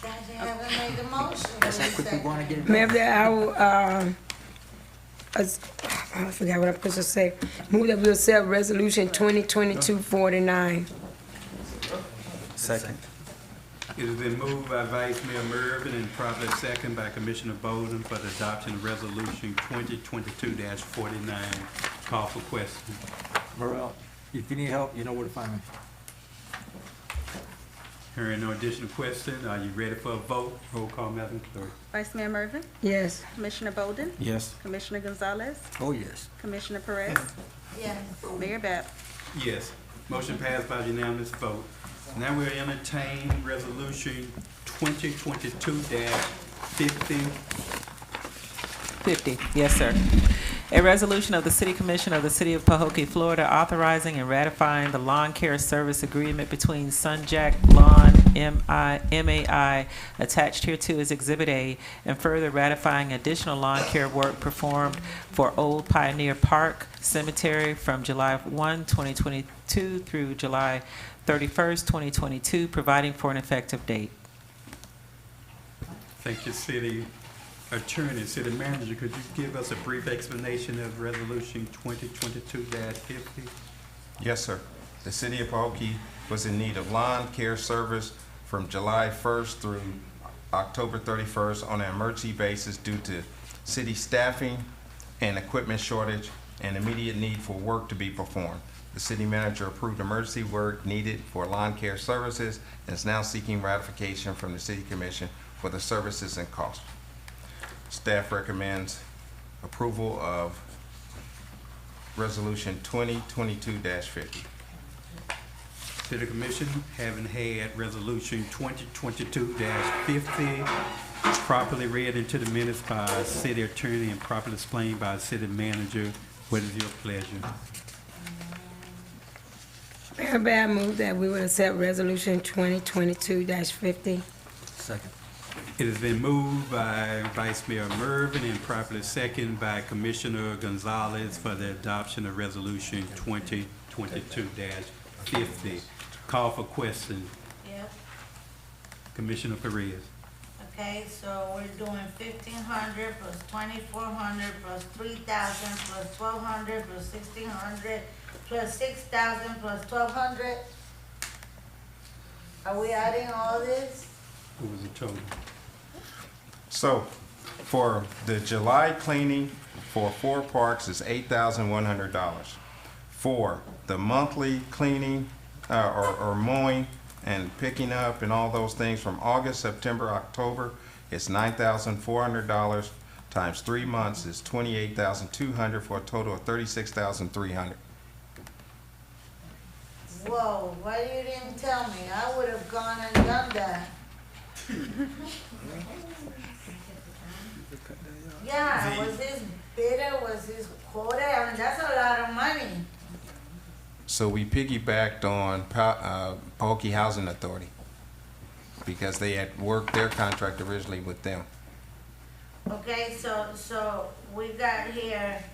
guys, you haven't made the motion. That's how quick we wanna get it done. Mayor, that I will, I forgot what I'm supposed to say. Move that we'll accept resolution 2022-49. Second. It has been moved by Vice Mayor Mervin and properly second by Commissioner Bowden for the adoption of Resolution 2022-49. Call for question. Morel, if you need help, you know where to find me. Hearing no additional question, are you ready for a vote? Roll call, Madam Clerk. Vice Mayor Mervin, Yes. Commissioner Bowden, Yes. Commissioner Gonzalez, Oh, yes. Commissioner Perez, Yes. Mayor Bab. Yes. Motion passed by unanimous vote. Now we'll entertain Resolution 2022-50. 50, yes, sir. A resolution of the City Commission of the City of Pahokee, Florida, authorizing and ratifying the lawn care service agreement between Sunjack Lawn MAI, attached hereto is Exhibit A, and further ratifying additional lawn care work performed for Old Pioneer Park Cemetery from July 1, 2022 through July 31st, 2022, providing for an effective date. Thank you, City Attorney. City Manager, could you give us a brief explanation of Resolution 2022-50? Yes, sir. The city of Pahokee was in need of lawn care service from July 1st through October 31st on an emergency basis due to city staffing and equipment shortage and immediate need for work to be performed. The city manager approved emergency work needed for lawn care services and is now seeking ratification from the city commission for the services and costs. Staff recommends approval of Resolution 2022-50. City Commission, having had Resolution 2022-50 properly read into the minutes by our city attorney and properly explained by our city manager, what is your pleasure? Mayor Bear, I move that we would accept Resolution 2022-50. Second. It has been moved by Vice Mayor Mervin and properly seconded by Commissioner Gonzalez for the adoption of Resolution 2022-50. Call for question. Yep. Commissioner Perez. Okay, so we're doing 1,500 plus 2,400 plus 3,000 plus 1,200 plus 1,600 plus 6,000 plus 1,200. Are we adding all this? What was the total? So for the July cleaning for 4 parks is $8,100. For the monthly cleaning or mowing and picking up and all those things from August, September, October, it's $9,400 times 3 months is $28,200 for a total of $36,300. Whoa, why you didn't tell me? I would have gone and done that. Yeah, was this bidder, was this quota? I mean, that's a lot of money. So we piggybacked on Pahokee Housing Authority because they had worked their contract originally with them. Okay, so we got here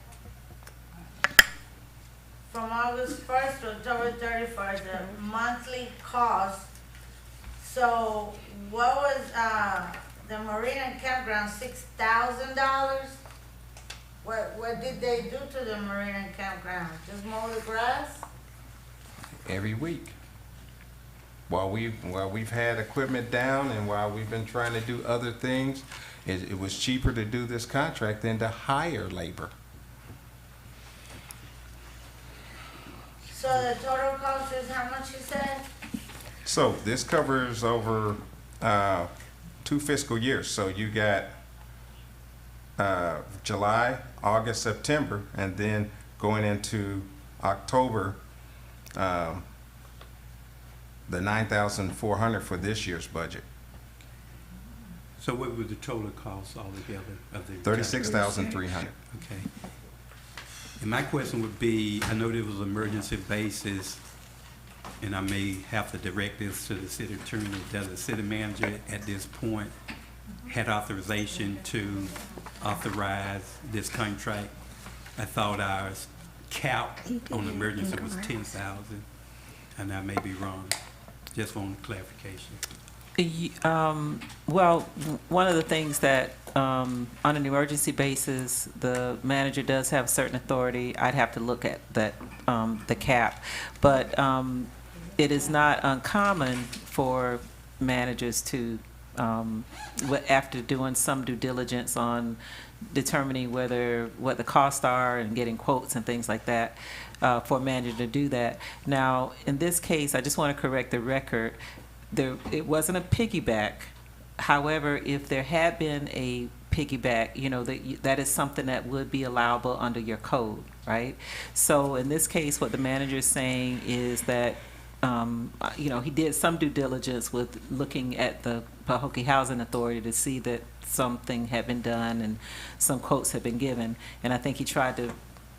from August 1st to October 31st, the monthly cost. So what was the Marina campground, $6,000? What did they do to the Marina campground? Just mow the grass? Every week. While we've had equipment down and while we've been trying to do other things, it was cheaper to do this contract than to hire labor. So the total cost is how much you said? So this covers over 2 fiscal years. So you got July, August, September, and then going into October, the $9,400 for this year's budget. So what was the total cost altogether of the? $36,300. Okay. And my question would be, I know there was an emergency basis, and I may have to direct this to the city attorney. Does the city manager at this point had authorization to authorize this contract? I thought ours cap on emergency was 10,000, and I may be wrong. Just want clarification. Well, one of the things that on an emergency basis, the manager does have certain authority. I'd have to look at that, the cap, but it is not uncommon for managers to, after doing some due diligence on determining what the costs are and getting quotes and things like that, for a manager to do that. Now, in this case, I just want to correct the record. It wasn't a piggyback. However, if there had been a piggyback, that is something that would be allowable under your code, right? So in this case, what the manager is saying is that, he did some due diligence with looking at the Pahokee Housing Authority to see that something had been done and some quotes had been given. And I think he tried to,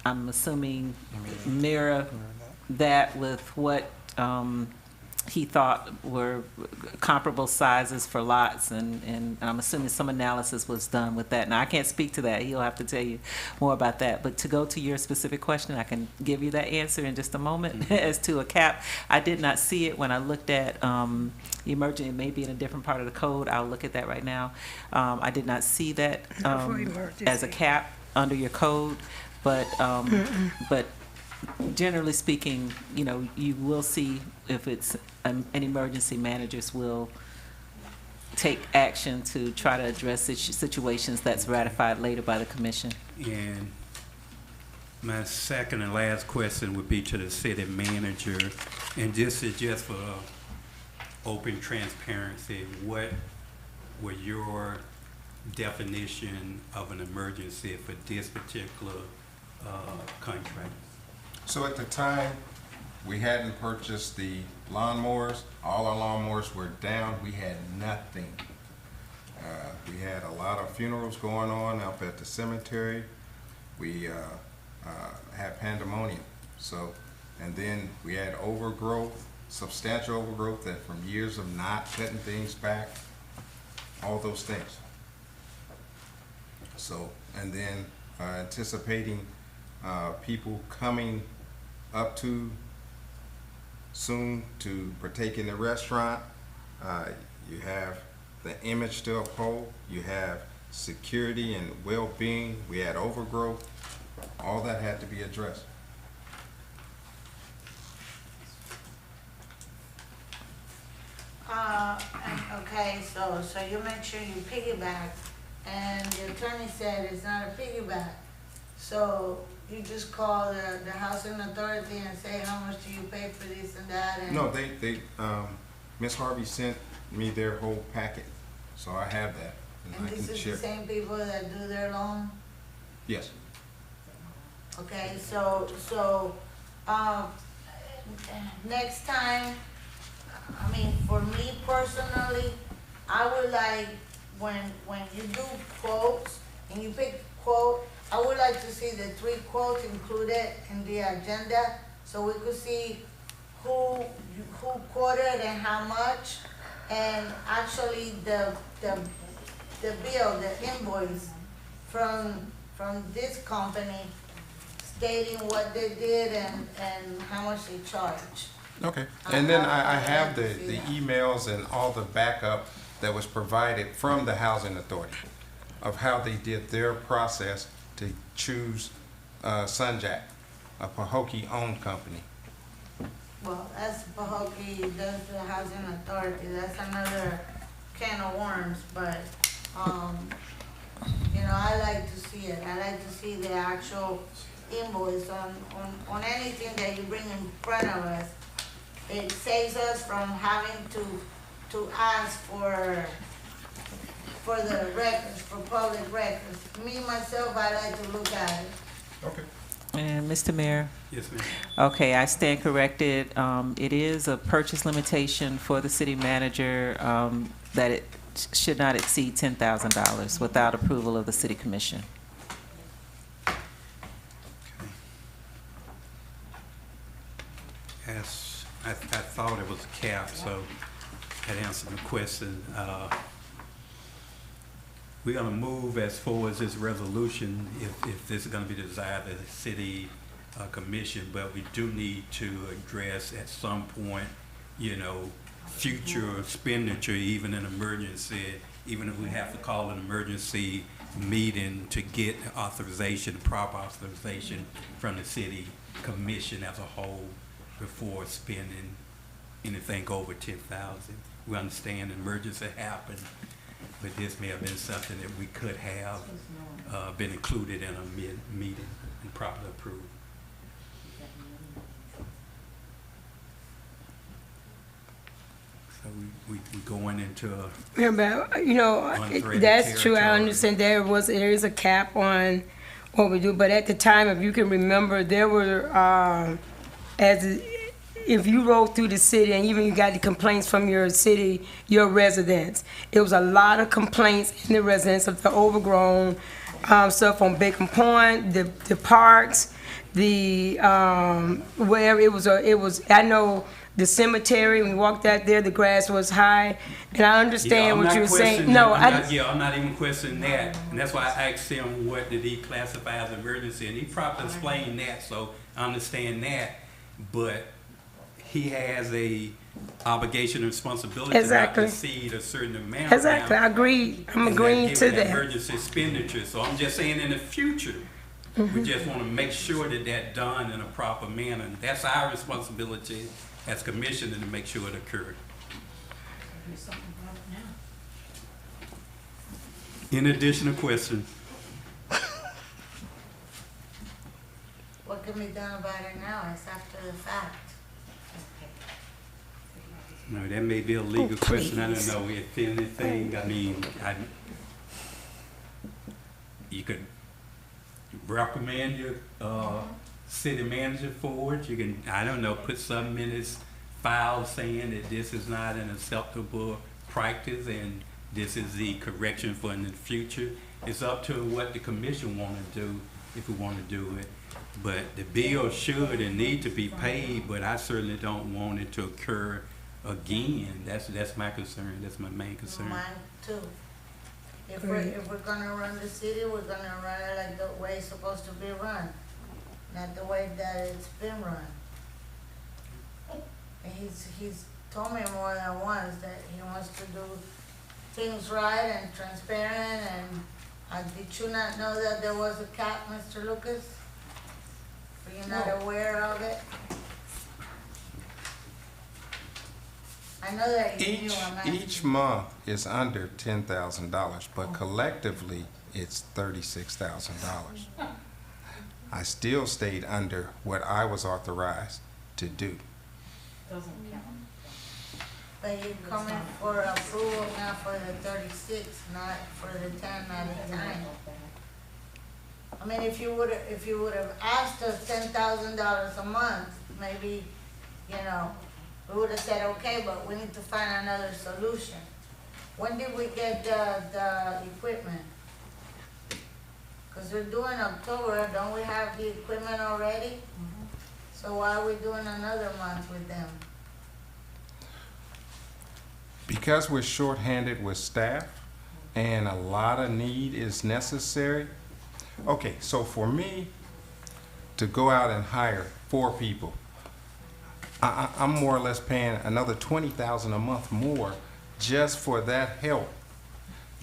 I'm assuming, mirror that with what he thought were comparable sizes for lots, and I'm assuming some analysis was done with that. Now, I can't speak to that. He'll have to tell you more about that. But to go to your specific question, I can give you that answer in just a moment. As to a cap, I did not see it when I looked at emerging. It may be in a different part of the code. I'll look at that right now. I did not see that as a cap under your code, but generally speaking, you will see if it's an emergency, managers will take action to try to address situations that's ratified later by the commission. And my second and last question would be to the city manager, and this is just for open transparency. What were your definition of an emergency for this particular contract? So at the time, we hadn't purchased the lawnmowers. All our lawnmowers were down. We had nothing. We had a lot of funerals going on up at the cemetery. We had pandemonium. So, and then we had overgrowth, substantial overgrowth that from years of not cutting things back, all those things. So, and then anticipating people coming up to soon to partake in the restaurant. You have the image to uphold. You have security and well-being. We had overgrowth. All that had to be addressed. Okay, so you make sure you piggyback, and the attorney said it's not a piggyback. So you just call the housing authority and say, how much do you pay for this and that? And No, Ms. Harvey sent me their whole packet, so I have that. And this is the same people that do their loan? Yes. Okay, so next time, I mean, for me personally, I would like, when you do quotes and you pick a quote, I would like to see the 3 quotes included in the agenda, so we could see who quoted and how much, and actually the bill, the invoice from this company stating what they did and how much they charged. Okay. And then I have the emails and all the backup that was provided from the housing authority of how they did their process to choose Sunjack, a Pahokee-owned company. Well, that's Pahokee, that's the housing authority, that's another can of worms, but, you know, I like to see it. I like to see the actual invoice on anything that you bring in front of us. It saves us from having to ask for the records, for public records. Me, myself, I like to look at it. Okay. And Mr. Mayor? Yes, ma'am. Okay, I stand corrected. It is a purchase limitation for the city manager that it should not exceed $10,000 without approval of the city commission. As I thought it was a cap, so that answered the question. We're gonna move as far as this resolution, if this is gonna be the desire of the city commission, but we do need to address at some point, you know, future expenditure, even an emergency, even if we have to call an emergency meeting to get authorization, proper authorization from the city commission as a whole before spending anything over 10,000. We understand an emergency happened, but this may have been something that we could have been included in a meeting and properly approved. So we going into a Yeah, but, you know, unthreatened that's true. I territory. understand there is a cap on what we do, but at the time, if you can remember, there were, if you rode through the city and even you got the complaints from your city, your residents, it was a lot of complaints in the residents of the overgrown stuff on Bacon Point, the parks, where it was, I know the cemetery, when we walked out there, the grass was high, and I understand what you were saying. No, I'm not even questioning that, and that's why I asked him what did he classify as emergency, and he properly explained that, so I understand that, but he has a obligation and responsibility Exactly. not to exceed a certain amount. Exactly, I agree. I'm agreeing to that. Emergency expenditure, so I'm just saying in the future, we just want to make sure that that's done in a proper manner, and that's our responsibility as commissioner to make sure it occurred. Any additional questions? What can be done about it now? It's after the fact. No, that may be a legal question. I don't know if anything. I mean, you could recommend your city manager for it. You can, I don't know, put something in his file saying that this is not an acceptable practice and this is the correction for in the future. It's up to what the commission want to do, if we want to do it. But the bill should and need to be paid, but I certainly don't want it to occur again. That's my concern. That's my main concern. Mine too. If we're gonna run the city, we're gonna run it like the way it's supposed to be run, not the way that it's been run. And he's told me more than once that he wants to do things right and transparent, and did you not know that there was a cap, Mr. Lucas? Were you not aware of it? I know that you knew. I'm asking. Each month is under $10,000, but collectively, it's $36,000. I still stayed under what I was authorized to do. Doesn't count. But you're coming for approval now for the 36, not for the 10 at a time. I mean, if you would have asked us $10,000 a month, maybe, you know, we would have said, okay, but we need to find another solution. When did we get the equipment? Because we're doing October, don't we have the equipment already? So why are we doing another month with them? Because we're shorthanded with staff and a lot of need is necessary. Okay, so for me to go out and hire 4 people, I'm more or less paying another $20,000 a month more just for that help,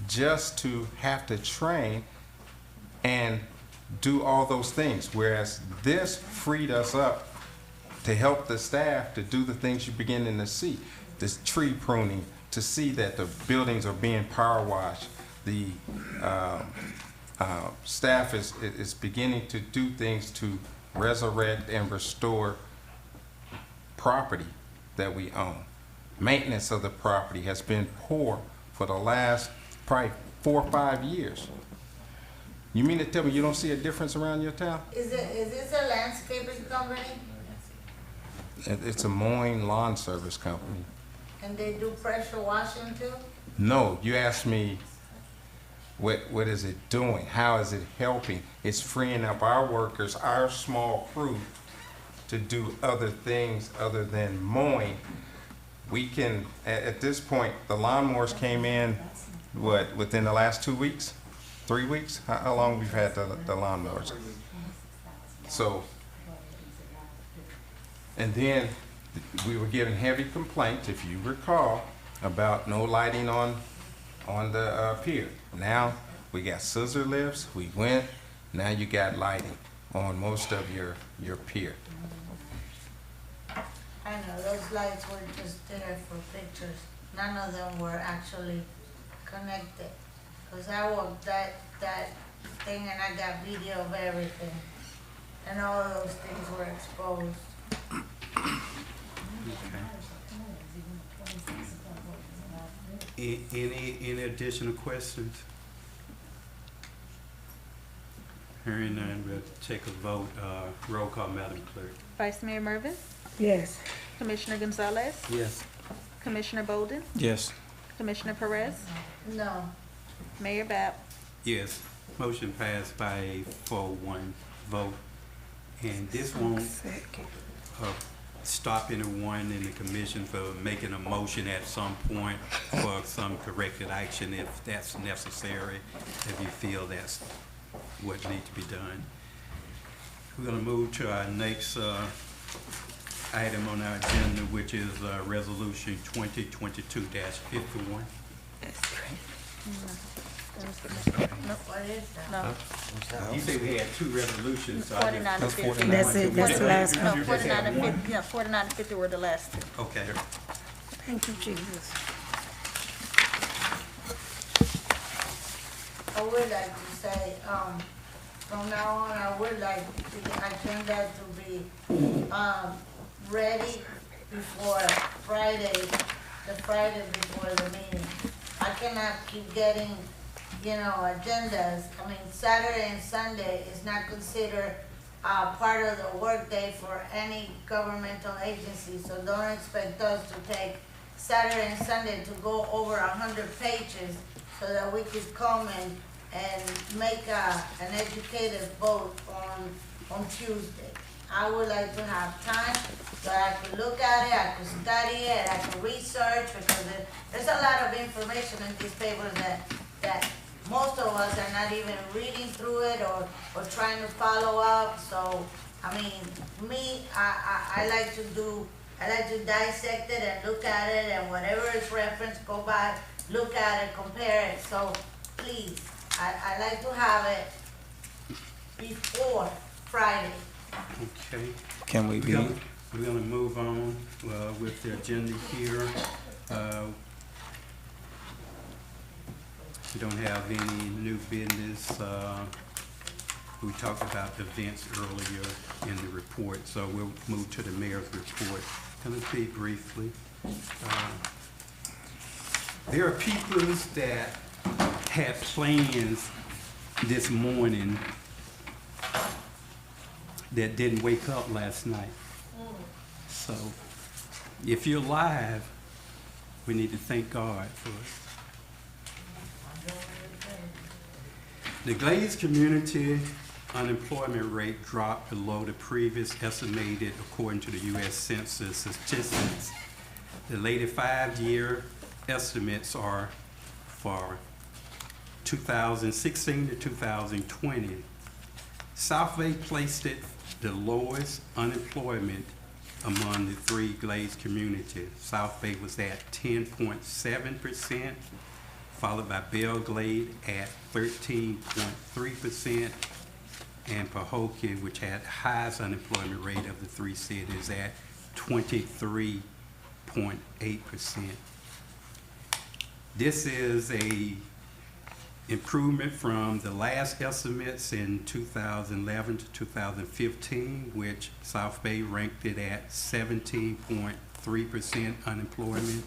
just to have to train and do all those things. Whereas this freed us up to help the staff to do the things you're beginning to see. This tree pruning, to see that the buildings are being power washed. The staff is beginning to do things to resurrect and restore property that we own. Maintenance of the property has been poor for the last probably 4 or 5 years. You mean to tell me you don't see a difference around your town? Is this a landscaping company? It's a mowing lawn service company. And they do pressure washing too? No, you asked me what is it doing? How is it helping? It's freeing up our workers, our small crew, to do other things other than mowing. We can, at this point, the lawnmowers came in, within the last 2 weeks? 3 weeks? How long we've had the lawnmowers? So, and then we were getting heavy complaints, if you recall, about no lighting on the pier. Now we got scissor lifts, we went, now you got lighting on most of your pier. I know, those lights were just there for pictures. None of them were actually connected. Because I walked that thing and I got video of everything. And all of those things were exposed. Any additional questions? Hearing none, we'll take a vote. Roll call, Madam Clerk. Vice Mayor Mervin, Yes. Commissioner Gonzalez, Yes. Commissioner Bolden, Yes. Commissioner Perez, No. Mayor Bab. Yes, motion passed by a 4-1 vote. And this won't stop anyone in the commission from making a motion at some point for some corrective action if that's necessary, if you feel that's what needs to be done. We're going to move to our next item on our agenda, which is Resolution 2022-51. What is that? No. You said we had 2 resolutions. So I just- 49 and 50. That's it, that's the last No, one. 49 and 50, yeah, 49 and 50 were the last two. Okay. Thank you, Jesus. I would like to say, from now on, I would like the agenda to be, ready before Friday, the Friday before the meeting. I cannot keep getting you know, agendas. I mean, Saturday and Sunday is not considered part of the workday for any governmental agency, so don't expect us to take Saturday and Sunday to go over 100 pages so that we could come and make an educated vote on Tuesday. I would like to have time so I could look at it, I could study it, I could research, because there's a lot of information in these papers that most of us are not even reading through it or trying to follow up. So, I mean, I like to dissect it and look at it, and whatever is referenced, go back, look at it, compare it. So, please, I like to have it before Friday. Okay. Can we be? We're gonna move on with the agenda here. We don't have any new business. We talked about the events earlier in the report, so we'll move to the mayor's report. Can I speak briefly? There are people that had plans this morning that didn't wake up last night. So if you're alive, we need to thank God for it. The Glades community unemployment rate dropped below the previous estimated according to the U.S. Census statistics. The latest 5-year estimates are for 2016 to 2020. South Bay placed it the lowest unemployment among the 3 Glades communities. South Bay was at 10.7%, followed by Belle Glade at 13.3%, and Pahokee, which had the highest unemployment rate of the 3 cities, at 23.8%. This is a improvement from the last estimates in 2011 to 2015, which South Bay ranked it at 17.3% unemployment.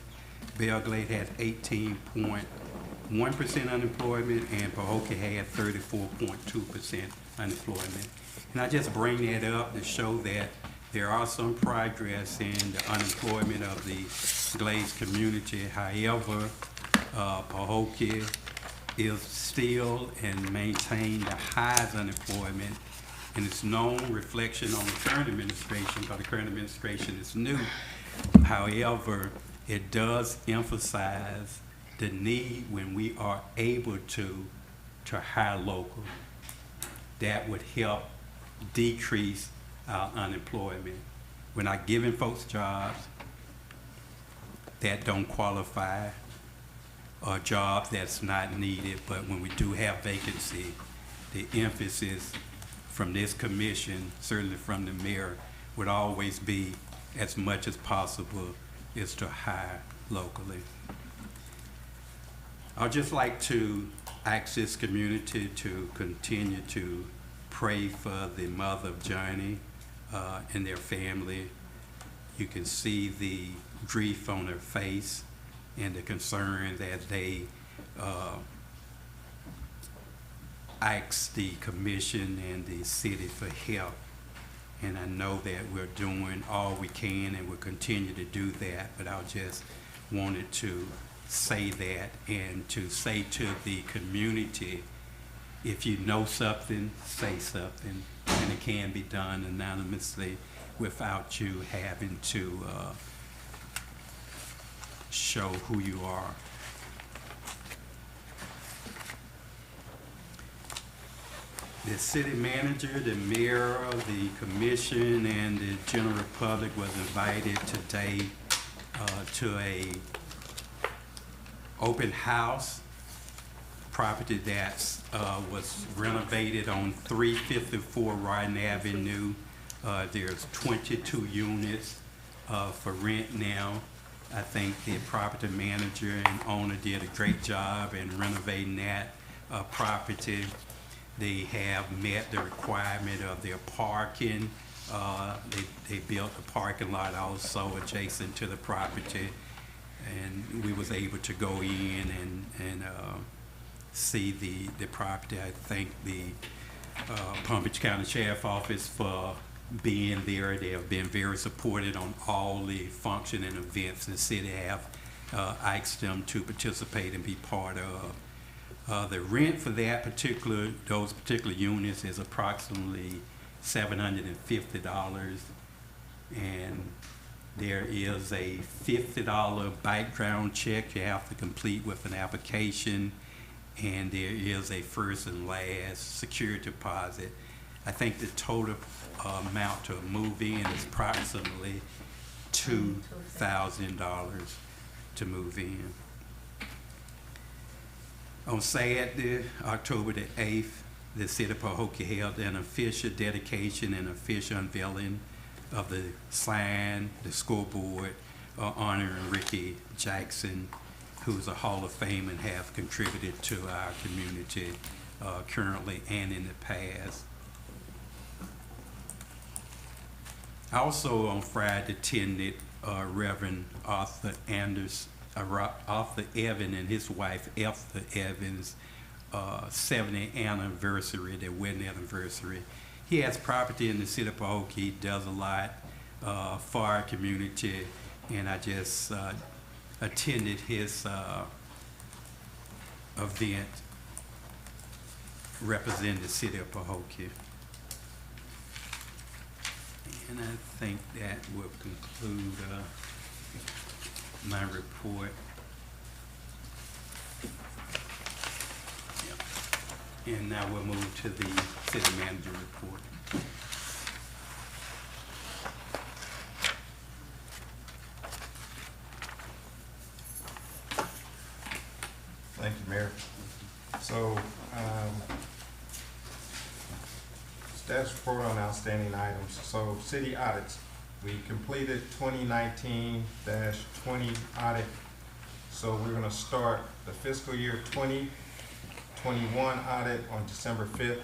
Belle Glade had 18.1% unemployment, and Pahokee had 34.2% unemployment. And I just bring that up to show that there are some progress in the unemployment of the Glades community. However, Pahokee is still and maintain the highest unemployment, and it's no reflection on the current administration, because the current administration is new. However, it does emphasize the need when we are able to hire local. That would help decrease our unemployment. We're not giving folks jobs that don't qualify, or jobs that's not needed, but when we do have vacancy, the emphasis from this commission, certainly from the mayor, would always be, as much as possible, is to hire locally. I'd just like to ask this community to continue to pray for the mother of Johnny and their family. You can see the grief on her face and the concern that they ask the commission and the city for help. And I know that we're doing all we can and we'll continue to do that, but I just wanted to say that and to say to the community, if you know something, say something, and it can be done anonymously without you having to show who you are. The city manager, the mayor, the commission, and the general public was invited today to a open house property that was renovated on 354 Ryan Avenue. There's 22 units for rent now. I think the property manager and owner did a great job in renovating that property. They have met the requirement of their parking. They built a parking lot also adjacent to the property, and we was able to go in and see the property. I thank the Palm Beach County Sheriff Office for being there. They have been very supportive on all the function and events the city have asked them to participate and be part of. The rent for those particular units is approximately $750, and there is a $50 background check you have to complete with an application, and there is a first and last security deposit. I think the total amount to move in is approximately $2,000 to move in. On Saturday, October the 8th, the city of Pahokee held an official dedication and official unveiling of the sign, the scoreboard, honoring Ricky Jackson, who's a Hall of Fame and have contributed to our community currently and in the past. Also on Friday attended Reverend Arthur Evans and his wife Esther Evans 70th anniversary, their wedding anniversary. He has property in the city of Pahokee, does a lot for our community, and I just attended his event representing the city of Pahokee. And I think that will conclude my report. Yeah. And now we'll move to the city manager report. Thank you, Mayor. So, status report on outstanding items. So, city audits. We completed 2019-20 audit. So we're gonna start the fiscal year 2021 audit on December 5th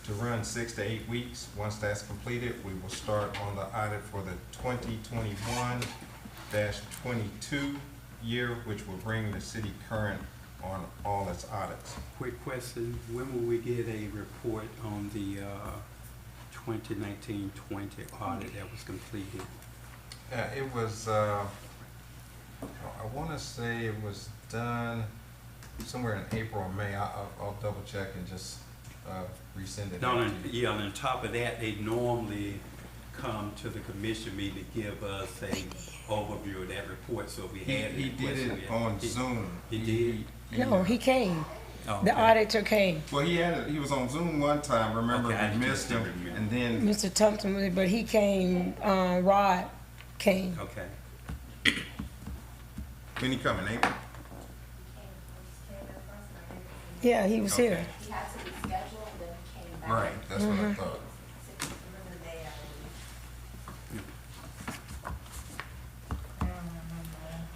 to run 6 to 8 weeks. Once that's completed, we will start on the audit for the 2021-22 year, which will bring the city current on all its audits. Quick question, when will we get a report on the 2019-20 audit that was completed? It was, I want to say it was done somewhere in April or May. I'll double check and just resend it. Yeah, on top of that, they normally come to the commission meeting to give us a overview of that report, so we had He did it on Zoom. He did? No, he came. Oh, The okay. auditor came. Well, he was on Zoom one time, remember, Okay, I we missed him, remember. and then, Mr. Thompson, but he came, Rod came. Okay. when he come in April? Yeah, he was here. He had to reschedule and then he came back. Right, that's what I thought.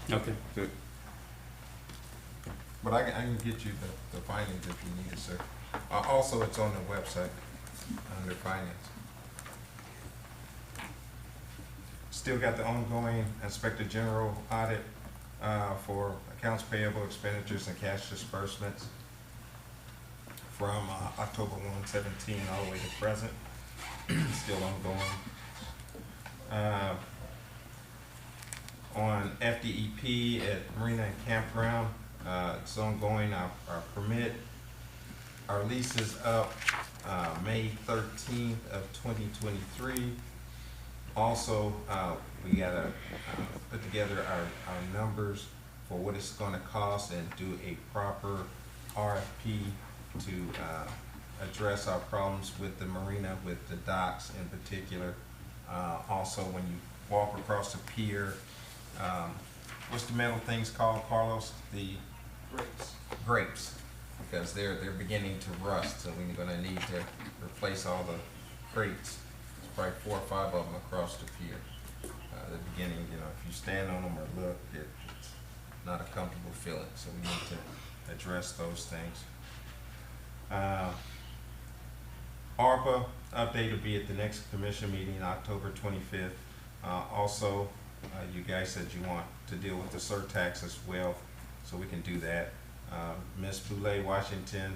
Okay. Good. But I can get you the findings if you need it, sir. Also, it's on the website under finance. Still got the ongoing Inspector General audit for accounts payable, expenditures, and cash disbursements from October 1/17 all the way to present. Still ongoing. On FDEP at Marina and Campground, it's ongoing. Our permit, our lease is up May 13th of 2023. Also, we gotta put together our numbers for what it's gonna cost and do a proper RFP to address our problems with the marina, with the docks in particular. Also, when you walk across the pier, what's the metal things called, Carlos? The grapes, because they're beginning to rust, so we're gonna need to replace all the crates. There's probably 4 or 5 of them across the pier. The beginning, you know, if you stand on them or look, it's not a comfortable feeling, so we need to address those things. ARPA update will be at the next commission meeting, October 25th. You guys said you want to deal with the surtax as well, so we can do that. Ms. Boulay Washington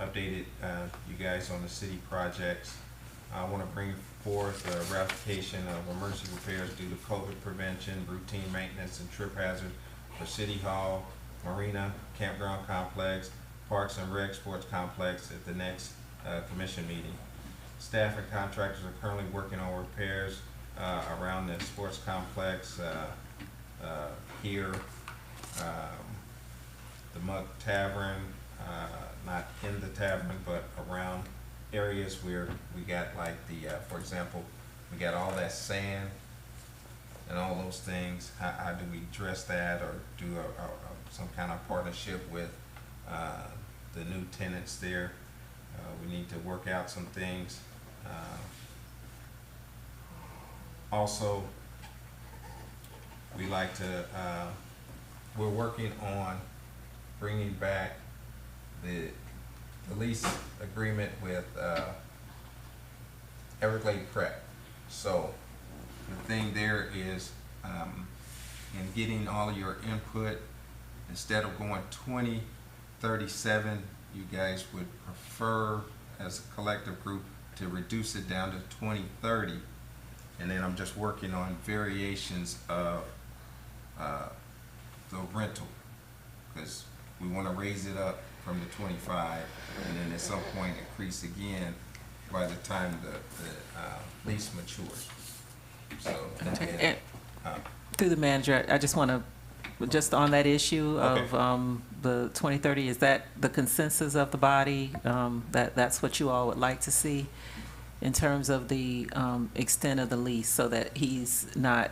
updated you guys on the city projects. I want to bring forth a ratification of emergency repairs due to COVID prevention, routine maintenance, and trip hazard for City Hall, Marina, Campground Complex, Parks and Rec Sports Complex at the next commission meeting. Staff and contractors are currently working on repairs around the sports complex here, the Muck Tavern, not in the tavern, but around areas where we got like the, for example, we got all that sand and all those things. How do we address that, or do some kind of partnership with the new tenants there? We need to work out some things. Also, we like to, we're working on bringing back the lease agreement with Everglade Prep. So the thing there is, in getting all of your input, instead of going 2037, you guys would prefer as a collective group to reduce it down to 2030. And then I'm just working on variations of the rental, because we want to raise it up from the 25 and then at some point increase again by the time the lease matures. So through the manager, I just want to, just on that issue of the 2030, is that the consensus of the body, that's what you all would like to see in terms of the extent of the lease, so that he's not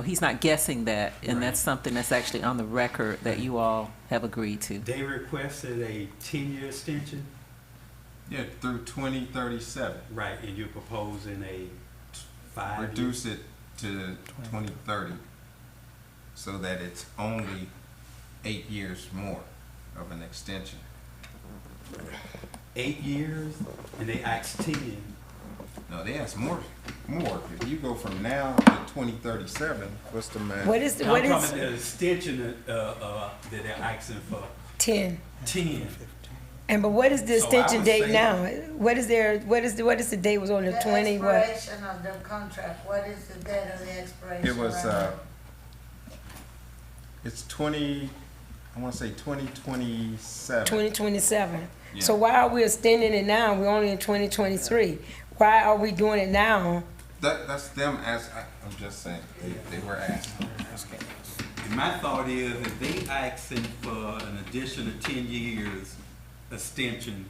he's not guessing that, and that's something that's actually on the record that you all have agreed to. They requested a 10-year extension? Yeah, through 2037. Right, and you're proposing a 5 Reduce it to 2030 so that it's only 8 years more of an extension. 8 years, and they asked 10. No, they asked more. If you go from now to 2037, what's the math? What is the extension that they're asking for? 10. 10. And but what is the So extension I date would now? What is the date was on the 20 what? Expiration of the contract, what is the date of the expiration? It was, it's 20, I want to say 2027. 2027. Yeah. So why are we extending it now? We're only in 2023. Why are we doing it now? That's them I'm just saying, they were asking. And my thought is, if they asking for an additional 10 years extension,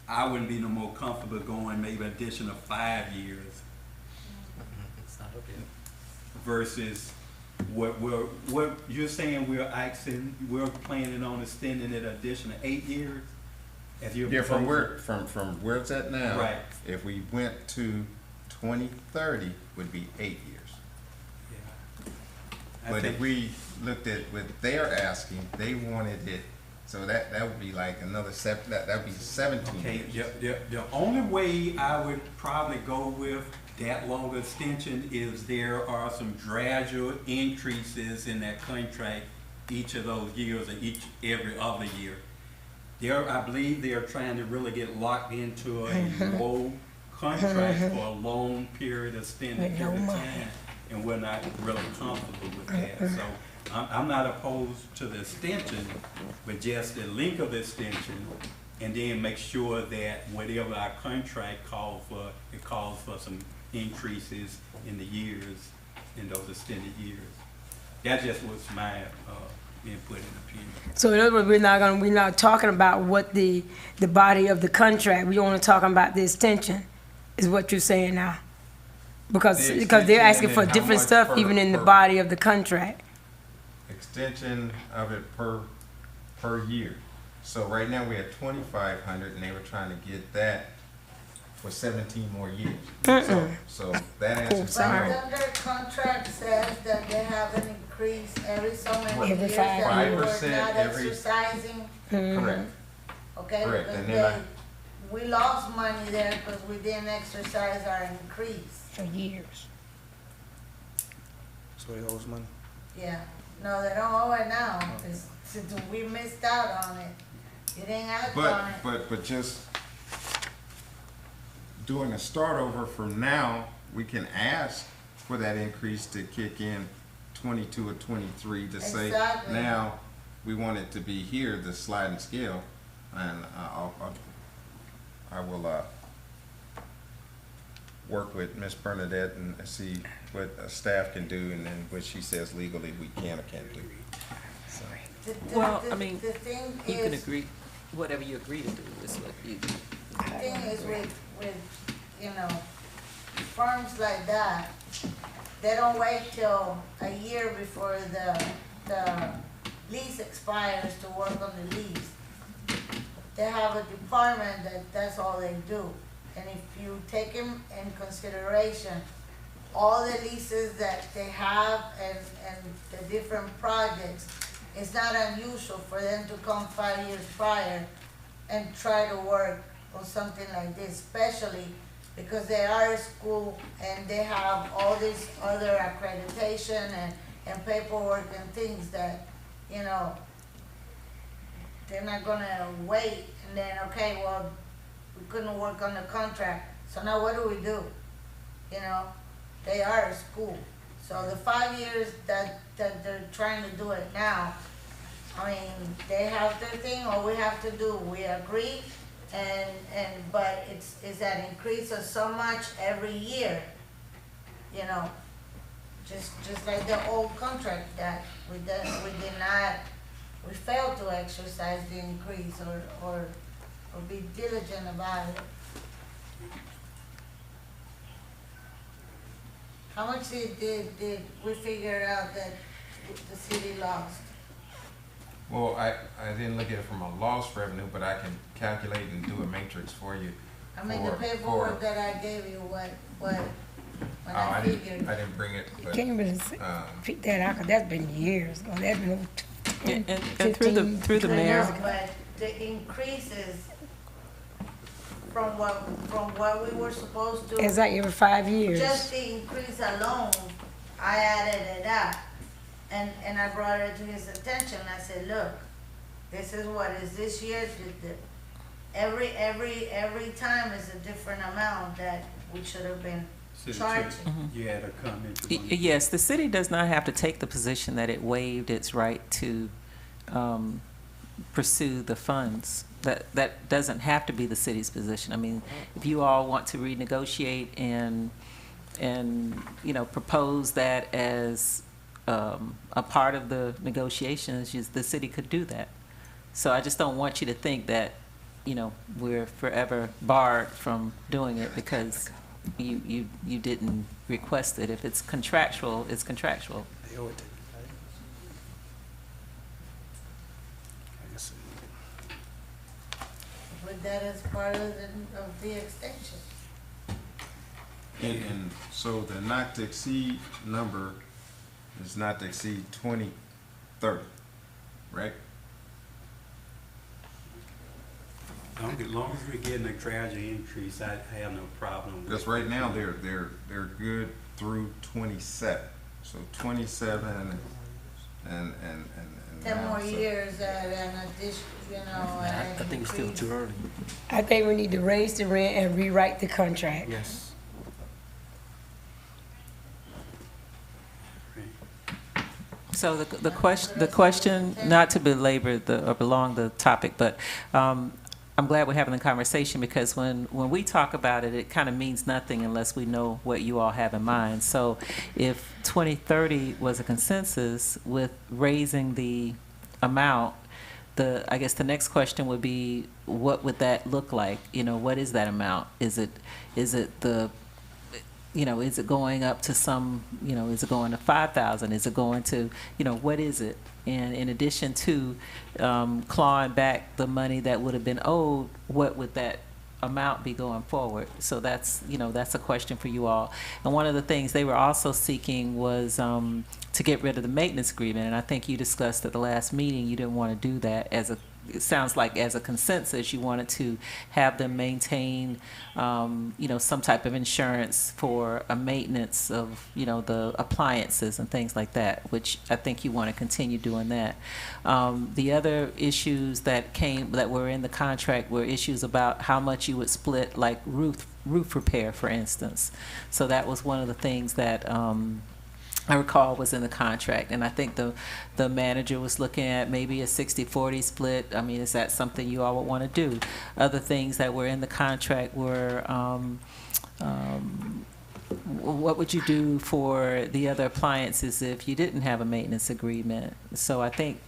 I wouldn't be no more comfortable going maybe additional 5 years. It's not okay. Versus what you're saying, we're planning on extending it additional 8 years? Yeah, from where it's at now. Right. If we went to 2030, would be 8 years. Yeah. But if we looked at what they're asking, they wanted it, so that would be like another that would be 17 years. The only way I would probably go with that longer extension is there are some gradual increases in that contract each of those years, or every other year. I believe they are trying to really get locked into a low contract for a long period, extended period of time, and we're not really comfortable with that. So I'm not opposed to the extension, but just the length of the extension, and then make sure that whatever our contract calls for, it calls for some increases in the years, in those extended years. That just was my input and opinion. So in other words, we're not talking about what the body of the contract. We only talking about the extension, is what you're saying now, because they're asking for different stuff even in the body of the contract. Extension of it per year. So right now we have 2,500, and they were trying to get that for 17 more years. So that answers But their contract says that they have an increase every so many years that we were not exercising. Correct. Okay, Correct. because And then we lost money there because we didn't exercise our increase. For years. So he owes money? Yeah. No, they don't owe it now. Since we missed out on it. You didn't act on it. But just doing a start over from now, we can ask for that increase to kick in 22 or 23 to say, Exactly. now we want it to be here, the sliding scale, and I will work with Ms. Bernadette and see what staff can do, and then what she says legally we can or can't do. So. Well, I mean, The thing you can is, agree, whatever you agree to do is what you do. the thing is with, you know, firms like that, they don't wait till a year before the lease expires to work on the lease. They have a department that's all they do. And if you take in consideration all the leases that they have and the different projects, it's not unusual for them to come 5 years prior and try to work on something like this, especially because they are a school and they have all this other accreditation and paperwork and things that, you know, they're not gonna wait and then, okay, well, we couldn't work on the contract, so now what do we do? You know, they are a school. So the 5 years that they're trying to do it now, I mean, they have their thing, all we have to do, we agree, but it's that increase of so much every year, you know, just like the old contract that we failed to exercise the increase or be diligent about it. How much did we figure out that the city lost? Well, I didn't look at it from a lost revenue, but I can calculate and do a matrix for you. I mean, the paperwork that I gave you, when I figured. I didn't bring it, but. Can't really pick that out, 'cause that's been years ago. That's been over And 15, through the 20 mayor, years ago. But the increases from what we were supposed to. It's like every 5 years. Just the increase alone, I added it up, and I brought it to his attention. I said, look, this is what is this year. Every time is a different amount that we should have been charging. You had a comment? Yes, the city does not have to take the position that it waived its right to pursue the funds. That doesn't have to be the city's position. I mean, if you all want to renegotiate and you know, propose that as a part of the negotiations, the city could do that. So I just don't want you to think that, you know, we're forever barred from doing it because you didn't request it. If it's contractual, it's contractual. Put that as part of the extension. And so the not to exceed number is not to exceed 2030, right? As long as we're getting a gradual increase, I have no problem with it. Because right now, they're good through 27. So 27 and 10 more years at an addition, you know. I think it's still too early. I think we need to raise the rent and rewrite the contract. Yes. So the question, not to belabor or belong the topic, but I'm glad we're having the conversation because when we talk about it, it kind of means nothing unless we know what you all have in mind. So if 2030 was a consensus with raising the amount, I guess the next question would be, what would that look like? You know, what is that amount? Is it the, you know, is it going up to some, you know, is it going to 5,000? Is it going to, you know, what is it? And in addition to clawing back the money that would have been owed, what would that amount be going forward? So that's, you know, that's a question for you all. And one of the things they were also seeking was to get rid of the maintenance agreement. And I think you discussed at the last meeting you didn't want to do that as a it sounds like as a consensus, you wanted to have them maintain, some type of insurance for a maintenance of, the appliances and things like that, which I think you want to continue doing that. The other issues that were in the contract were issues about how much you would split, like roof repair, for instance. So that was one of the things that I recall was in the contract, and I think the manager was looking at maybe a 60-40 split. I mean, is that something you all would want to do? Other things that were in the contract were what would you do for the other appliances if you didn't have a maintenance agreement? So I think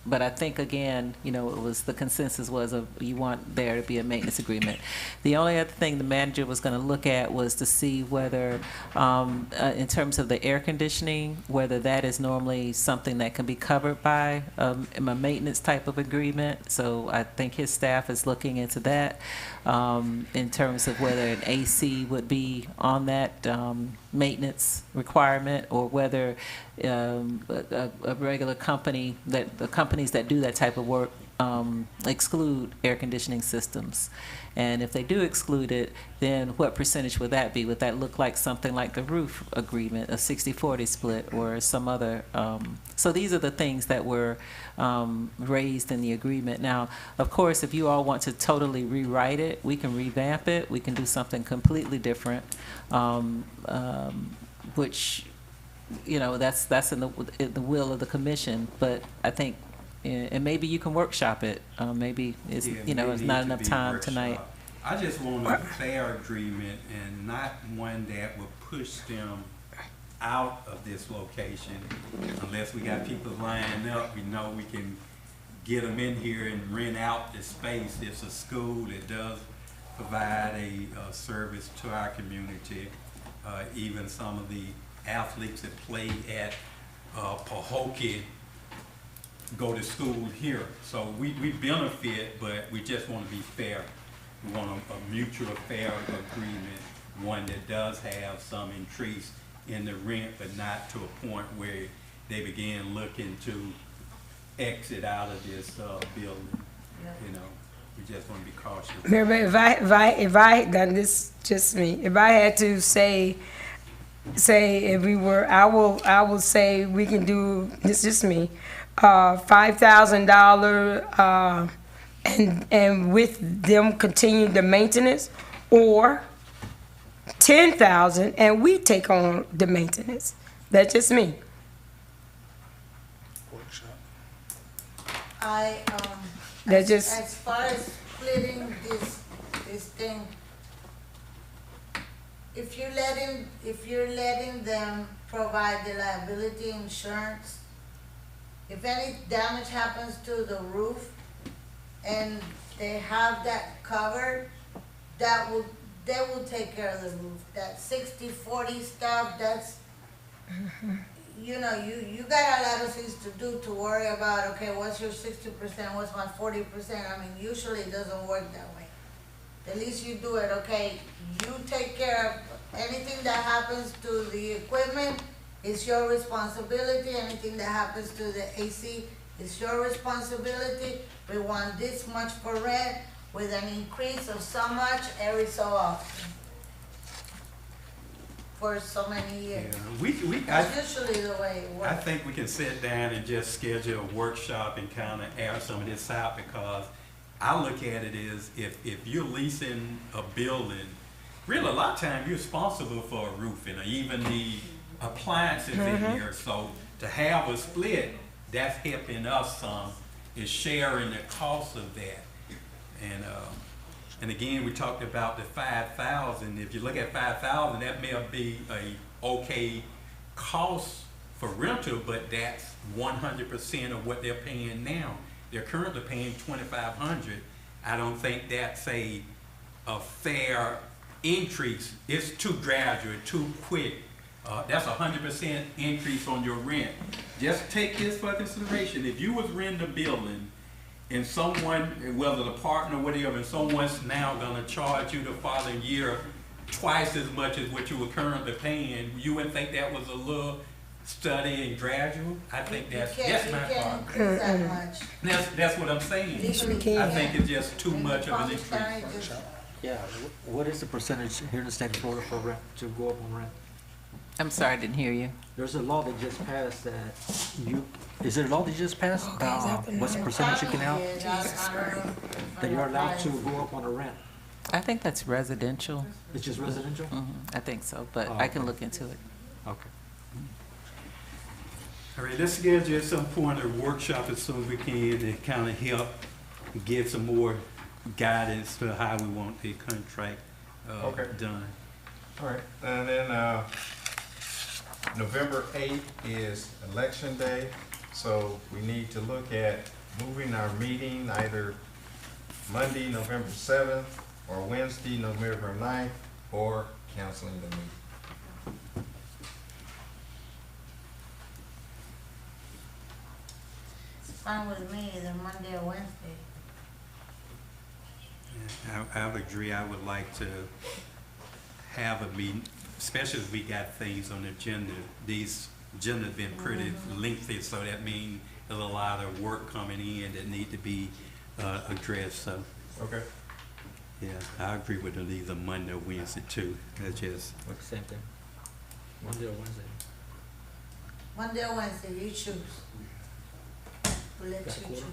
again, it was the consensus was you want there to be a maintenance agreement. The only other thing the manager was going to look at was to see whether, in terms of the air conditioning, whether that is normally something that can be covered by a maintenance type of agreement. So I think his staff is looking into that, in terms of whether an AC would be on that maintenance requirement, or whether a regular company, that the companies that do that type of work exclude air conditioning systems. And if they do exclude it, then what percentage would that be? Would that look like something like the roof agreement, a 60-40 split, or some other? So these are the things that were raised in the agreement. Now, of course, if you all want to totally rewrite it, we can revamp it. We can do something completely different, which, that's in the will of the commission. But I think, and maybe you can workshop it. Maybe it's it's not enough time tonight. I just want a fair agreement and not one that will push them out of this location. Unless we got people lining up, we know we can get them in here and rent out the space. It's a school that does provide a service to our community. Even some of the athletes that play at Pahokee go to school here. So we benefit, but we just want to be fair. We want a mutual fair agreement, one that does have some increase in the rent, but not to a point where they begin looking to exit out of this building. We just want to be cautious. If I done this, just me, if I had to say if we were, I will say we can do, this just me, $5,000 and with them continue the maintenance, or $10,000 and we take on the maintenance. That's just me. As far as splitting this thing, if you're letting them provide the liability insurance, if any damage happens to the roof and they have that covered, they will take care of the roof. That 60-40 stuff, that's, you got a lot of things to do to worry about, okay, what's your 60%, what's my 40%? I mean, usually it doesn't work that way. At least you do it, okay, you take care of anything that happens to the equipment, it's your responsibility. Anything that happens to the AC, it's your responsibility. We want this much for rent with an increase of so much every so often for so many years. That's usually the way it works. I think we can sit down and just schedule a workshop and kind of air some of this out, because I look at it as if you're leasing a building, really a lot of times you're responsible for a roofing or even the appliances in here. So to have a split, that's helping us some, is sharing the cost of that. And again, we talked about the 5,000. If you look at 5,000, that may be a okay cost for rental, but that's 100% of what they're paying now. They're currently paying $2,500. I don't think that's a fair increase. It's too gradual, too quick. That's 100% increase on your rent. Just take this for consideration. If you was renting a building and someone, whether the partner or whatever, and someone's now gonna charge you the following year twice as much as what you were currently paying, you wouldn't think that was a little study and graduate, I think that's my You part. can't increase that much. That's what I'm saying. Legally, I think it's just too much of an Palm County increase. just- Yeah, what is the percentage here in the state of Florida for rent, to go up on rent? I'm sorry, I didn't hear you. There's a law that just passed that is it a law that just passed? What's the percentage you can have? That you're allowed to go up on a rent? I think that's residential. It's just residential? I think so, but Oh, I can okay. look into it. Okay. All right, let's schedule at some point a workshop as soon as we can to kind of help give some more guidance to how we want the contract done. All right, and then November 8th is Election Day, so we need to look at moving our meeting either Monday, November 7th, or Wednesday, November 9th, or canceling the meeting. It's fine with me, either Monday or Wednesday. I would agree. I would like to have a meeting, especially if we got things on the agenda. These agenda have been pretty lengthy, so that means there's a lot of work coming in that need to be addressed. So, Okay. yeah, I agree with either Monday or Wednesday too. That's just Same thing. Monday or Wednesday? Monday or Wednesday, you choose. We'll let you choose.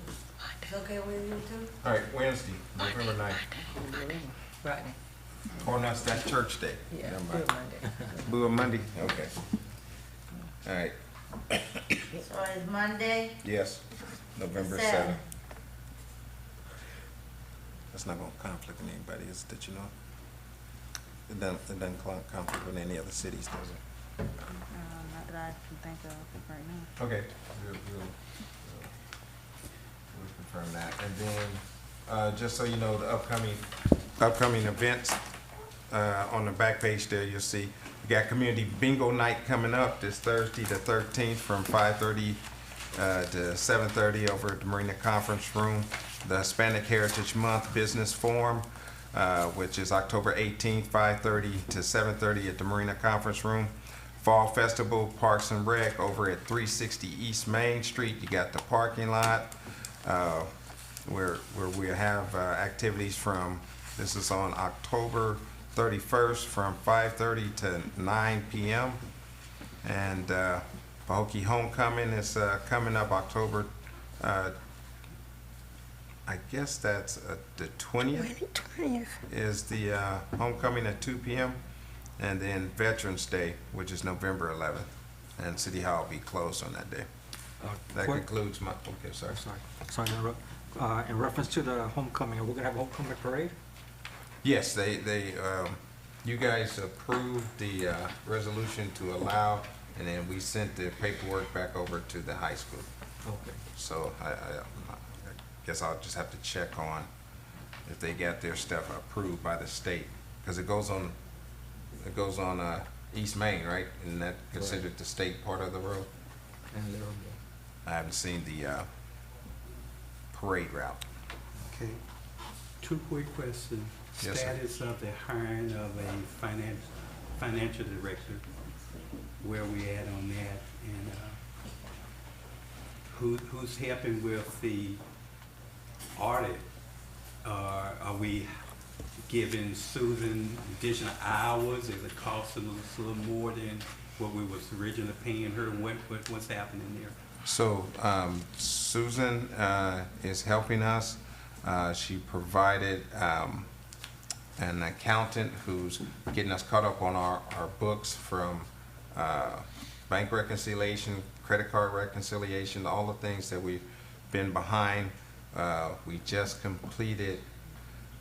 It's okay with you too? All right, Wednesday, November 9th. Friday. Oh, no, that's church day. Yeah, Never do mind. it Monday. Do it Monday? Okay. All right, So it's Monday, yes, November 7th. That's not gonna conflict with anybody, is it, that you know? It doesn't conflict with any other cities, does it? Not that I can think of right now. Okay, we'll confirm that. And then, just so you know, the upcoming events, on the back page there, you'll see, we got Community Bingo Night coming up this Thursday, the 13th, from 5:30 to 7:30 over at the Marina Conference Room. The Hispanic Heritage Month Business Forum, which is October 18th, 5:30 to 7:30 at the Marina Conference Room. Fall Festival Parks and Rec over at 360 East Main Street. You got the parking lot, where we have activities from, this is on October 31st from 5:30 to 9 p.m. And Pahokee Homecoming is coming up October, I guess that's the 20th is the homecoming at 2 p.m. And then Veterans Day, which is November 11th. And City Hall will be closed on that day. That concludes my, okay, sorry. Sorry to interrupt. In reference to the homecoming, are we gonna have a homecoming parade? Yes, you guys approved the resolution to allow, and then we sent the paperwork back over to the high school. Okay. So I guess I'll just have to check on if they got their stuff approved by the state, because it goes on East Main, right? Isn't that considered the state part of the road? I haven't seen the parade route. okay. Two quick questions. Yes, sir. Status of the hiring of a financial director, where we at on that, and who's helping with the audit? Are we giving Susan additional hours? Is it costing us a little more than what we was originally paying her? What's happening there? So Susan is helping us. She provided an accountant who's getting us caught up on our books from bank reconciliation, credit card reconciliation, all the things that we've been behind. We just completed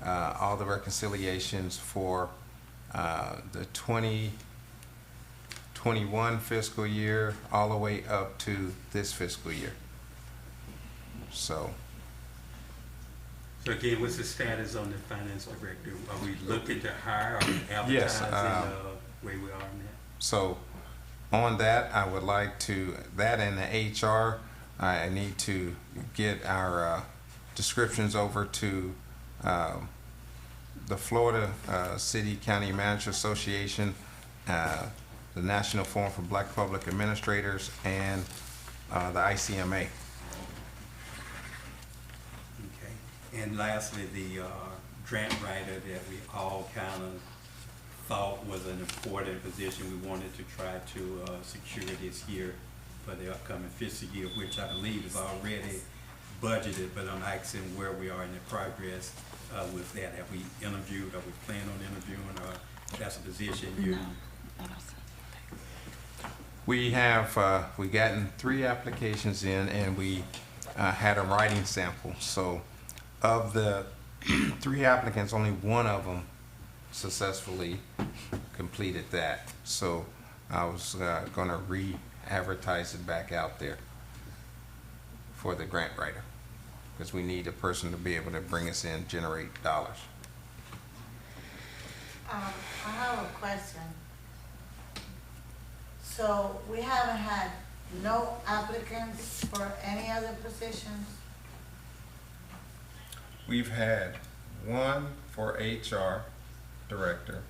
all the reconciliations for the 2021 fiscal year all the way up to this fiscal year. So again, what's the status on the finance director? Are we looking to hire, are we Yes, advertising where we are on that? So on that, I would like to, that and the HR, I need to get our descriptions over to the Florida City County Manager Association the National Forum for Black Public Administrators, and the ICMA. Okay. And lastly, the grant writer that we all kind of thought was an important position we wanted to try to secure this year for the upcoming fiscal year, which I believe is already budgeted, but I'm asking where we are in the progress with that. Have we interviewed, or we plan on interviewing, or that's a position you? We have, we gotten 3 applications in, and we had a writing sample. So of the 3 applicants, only one of them successfully completed that. So I was gonna re-advertise it back out there for the grant writer, because we need a person to be able to bring us in, generate dollars. I have a question. So we haven't had no applicants for any other positions? We've had one for HR director,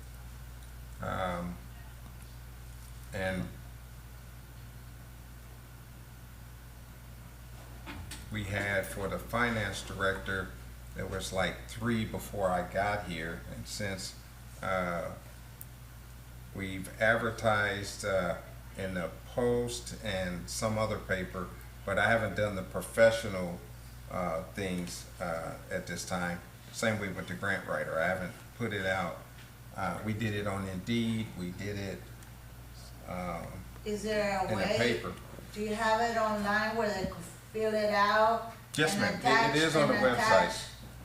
and we had for the finance director, there was like 3 before I got here, and since we've advertised in the Post and some other paper, but I haven't done the professional things at this time. Same way with the grant writer, I haven't put it out. We did it on Indeed, we did it Is there a in the way? paper. Do you have it online where they could fill it out? Yes, and ma'am. attach- It is on the and website. attach-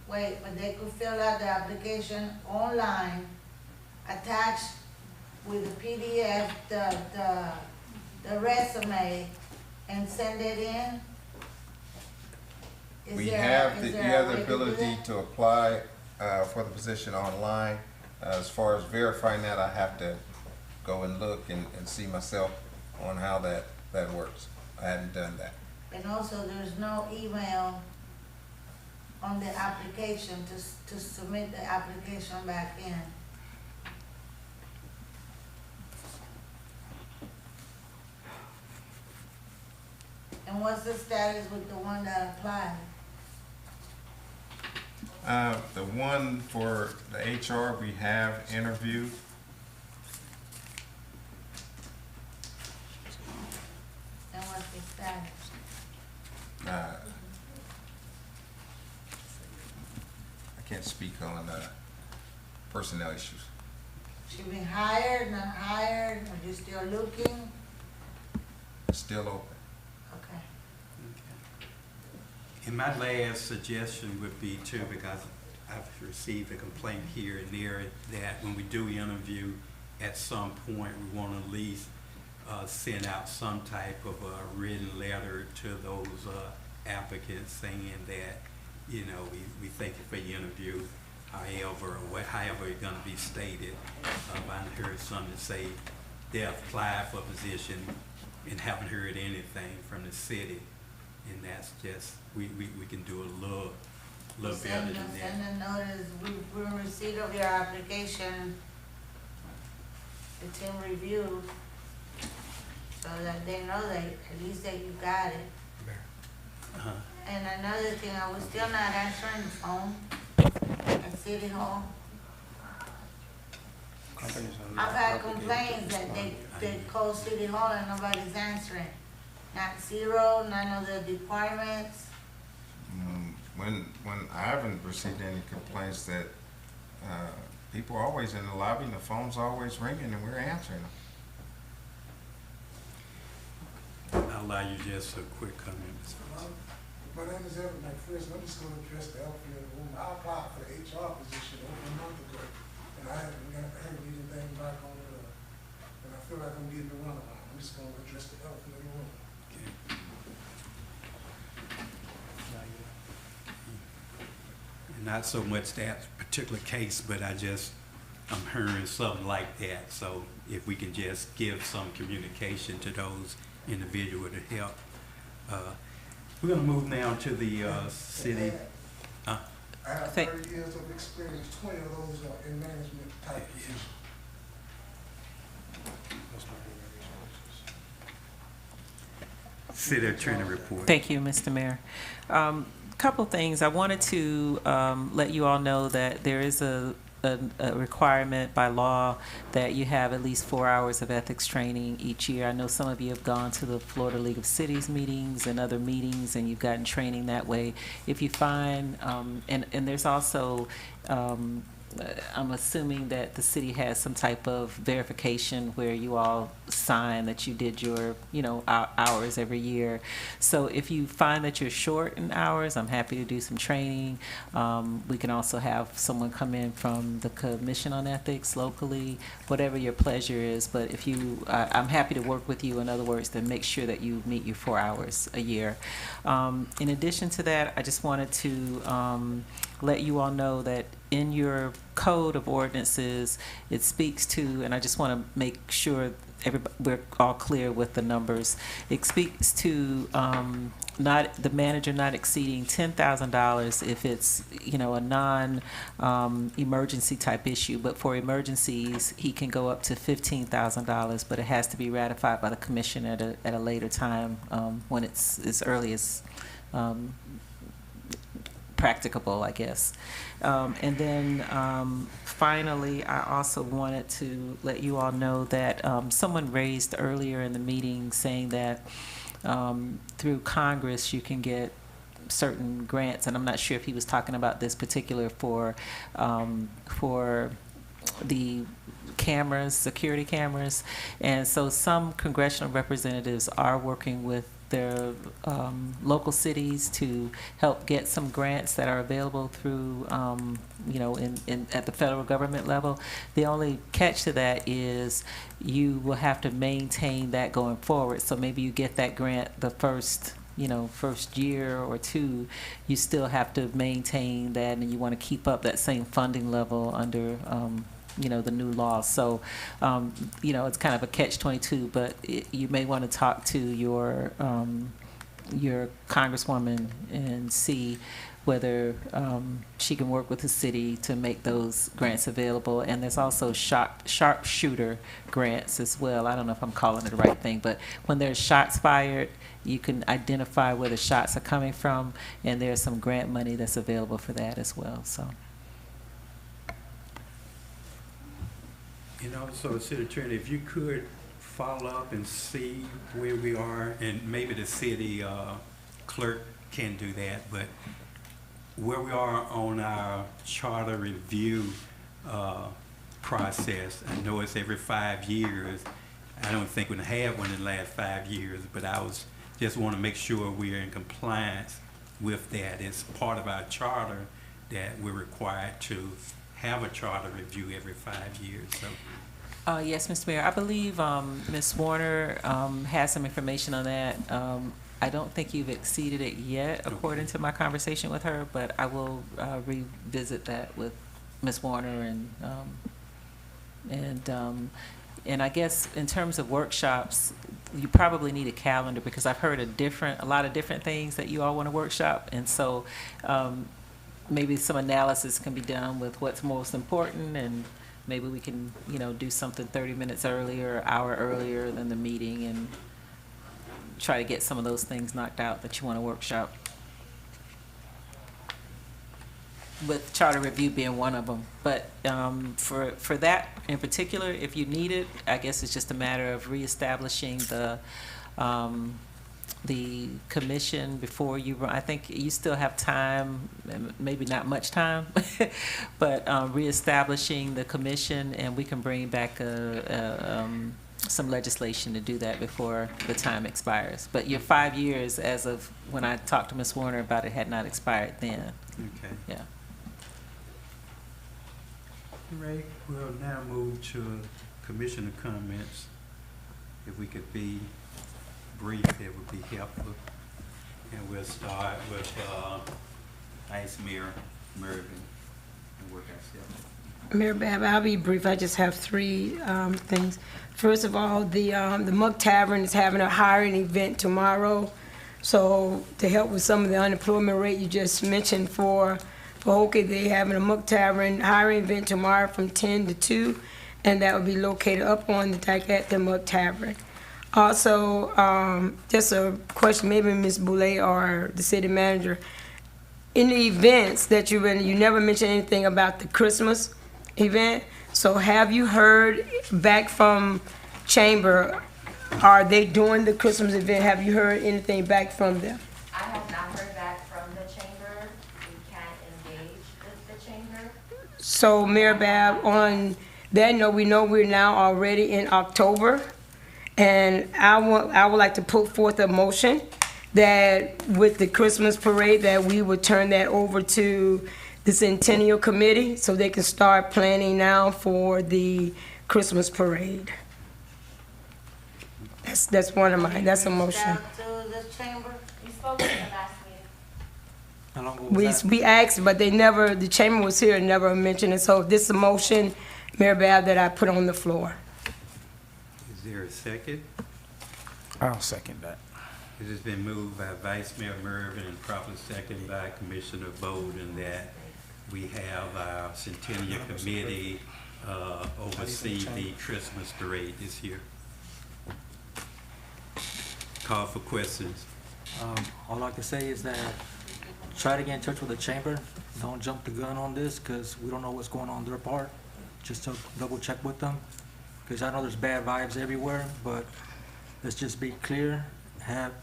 Wait, but they could fill out the application online, attach with the PDF, the resume, and send it in? You have the ability to apply for the position online. As far as verifying that, I have to go and look and see myself on how that works. I haven't done that. And also, there's no email on the application to submit the application back in. And what's the status with the one that applied? The one for the HR, we have interviewed. And what's the status? I can't speak on personnel issues. She been hired, not hired, or you still looking? Still open. Okay. And my last suggestion would be too, because I've received a complaint here and there, that when we do interview, at some point, we want to at least send out some type of a written letter to those applicants saying that, you know, we thank you for your interview, however it's going to be stated. I heard some that say they applied for a position and haven't heard anything from the city, and that's just, we can do a little better than that. Send a notice, we receipt of your application, the team reviewed, so that they know that at least that you got it. And another thing, I was still not answering the phone at City Hall. I've had complaints that they call City Hall and nobody's answering. Not zero, none of the departments. When I haven't received any complaints that people are always in the lobby and the phone's always ringing and we're answering them. I'll allow you just a quick comment. My name is Evan McPherson. I'm just going to address the elephant in the room. I applied for the HR position over a month ago, and I haven't heard anything back on it. And I feel like I'm getting the runaround. I'm just going to address the elephant in the room. And not so much that particular case, but I'm hearing something like that. So if we can just give some communication to those individuals to help. We're going to move now to the city. I have 30 years of experience, 20 of those are in management type positions. City Attorney report. Thank you, Mr. Mayor. Couple things. I wanted to let you all know that there is a requirement by law that you have at least 4 hours of ethics training each year. I know some of you have gone to the Florida League of Cities meetings and other meetings, and you've gotten training that way. If you find, and there's also, I'm assuming that the city has some type of verification where you all sign that you did your, hours every year. So if you find that you're short in hours, I'm happy to do some training. We can also have someone come in from the Commission on Ethics locally, whatever your pleasure is. But if you, I'm happy to work with you, in other words, to make sure that you meet your 4 hours a year. In addition to that, I just wanted to let you all know that in your code of ordinances, it speaks to, and I just want to make sure we're all clear with the numbers. It speaks to not the manager not exceeding $10,000 if it's a non-emergency type issue, but for emergencies he can go up to $15,000, but it has to be ratified by the commission at a later time when it's as early as practicable, I guess. And then finally, I also wanted to let you all know that someone raised earlier in the meeting saying that through Congress you can get certain grants, and I'm not sure if he was talking about this particular for the cameras, security cameras. And so some congressional representatives are working with their local cities to help get some grants that are available through, at the federal government level. The only catch to that is you will have to maintain that going forward. So maybe you get that grant the first year or two, you still have to maintain that, and you want to keep up that same funding level under the new law. So, it's kind of a catch-22, but you may want to talk to your congresswoman and see whether she can work with the city to make those grants available. And there's also sharpshooter grants as well. I don't know if I'm calling it the right thing, but when there's shots fired, you can identify where the shots are coming from, and there's some grant money that's available for that as well. So. So City Attorney, if you could follow up and see where we are, and maybe the city clerk can do that, but where we are on our charter review process. I know it's every 5 years. I don't think we're going to have one in the last 5 years, but I just want to make sure we are in compliance with that. It's part of our charter that we're required to have a charter review every 5 years. So. Yes, Mr. Mayor. I believe Ms. Warner has some information on that. I don't think you've exceeded it yet, according to my conversation with her, but I will revisit that with Ms. Warner and I guess in terms of workshops, you probably need a calendar, because I've heard a lot of different things that you all want to workshop, and so maybe some analysis can be done with what's most important, and maybe we can, do something 30 minutes earlier, an hour earlier than the meeting, and try to get some of those things knocked out that you want to workshop. With charter review being one of them. But for that in particular, if you need it, I guess it's just a matter of reestablishing the commission before you run. I think you still have time, maybe not much time, but reestablishing the commission, and we can bring back some legislation to do that before the time expires. But your 5 years, as of when I talked to Ms. Warner about it, had not expired then. Okay. Yeah. Ray, we'll now move to commissioner comments. If we could be brief, it would be helpful. And we'll start with Vice Mayor Mervin and work ourselves. Mayor Bab, I'll be brief. I just have three things. First of all, the Muck Tavern is having a hiring event tomorrow. So to help with some of the unemployment rate you just mentioned for Pahokee, they're having a Muck Tavern hiring event tomorrow from 10 to 2. and that would be located up on the deck at the Muck Tavern. Also, just a question, maybe Ms. Boulay or the city manager. In the events that you never mentioned anything about the Christmas event. So have you heard back from Chamber? Are they doing the Christmas event? Have you heard anything back from them? I have not heard back from the chamber. We can't engage with the chamber. So Mayor Bab, on that note, we know we're now already in October, and I would like to put forth a motion that with the Christmas parade, that we would turn that over to the Centennial Committee so they can start planning now for the Christmas parade. That's one of mine. That's a motion. To the chamber? You spoke in the last meeting. How long ago was that? We asked, but the chamber was here and never mentioned it. So this is a motion, Mayor Bab, that I put on the floor. Is there a second? I'll second that. It has been moved by Vice Mayor Mervin and properly seconded by Commissioner Bowden that we have our Centennial Committee oversee the Christmas parade this year. Call for questions. All I can say is that try to get in touch with the chamber. Don't jump the gun on this because we don't know what's going on their part. Just to double check with them, because I know there's bad vibes everywhere, but let's just be clear.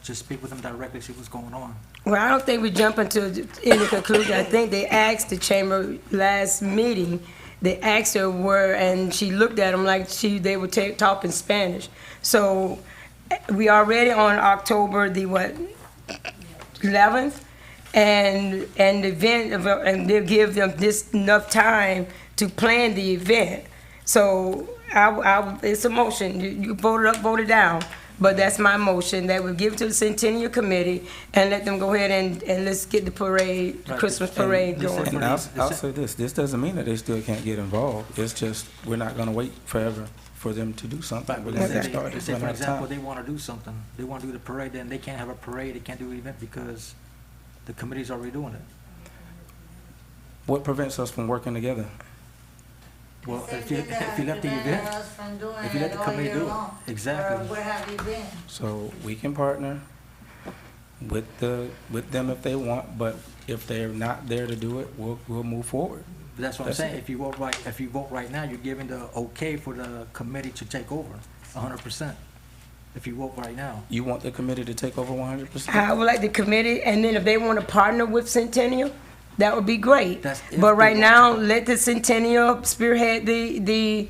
Just speak with them directly, see what's going on. Well, I don't think we jump into any conclusion. I think they asked the chamber last meeting, they asked her where, and she looked at them like they were talking Spanish. So we already on October the 11th, and the event, and they'll give them this enough time to plan the event. So it's a motion. You vote it up, vote it down. But that's my motion, that we give to the Centennial Committee and let them go ahead and let's get the parade, the Christmas parade going. And I'll say this doesn't mean that they still can't get involved. It's just, we're not gonna wait forever for them to do something. We're gonna get started. Say, for example, they want to do something. They want to do the parade, then they can't have a parade, they can't do an event because the committee's already doing it. What prevents us from working together? Well, if you let the event, if you let the committee do it, exactly. Where have you been? So we can partner with them if they want, but if they're not there to do it, we'll move forward. That's what I'm saying. If you vote right now, you're giving the okay for the committee to take over 100%. If you vote right now. You want the committee to take over 100%? I would like the committee, and then if they want to partner with Centennial, that would be great. But right now, let the Centennial spearhead the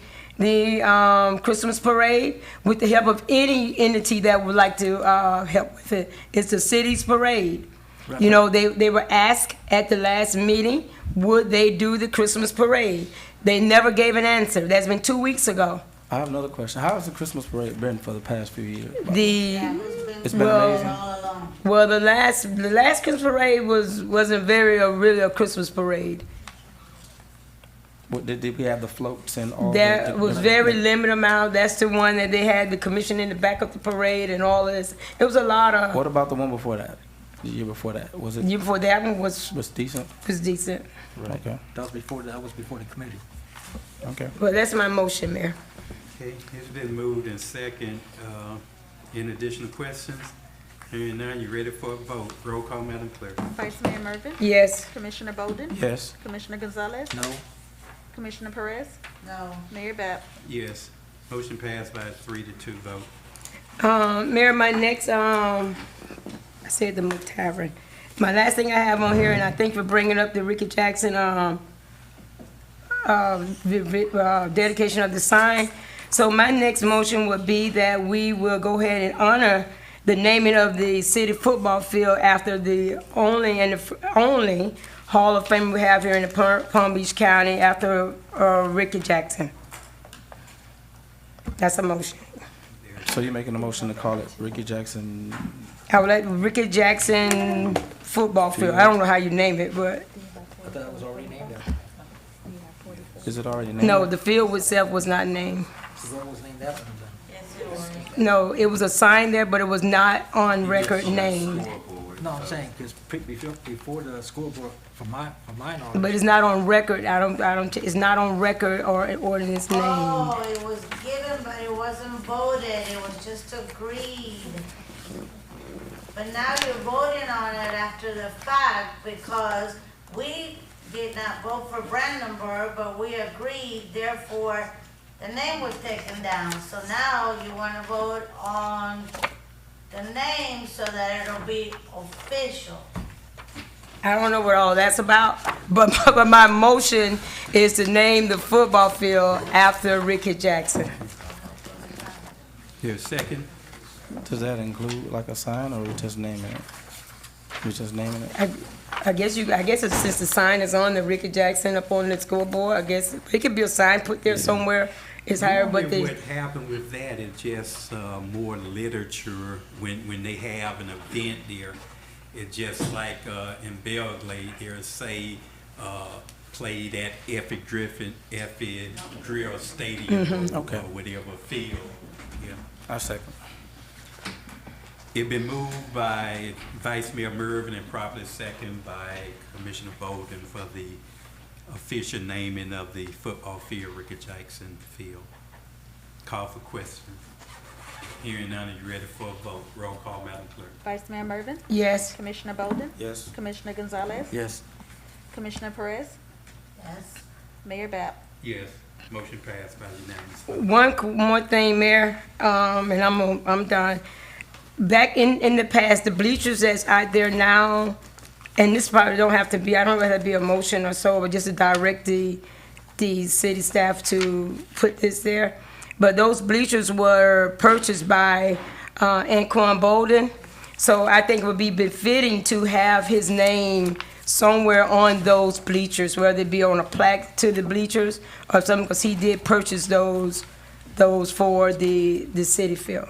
Christmas parade with the help of any entity that would like to help with it. It's the city's parade. Right. You know, they were asked at the last meeting, would they do the Christmas parade? They never gave an answer. That's been 2 weeks ago. I have another question. How has the Christmas parade been for the past few years? It's been amazing. Well, the last Christmas parade wasn't really a Christmas parade. What, did we have the floats and all? There was very limited amount. That's the one that they had the commission in the back of the parade and all this. It was a lot of. What about the one before that? The year before that, was it? The year before that one was decent. Was decent. Right. Okay. That was before the committee. Okay. Well, that's my motion, Mayor. Okay, it's been moved and second. Any additional questions? Hearing none, you ready for a vote? Roll call, Madam Clerk. Vice Mayor Mervin? Yes. Commissioner Bowden? Yes. Commissioner Gonzalez? No. Commissioner Perez? No. Mayor Bab? Yes. Motion passed by a 3-2 vote. Mayor, my next, I said the Mook Tavern. My last thing I have on here, and I thank for bringing up the Ricky Jackson dedication of the sign. So my next motion would be that we will go ahead and honor the naming of the city football field after the only Hall of Fame we have here in the Palm Beach County after Ricky Jackson. That's a motion. So you're making a motion to call it Ricky Jackson? I would like Ricky Jackson football field. I don't know how you name it, but. I thought it was already named that. Is it already named? No, the field itself was not named. Where was named after them then? No, it was a sign there, but it was not on record name. No, I'm saying, because before the school board, from my knowledge. But it's not on record, it's not on record or an ordinance name. Oh, it was given, but it wasn't voted, it was just agreed. But now you're voting on it after the fact because we did not vote for Brandenburg, but we agreed, therefore, the name was taken down. So now you want to vote on the name so that it'll be official. I don't know what all that's about, but my motion is to name the football field after Ricky Jackson. Here, second. Does that include like a sign, or we just naming it? We just naming it? I guess it's, since the sign is on the Ricky Jackson up on the scoreboard, I guess it could be a sign put there somewhere. It's higher, but What happened with that is just more literature when they have an event there. It's just like in Belgrade, there's say played at Effie Drill Stadium or whatever field. Yeah. I second. It been moved by Vice Mayor Mervin and properly second by Commissioner Bolden for the official naming of the football field, Ricky Jackson Field. Call for question. Hearing none, are you ready for a vote? Roll call, Madam Clerk. Vice Mayor Mervin? Yes. Commissioner Bolden? Yes. Commissioner Gonzalez? Yes. Commissioner Perez? Yes. Mayor Bab? Yes. Motion passed by unanimous vote. One more thing, Mayor, and I'm done. Back in the past, the bleachers that's out there now, and this probably don't have to be, I don't know if that'd be a motion or so, but just to direct the city staff to put this there. But those bleachers were purchased by Anquan Bolden, so I think it would be befitting to have his name somewhere on those bleachers, whether it be on a plaque to the bleachers or something, because he did purchase those for the city field.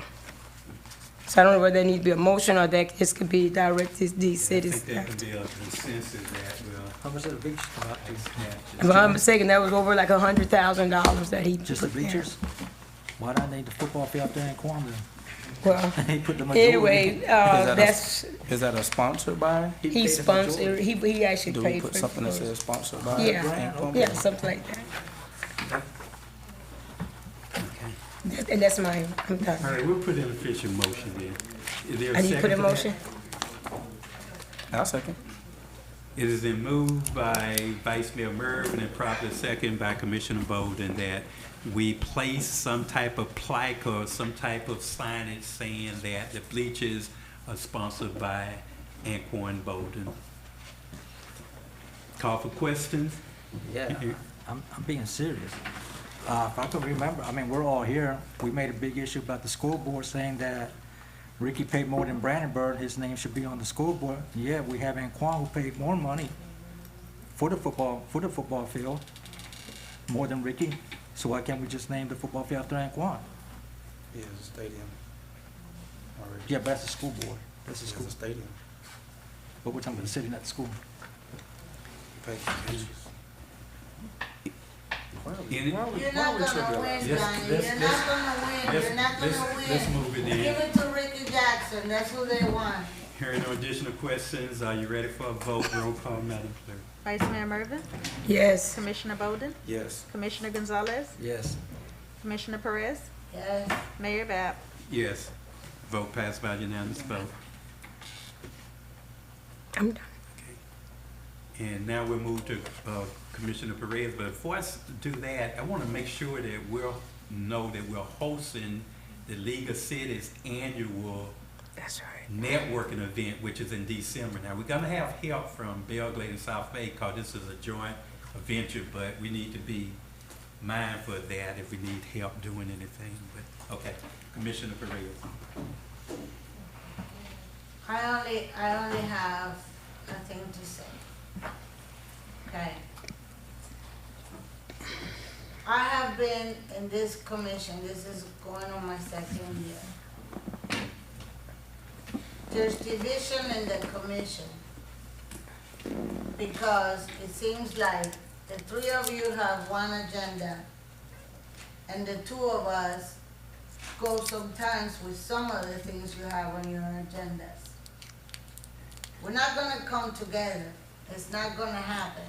So I don't know whether there needs to be a motion or that this could be directed the city I think there staff. could be a consensus that will. How much did the bleachers come out to? If I'm mistaken, that was over like $100,000 that he Just the put there. bleachers? Why not name the football field out there in Quantum? Well, He put the majority. anyway, that's, Is that a sponsored by? he sponsored, he actually Do we paid put for it. something that says sponsored by? Yeah, something like that. And that's mine, I'm done. All right, we'll put in official motion then. Is there a I need to put second in for that? motion? I'll second. It has been moved by Vice Mayor Mervin and properly second by Commissioner Bolden that we place some type of plaque or some type of signage saying that the bleachers are sponsored by Anquan Bolden. Call for questions? Yeah, I'm being serious. If I can remember, I mean, we're all here. We made a big issue about the school board saying that Ricky paid more than Brandenburg. His name should be on the school board. Yeah, we have Anquan who paid more money for the football field, more than Ricky. So why can't we just name the football field after Anquan? Yeah, it's a stadium. Already. Yeah, but that's the school board. That's the It's school. a stadium. But we're talking about the city, not the school. You pay. Any- You're not gonna win, Johnny, you're not gonna win, you're not gonna win. Let's move it in. Give it to Ricky Jackson, that's who they want. Hearing no additional questions, are you ready for a vote? Roll call, Madam Clerk. Vice Mayor Mervin? Yes. Commissioner Bolden? Yes. Commissioner Gonzalez? Yes. Commissioner Perez? Yes. Mayor Bab? Yes. Vote passed by unanimous vote. I'm done. And now we'll move to Commissioner Perez, but before I do that, I want to make sure that we'll know that we're hosting the League of Cities annual That's right. networking event, which is in December. Now, we're gonna have help from Belgrade and South Bay, because this is a joint venture, but we need to be mindful of that if we need help doing anything. But, okay, Commissioner Perez. I only have nothing to say. Okay. I have been in this commission, this is going on my second year. There's division in the commission because it seems like the three of you have one agenda and the two of us go sometimes with some of the things you have on your agendas. We're not gonna come together. It's not gonna happen.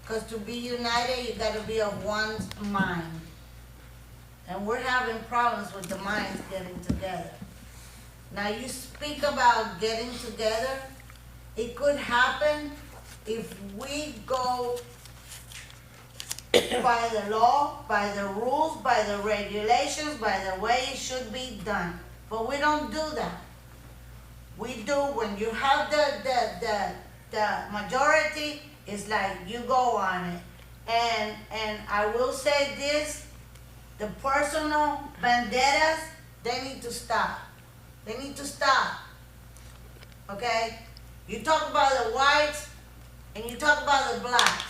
Because to be united, you gotta be of one mind. And we're having problems with the minds getting together. Now, you speak about getting together. It could happen if we go by the law, by the rules, by the regulations, by the way it should be done. But we don't do that. We do, when you have the majority, it's like you go on it. And I will say this, the personal vendettas, they need to stop. They need to stop, okay? You talk about the whites and you talk about the blacks.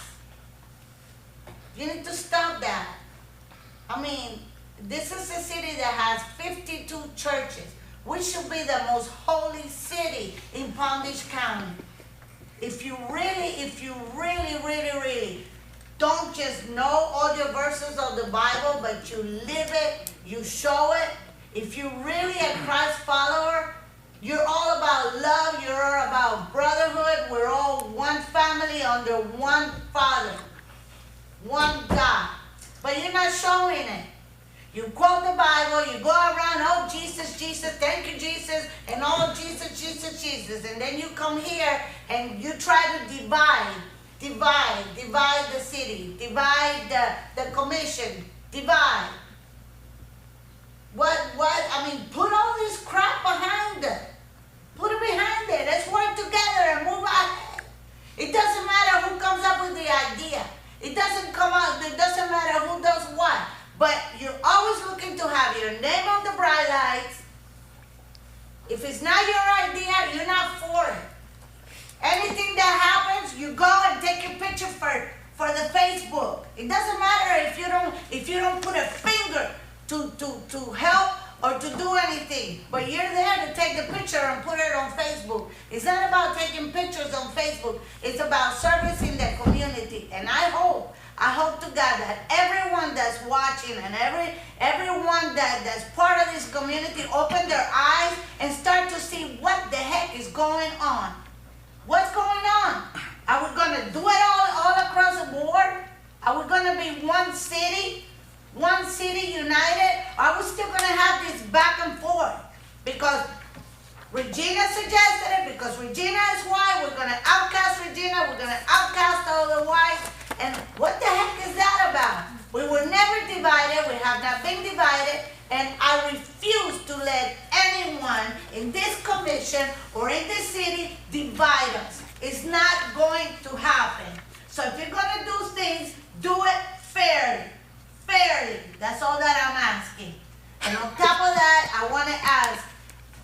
You need to stop that. I mean, this is a city that has 52 churches. We should be the most holy city in Palm Beach County. If you really don't just know all your verses of the Bible, but you live it, you show it. If you're really a Christ follower, you're all about love, you're all about brotherhood. We're all one family under one Father, one God. But you're not showing it. You quote the Bible, you go around, oh, Jesus, Jesus, thank you, Jesus, and oh, Jesus, Jesus, Jesus. And then you come here and you try to divide the city, divide the commission, divide. I mean, put all this crap behind it. Put it behind it. Let's work together and move ahead. It doesn't matter who comes up with the idea. It doesn't matter who does what. But you're always looking to have your name on the bright lights. If it's not your idea, you're not for it. Anything that happens, you go and take a picture for the Facebook. It doesn't matter if you don't put a finger to help or to do anything, but you're there to take the picture and put it on Facebook. It's not about taking pictures on Facebook. It's about servicing the community. And I hope to God that everyone that's watching and everyone that's part of this community open their eyes and start to see what the heck is going on. What's going on? Are we going to do it all across the board? Are we going to be one city united? Are we still going to have this back and forth? Because Regina suggested it, because Regina is white, we're going to outcast Regina, we're going to outcast all the whites. And what the heck is that about? We were never divided, we have not been divided, and I refuse to let anyone in this commission or in this city divide us. It's not going to happen. So if you're going to do things, do it fairly. Fairly. That's all that I'm asking. And on top of that, I want to ask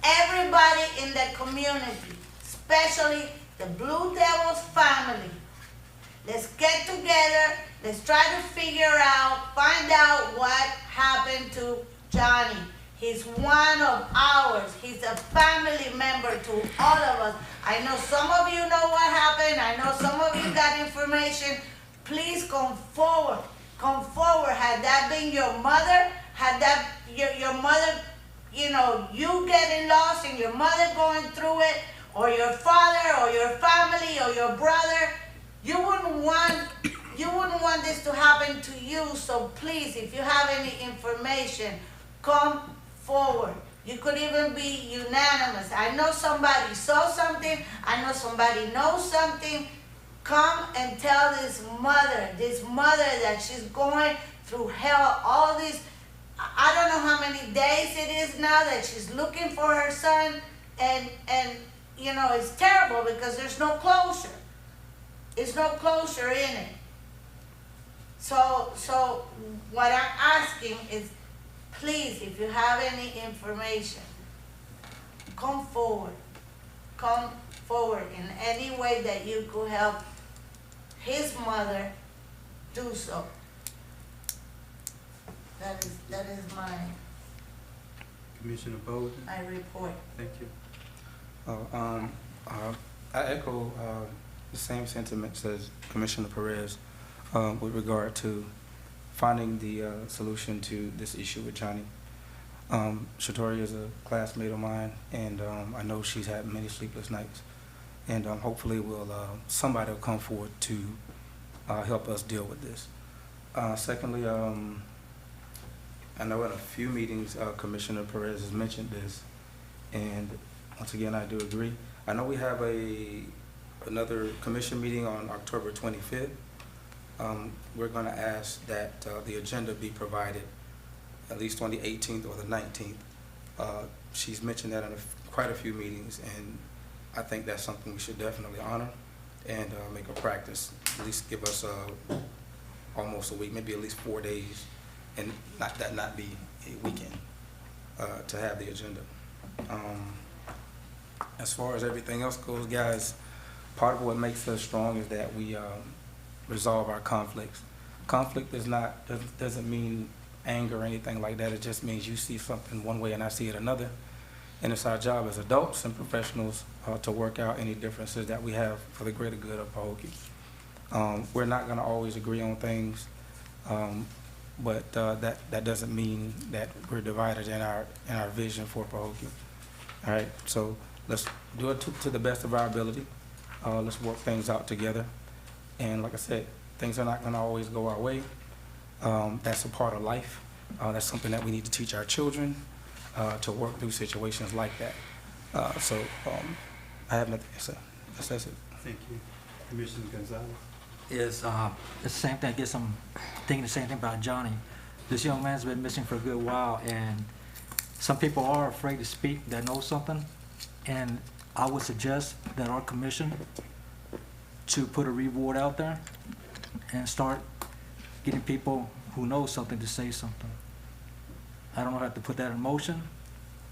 everybody in the community, especially the Blue Devils family, let's get together, let's try to find out what happened to Johnny. He's one of ours. He's a family member to all of us. I know some of you know what happened. I know some of you got information. Please come forward. Come forward. Had that been your mother, had that your mother, you getting lost and your mother going through it, or your father or your family or your brother, you wouldn't want this to happen to you. So please, if you have any information, come forward. You could even be unanimous. I know somebody saw something. I know somebody knows something. Come and tell this mother that she's going through hell, all these, I don't know how many days it is now that she's looking for her son, and it's terrible because there's no closure. There's no closure in it. So what I'm asking is, please, if you have any information, come forward. Come forward in any way that you could help his mother, do so. That is my Commissioner Bolden. my report. Thank you. I echo the same sentiments as Commissioner Perez with regard to finding the solution to this issue with Johnny. Shatori is a classmate of mine, and I know she's had many sleepless nights. and hopefully somebody will come forward to help us deal with this. Secondly, I know in a few meetings, Commissioner Perez has mentioned this, and once again, I do agree. I know we have another commission meeting on October 25th. We're going to ask that the agenda be provided at least on the 18th or the 19th. She's mentioned that in quite a few meetings, and I think that's something we should definitely honor and make a practice. At least give us almost a week, maybe at least 4 days, and not be a weekend to have the agenda. As far as everything else goes, guys, part of what makes us strong is that we resolve our conflicts. Conflict doesn't mean anger or anything like that. It just means you see something one way and I see it another. And it's our job as adults and professionals to work out any differences that we have for the greater good of Pahokee. We're not going to always agree on things, but that doesn't mean that we're divided in our vision for Pahokee. All right, so let's do it to the best of our ability. Let's work things out together. And like I said, things are not going to always go our way. That's a part of life. That's something that we need to teach our children to work through situations like that. I have nothing to say. That's it. Thank you. Commissioner Gonzalez? It's the same thing. I guess I'm thinking the same thing about Johnny. This young man's been missing for a good while, and some people are afraid to speak that know something. And I would suggest that our commission to put a reward out there and start getting people who know something to say something. I don't know how to put that in motion,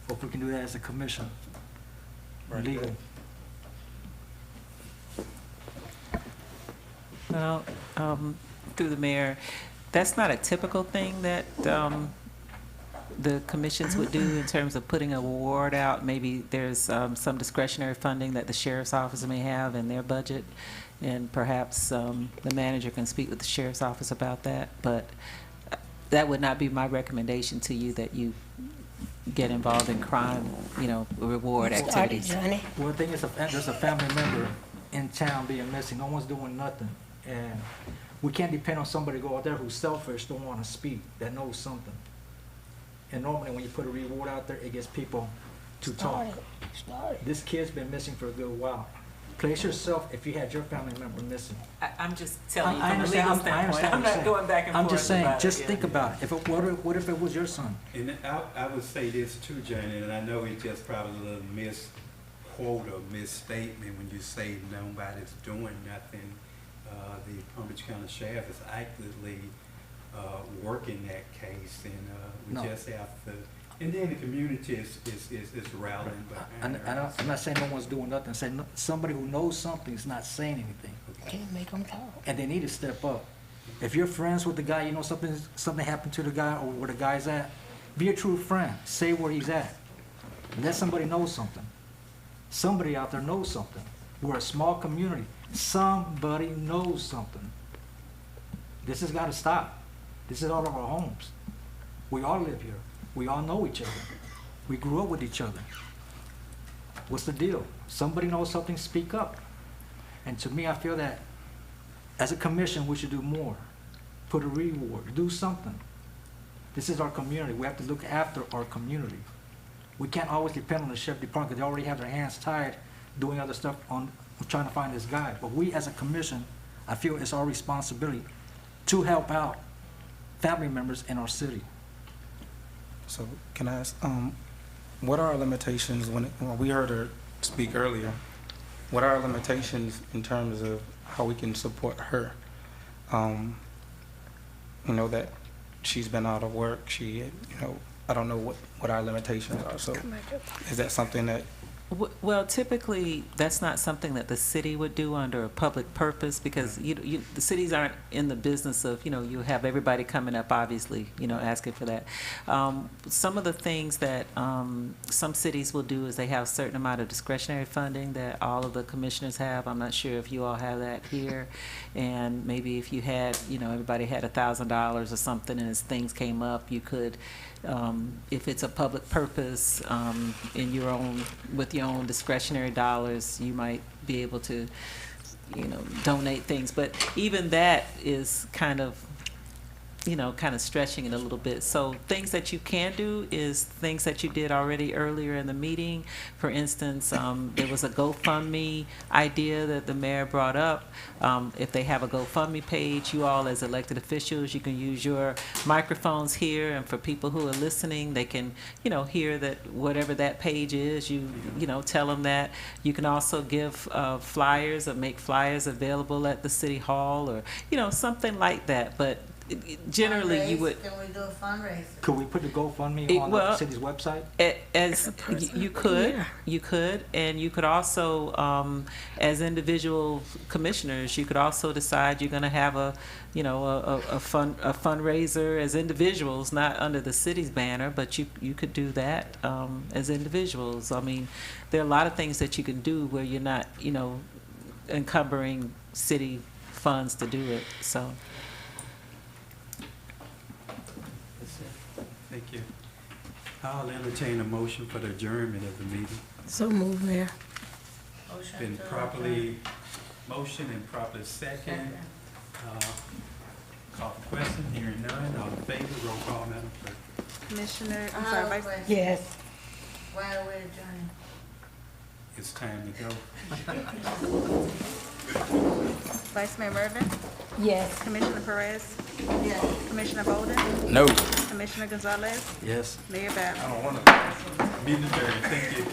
but if we can do that as a commission, legal. Well, through the mayor, that's not a typical thing that the commissions would do in terms of putting a reward out. Maybe there's some discretionary funding that the sheriff's office may have in their budget, and perhaps the manager can speak with the sheriff's office about that. But that would not be my recommendation to you, that you get involved in crime, reward activities. Well, the thing is, there's a family member in town being missing. No one's doing nothing. And we can't depend on somebody to go out there who's selfish, don't want to speak, that knows something. And normally when you put a reward out there, it gets people to talk. This kid's been missing for a good while. Place yourself if you had your family member missing. I'm just telling you I from a understand, legal standpoint. I'm not going back and forth. I'm just saying, about just it. think about it. What if it was your son? And I would say this too, Johnny, and I know it's just probably a little misquote or misstatement when you say nobody's doing nothing. The Palm Beach County Sheriff is actively working that case, and we just have to. And then the community is rallying behind. I'm not saying no one's doing nothing. I'm saying somebody who knows something is not saying anything. Can't make them talk. And they need to step up. If you're friends with the guy, you know something happened to the guy or where the guy's at, be a true friend. Say where he's at. Let somebody know something. Somebody out there knows something. We're a small community. Somebody knows something. This has got to stop. This is all of our homes. We all live here. We all know each other. We grew up with each other. What's the deal? Somebody knows something, speak up. And to me, I feel that as a commission, we should do more. Put a reward, do something. This is our community. We have to look after our community. We can't always depend on the sheriff department because they already have their hands tied doing other stuff on trying to find this guy. But we as a commission, I feel it's our responsibility to help out family members in our city. So can I ask, what are our limitations when we heard her speak earlier? What are our limitations in terms of how we can support her? That she's been out of work. I don't know what our limitations are. So is that something that? Well, typically, that's not something that the city would do under a public purpose, because the cities aren't in the business of, you have everybody coming up, obviously, asking for that. Some of the things that some cities will do is they have a certain amount of discretionary funding that all of the commissioners have. I'm not sure if you all have that here. And maybe if you had, everybody had $1,000 or something, and as things came up, you could if it's a public purpose, in your own, with your own discretionary dollars, you might be able to, donate things. But even that is kind of stretching it a little bit. So things that you can do is things that you did already earlier in the meeting. For instance, there was a GoFundMe idea that the mayor brought up. If they have a GoFundMe page, you all as elected officials, you can use your microphones here, and for people who are listening, they can, hear that whatever that page is, you tell them that. You can also give flyers or make flyers available at the city hall, or, something like that. But generally, you would. Can we do a fundraiser? Could we put the GoFundMe on the city's website? As you could, and you could also, as individual commissioners, you could also decide you're going to have a fundraiser as individuals, not under the city's banner, but you could do that as individuals. I mean, there are a lot of things that you can do where you're not, encumbering city funds to do it. So. Thank you. I'll entertain a motion for the adjournment of the meeting. So moved, Mayor. Been properly motion and properly second. Call for question, hearing none. All in favor, roll call, Madam Clerk. Commissioner, I'm I sorry, have a Vice. question. Yes. Why are we adjourning? It's time to go. Vice Mayor Mervin, Yes. Commissioner Perez, Yes. Commissioner Bolden, No. Commissioner Gonzalez, Yes. Mayor Bab. Meeting adjourned. Thank you.